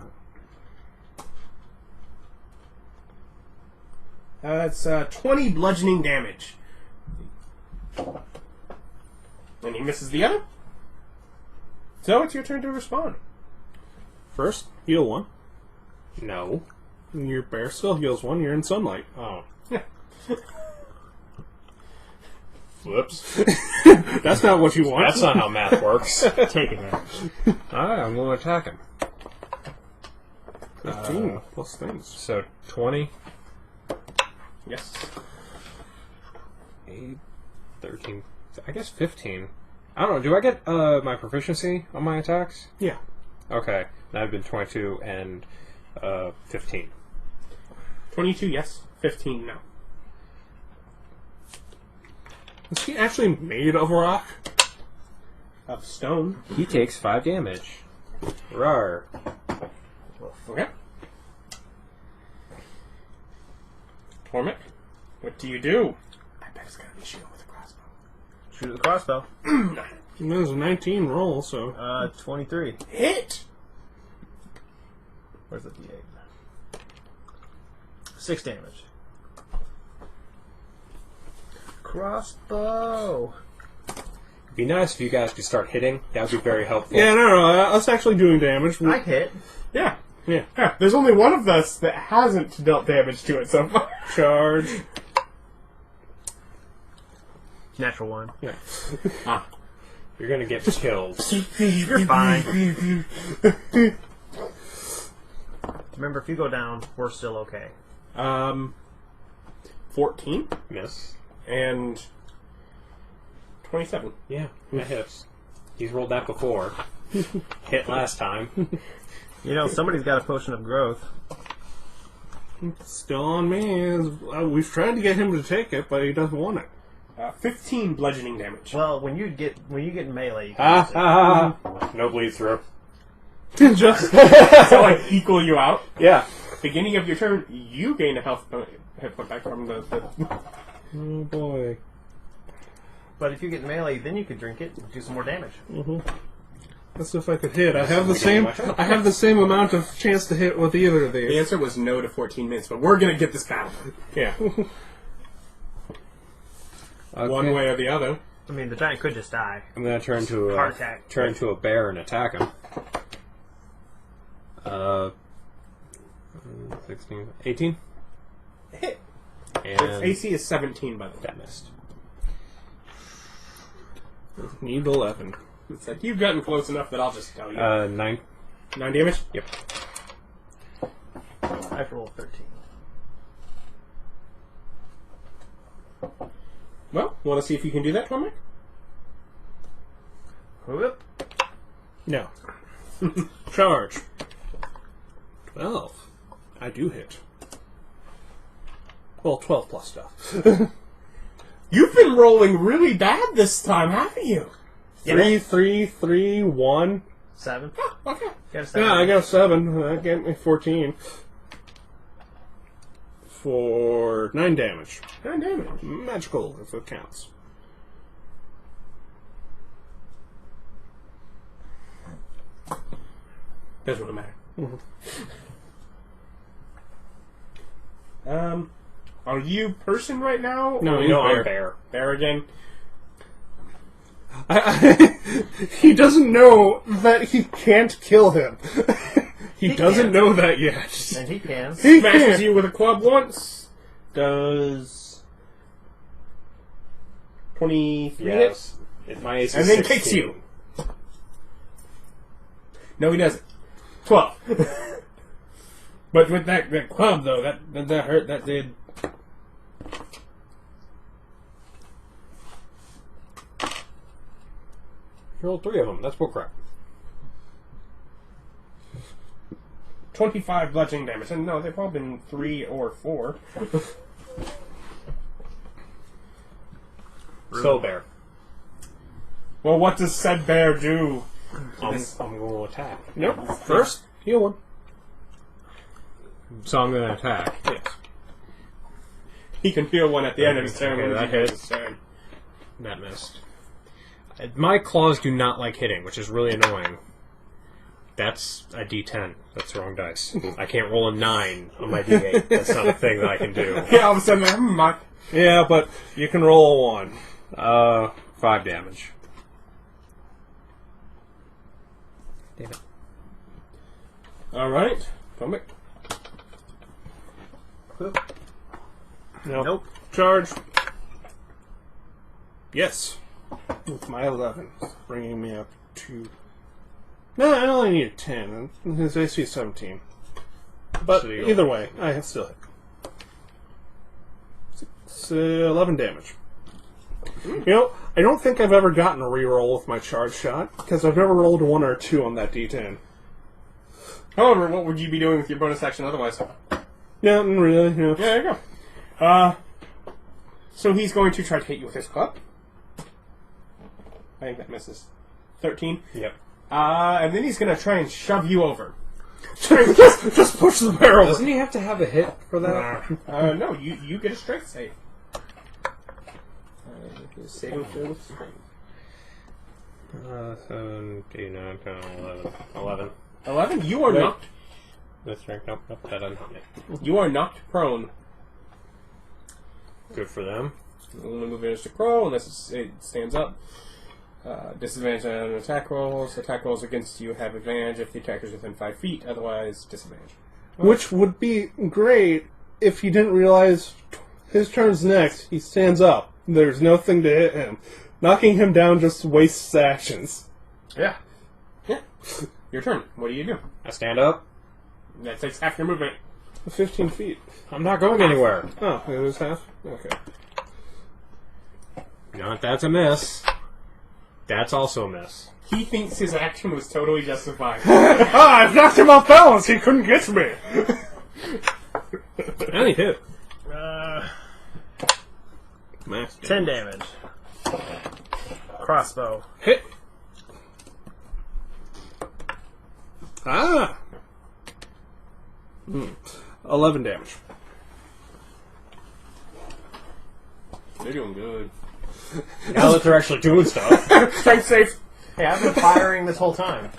That's 20 bludgeoning damage. And he misses the other. So it's your turn to respond. First, heal one. No. And your bear still heals one. You're in sunlight. Oh. Yeah. Whoops. That's not what you want. That's not how math works. Taking it. Alright, I'm going to attack him. 15 plus things. So, 20, Yes. 8, 13, I guess 15. I don't know, do I get my proficiency on my attacks? Yeah. Okay, that would have been 22 and 15. 22, yes. 15, no. Is he actually made of rock? Of stone. He takes 5 damage. Rawr. Okay. Tormmik, what do you do? I bet it's gonna be shooting with a crossbow. Shoot with the crossbow. There's a 19 roll, so... 23. Hit! Where's the D8? 6 damage. Crossbow. It'd be nice if you guys could start hitting. That would be very helpful. Yeah, no, us actually doing damage. I hit. Yeah. Yeah. Yeah. There's only one of us that hasn't dealt damage to it so far. Charge. Natural 1. Yeah. Ah. You're gonna get killed. You're fine. Remember, if you go down, we're still okay. 14 Miss. and 27. Yeah, that hits. He's rolled that before. Hit last time. You know, somebody's got a potion of growth. Still on me. We've tried to get him to take it, but he doesn't want it. 15 bludgeoning damage. Well, when you get in melee, you can Ha use it. ha ha. No bleed through. Just... So, like, equal you out. Yeah. Beginning of your turn, you gain a hit point back from the Oh, boy. But if you get melee, then you can drink it and do some more damage. That's if I could hit. I have the same amount of chance to hit with either of The these. answer was no to 14 minutes, but we're gonna get this battle. Yeah. One way or the other. I mean, the giant could just die. I'm gonna turn to Heart attack. turn into a bear and attack him. 16, 18, Hit. and Its AC is 17, by the way. that missed. Need 11. It's like, you've gotten close enough that I'll just tell you. 9. 9 damage? Yep. I have to roll 13. Well, want to see if you can do that, Tormmik? Whoop. No. Charge. 12. I do hit. Well, 12 plus stuff. You've been rolling really bad this time, haven't you? 3, 3, 3, 1. 7. Okay. Got a 7. Yeah, I got a 7. That gave me 14. For 9 damage. 9 damage. Magical, if it counts. Doesn't really matter. Are you person right now? No, or he's you bear. I'm bear. Bear again? He doesn't know that he can't kill him. he doesn't can. know that yet. And he can. He Smashes can't. you with a club once. Does 23 Yes. My AC hit? is And then 16. kicks you. No, he doesn't. 12. But with that club, though, that hurt. That did. You rolled 3 of them. That's bullcrap. 25 bludgeoning damage. And no, they've all been 3 or 4. So bear. Well, what does said bear do? I'm going to attack. Nope. First, heal him. So I'm going to attack. Yes. He can feel one at the end of his turn. Okay, when that he hits. his turn. That missed. My claws do not like hitting, which is really annoying. That's a D10. That's the wrong dice. I can't roll a 9 on my D8. That's not a thing that I can do. Yeah, all of a sudden, my... Yeah, but you can roll a 1. 5 damage. Damn it. All right, Tormmik. Nope. Charge. Yes. With my 11, bringing me up to... No, I only need a 10. And his AC is 17. But So you- either way, I still hit. It's 11 damage. You know, I don't think I've ever gotten a reroll with my charge shot, because I've never rolled a 1 or a 2 on that D10. However, what would you be doing with your bonus action otherwise? Yeah, really, Yeah, there you go. So he's going to try to hit you with his club. I think that misses. 13. Yep. And then he's going to try and shove you over. just push the barrel. Doesn't he have to have a hit for that? No, you get a strength save. His saving throw with strength. 7, 8, 9, 10, 11. 11. 11. You are Wait. knocked. That's strength. Nope, nope, that doesn't help me. You are knocked prone. Good for them. Only movement is to crawl unless it stands up. Disadvantage on attack rolls. Attack rolls against you have advantage if the attacker is within 5 feet. Otherwise, disadvantage. Which would be great if he didn't realize his turn's next. He stands up. There's nothing to hit him. Knocking him down just wastes actions. Yeah. Yeah. Your turn. What do you do? I stand up. That takes half your movement. 15 feet. I'm not going anywhere. Oh, it was half? Okay. Not that's a miss. That's also a miss. He thinks his action was totally justified. I've knocked him off balance! He couldn't get to me! And he hit. Max 10 damage. Crossbow. Hit! Ah! 11 damage. They're doing good. Now that they're actually doing stuff. Strength save. Hey, I've been firing this whole time.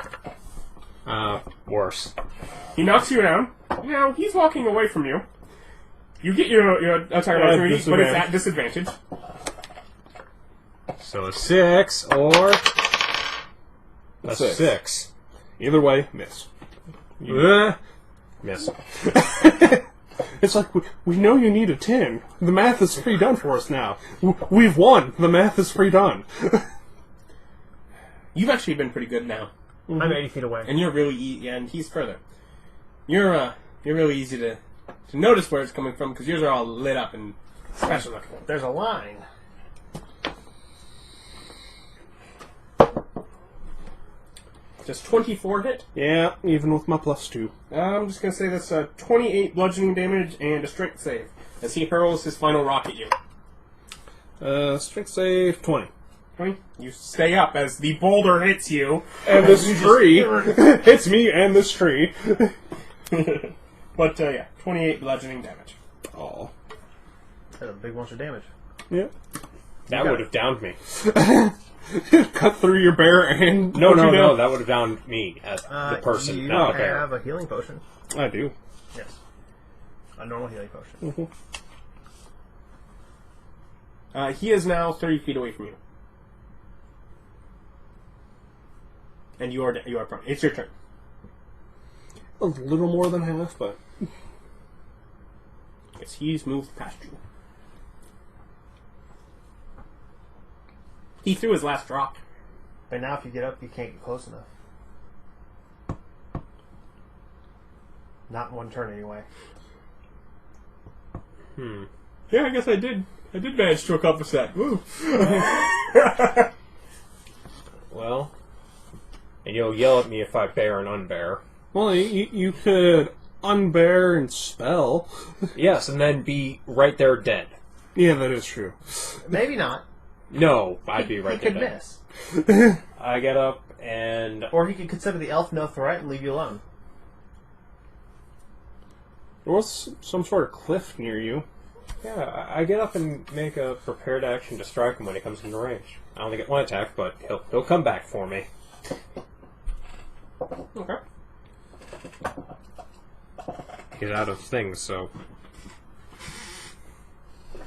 Worse. He knocks you down. Now, he's walking away from you. You get your attack opportunity, but it's at disadvantage. So a 6 or a 6. 6. Either way, miss. Miss. It's like, we know you need a 10. The math is pre-done for us now. We've won. The math is pre-done. You've actually been pretty good now. I'm 80 feet away. And you're really and he's further. You're really easy to notice where it's coming from because yours are all lit up and special looking. There's a line. Does 24 hit? Yeah, even with my +2. I'm just going to say that's 28 bludgeoning damage and a strength save as he hurls his final rock at you. Strength save 20. 20? You stay up as the boulder hits you. And this tree hits me and this tree. But, yeah, 28 bludgeoning damage. Oh. That's a big bunch of damage. Yeah. That would have downed me. Cut through your bear and... No, that would have downed me as the person, You not the bear. have a healing potion. I do. Yes. A normal healing potion. He is now 30 feet away from you. And you are prone. It's your turn. A little more than half, but... Yes, he's moved past you. He threw his last rock. But now if you get up, you can't get close enough. Not in one turn, anyway. Yeah, I guess I did. I did manage to accomplish that. Woo! Well, and you'll yell at me if I bear and unbear. Well, you could unbear and spell. Yes, and then be right there dead. Yeah, that is true. Maybe not. No, I'd be right He there could dead. miss. I get up and... Or he could consider the elf no threat and leave you alone. There was some sort of cliff near you. Yeah, I get up and make a prepared action to strike him when he comes into range. I only get one attack, but he'll come back for me. Okay. He's out of things, so...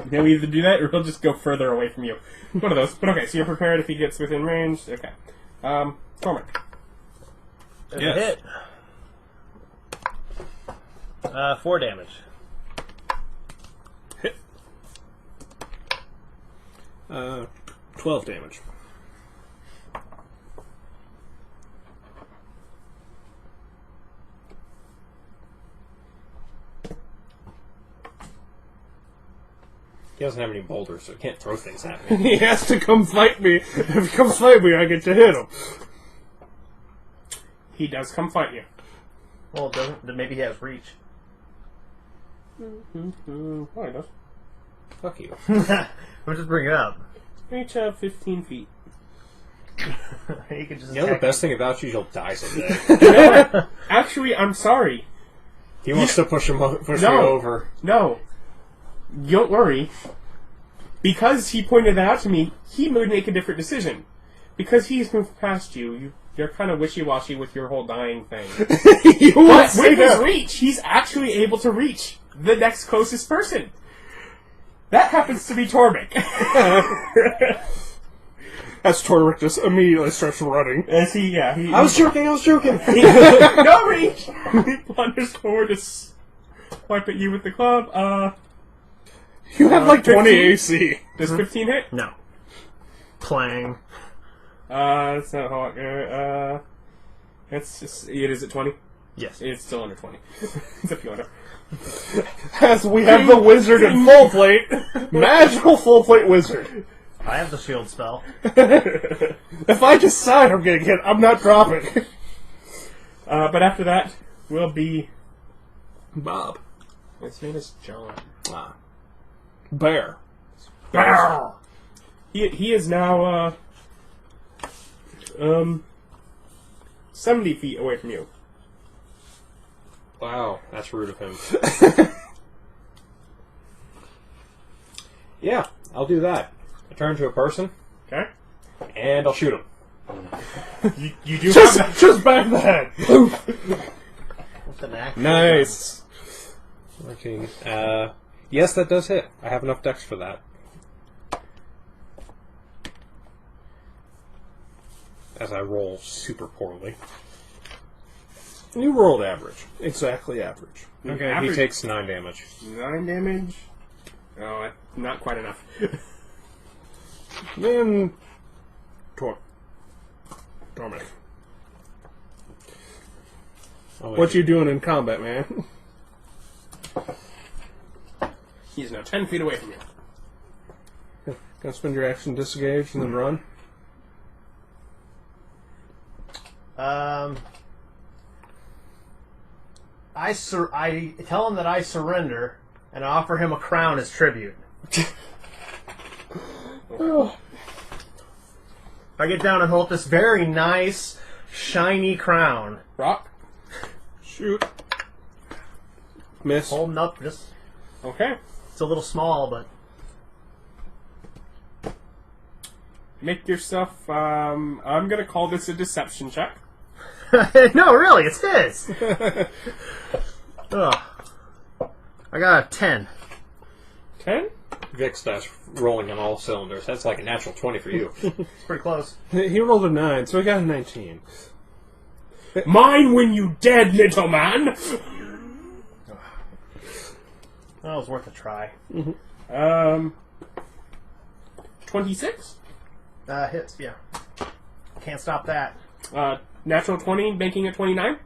He'll either do that or he'll just go further away from you. One of those. But okay, so you're prepared if he gets within range. Okay. Tormmik. There's Yes. a hit. 4 damage. Hit. 12 damage. He doesn't have any boulders, so he can't throw things at me. He has to come fight me. If he comes fight me, I get to hit him. He does come fight you. Well, it doesn't. Then maybe he has reach. Oh, he does. Fuck you. We'll just bring it up. Reach 15 feet. He could just. You know the attack best thing about you, you'll die someday. Actually, I'm sorry. He wants to push me No. over. No. Don't worry. Because he pointed that out to me, he would make a different decision. Because he's moved past you, you're kind of wishy-washy with your whole dying thing. You would But say with his that. reach, he's actually able to reach the next closest person. That happens to be Tormmik. As Tormmik just immediately starts running. As he I was joking! no reach! He plungers forward to swipe at you with the club. You have like 20 15? AC. Does 15 hit? No. Clang. That's not how it's just, it is at 20? Yes. It's still under 20. It's a few under. As we have the wizard in full plate. Magical full plate wizard. I have the shield spell. If I decide I'm getting hit, I'm not dropping. But after that, will be... Bob. His name is John. Bear. He is now, 70 feet away from you. Wow, that's rude of him. Yeah, I'll do that. I turn to a person, Okay? and I'll shoot him. You do have that. Just back the head. What's an action? Nice. 14. Yes, that does hit. I have enough dex for that. As I roll super poorly. You rolled average. Exactly average. Okay, Average- he takes 9 damage. 9 damage? Oh, not quite enough. Then... Tormmik. Oh, wait. What you doing in combat, man? He's now 10 feet away from you. Gonna spend your action disengage and then run? I tell him that I surrender and offer him a crown as tribute. I get down and hold this very nice, shiny crown. Rock. Shoot. Miss. Holding up, just Okay. it's a little small, but Make yourself. I'm gonna call this a deception check. no, really, it's his. Ugh. I got a 10. 10. Vic's dice rolling on all cylinders. That's like a natural 20 for you. It's pretty close. He rolled a 9, so he got a 19. Mine when you dead, little man. That was worth a try. 26. Hits, yeah. Can't stop that. Natural 20, making it 29.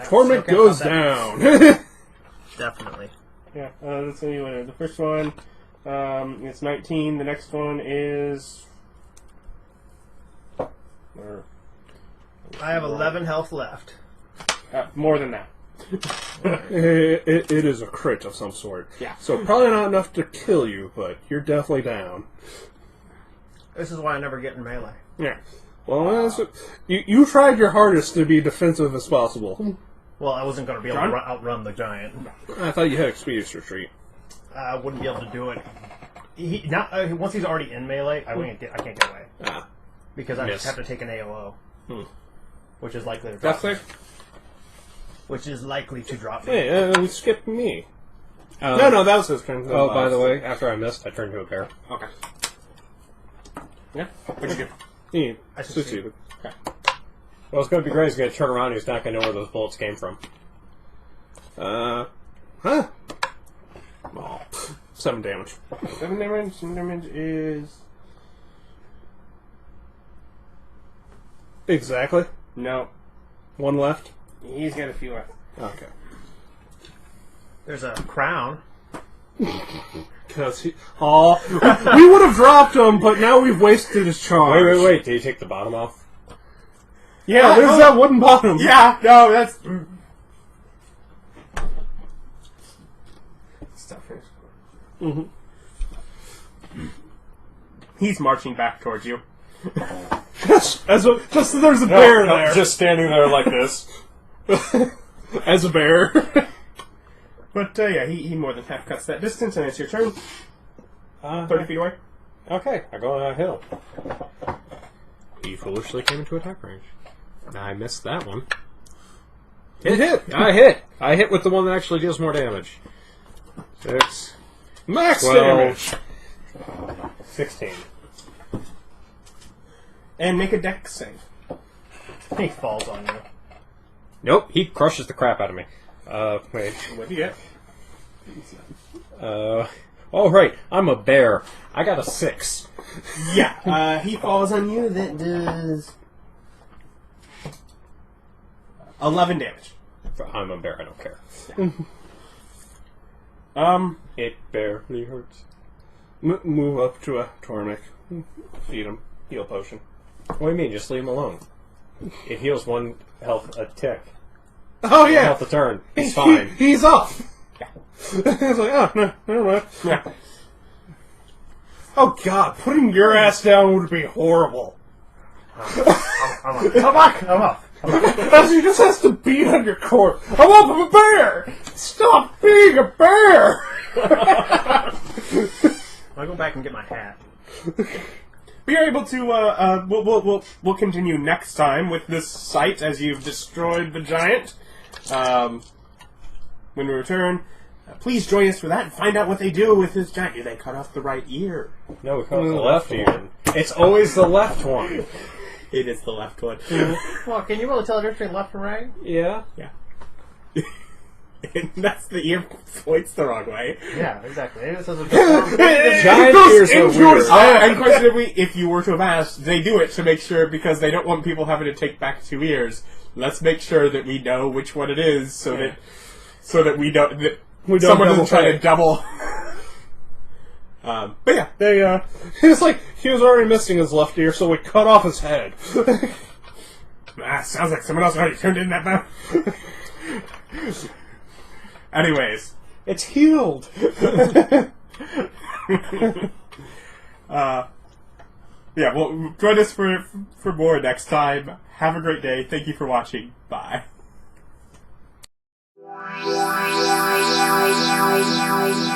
Tormmik Still goes can't stop down. that. Definitely. Yeah, let's see. The first one, it's 19. The next one is. I have 11 health left. More than that. It is a crit of some sort. Yeah. So probably not enough to kill you, but you're definitely down. This is why I never get in melee. Yeah. Well, you tried your hardest to be defensive as possible. Well, I wasn't going to be able John? to outrun the giant. I thought you had expeditious retreat. I wouldn't be able to do it. Once he's already in melee, I can't get away. Ah. Because I Miss. just have to take an AOO. Which is likely to That's drop it. me. Which is likely to drop me. Hey, skip me. No, that was his turn. Oh, by the way, after I missed, I turned into a bear. Okay. Yeah. What'd you do? He I succeeded. Okay. Well, it's going to be great. He's going to turn around and he's not going to know where those bullets came from. Huh? Oh, 7 damage. 7 damage. 7 damage is Exactly. no. 1 left. He's got a few left. Okay. There's a crown. Because we would have dropped him, but now we've wasted his charge. Wait. Did he take the bottom off? Yeah, there's that wooden bottom. Yeah. No, that's. Stuff here. He's marching back towards you. Just so there's a bear there. Just standing there like this. As a bear. But yeah, he more than half cuts that distance, and it's your turn. 30 feet away. Okay, I go on that hill. He foolishly came into attack range. I missed that one. It hit. I hit! I hit with the one that actually deals more damage. 6, Max 12, damage. 16. And make a dex save. He falls on you. Nope, he crushes the crap out of me. Wait. What do you get? Oh, right, I'm a bear. I got a 6. Yeah, he falls on you. That does 11 damage. I'm a bear, I don't care. It barely hurts. Move up to a Tormmik. Feed him. Heal potion. What do you mean? Just leave him alone. It heals 1 health a tick. Oh, 1 yeah. health a turn. It's fine. He's off. He's like, oh, no, never mind. Yeah. Oh, God, putting your ass down would be horrible. I'm up. I'm up. As he just has to beat on your core. I'm up, I'm a bear! Stop being a bear! I'll go back and get my hat. We are able to. We'll continue next time with this site as you've destroyed the giant. When we return, please join us for that and find out what they do with this giant. Do they cut off the right ear? No, we cut the left ear. It's always the left one. It is the left one. Well, can you really tell the difference between left and right? Yeah. Yeah. And that's the ear points the wrong way. Yeah, exactly. This is a Giant goes ears are into weird. And questionably, if you were to have asked, they do it to make sure because they don't want people having to take back 2 ears. Let's make sure that we know which one it is, so that we don't. Someone doesn't try to double. But yeah, they. It's like he was already missing his left ear, so we cut off his head. Sounds like someone else already turned in that map. Anyways. It's healed! Yeah, well, join us for more next time. Have a great day. Thank you for watching. Bye. Yeah.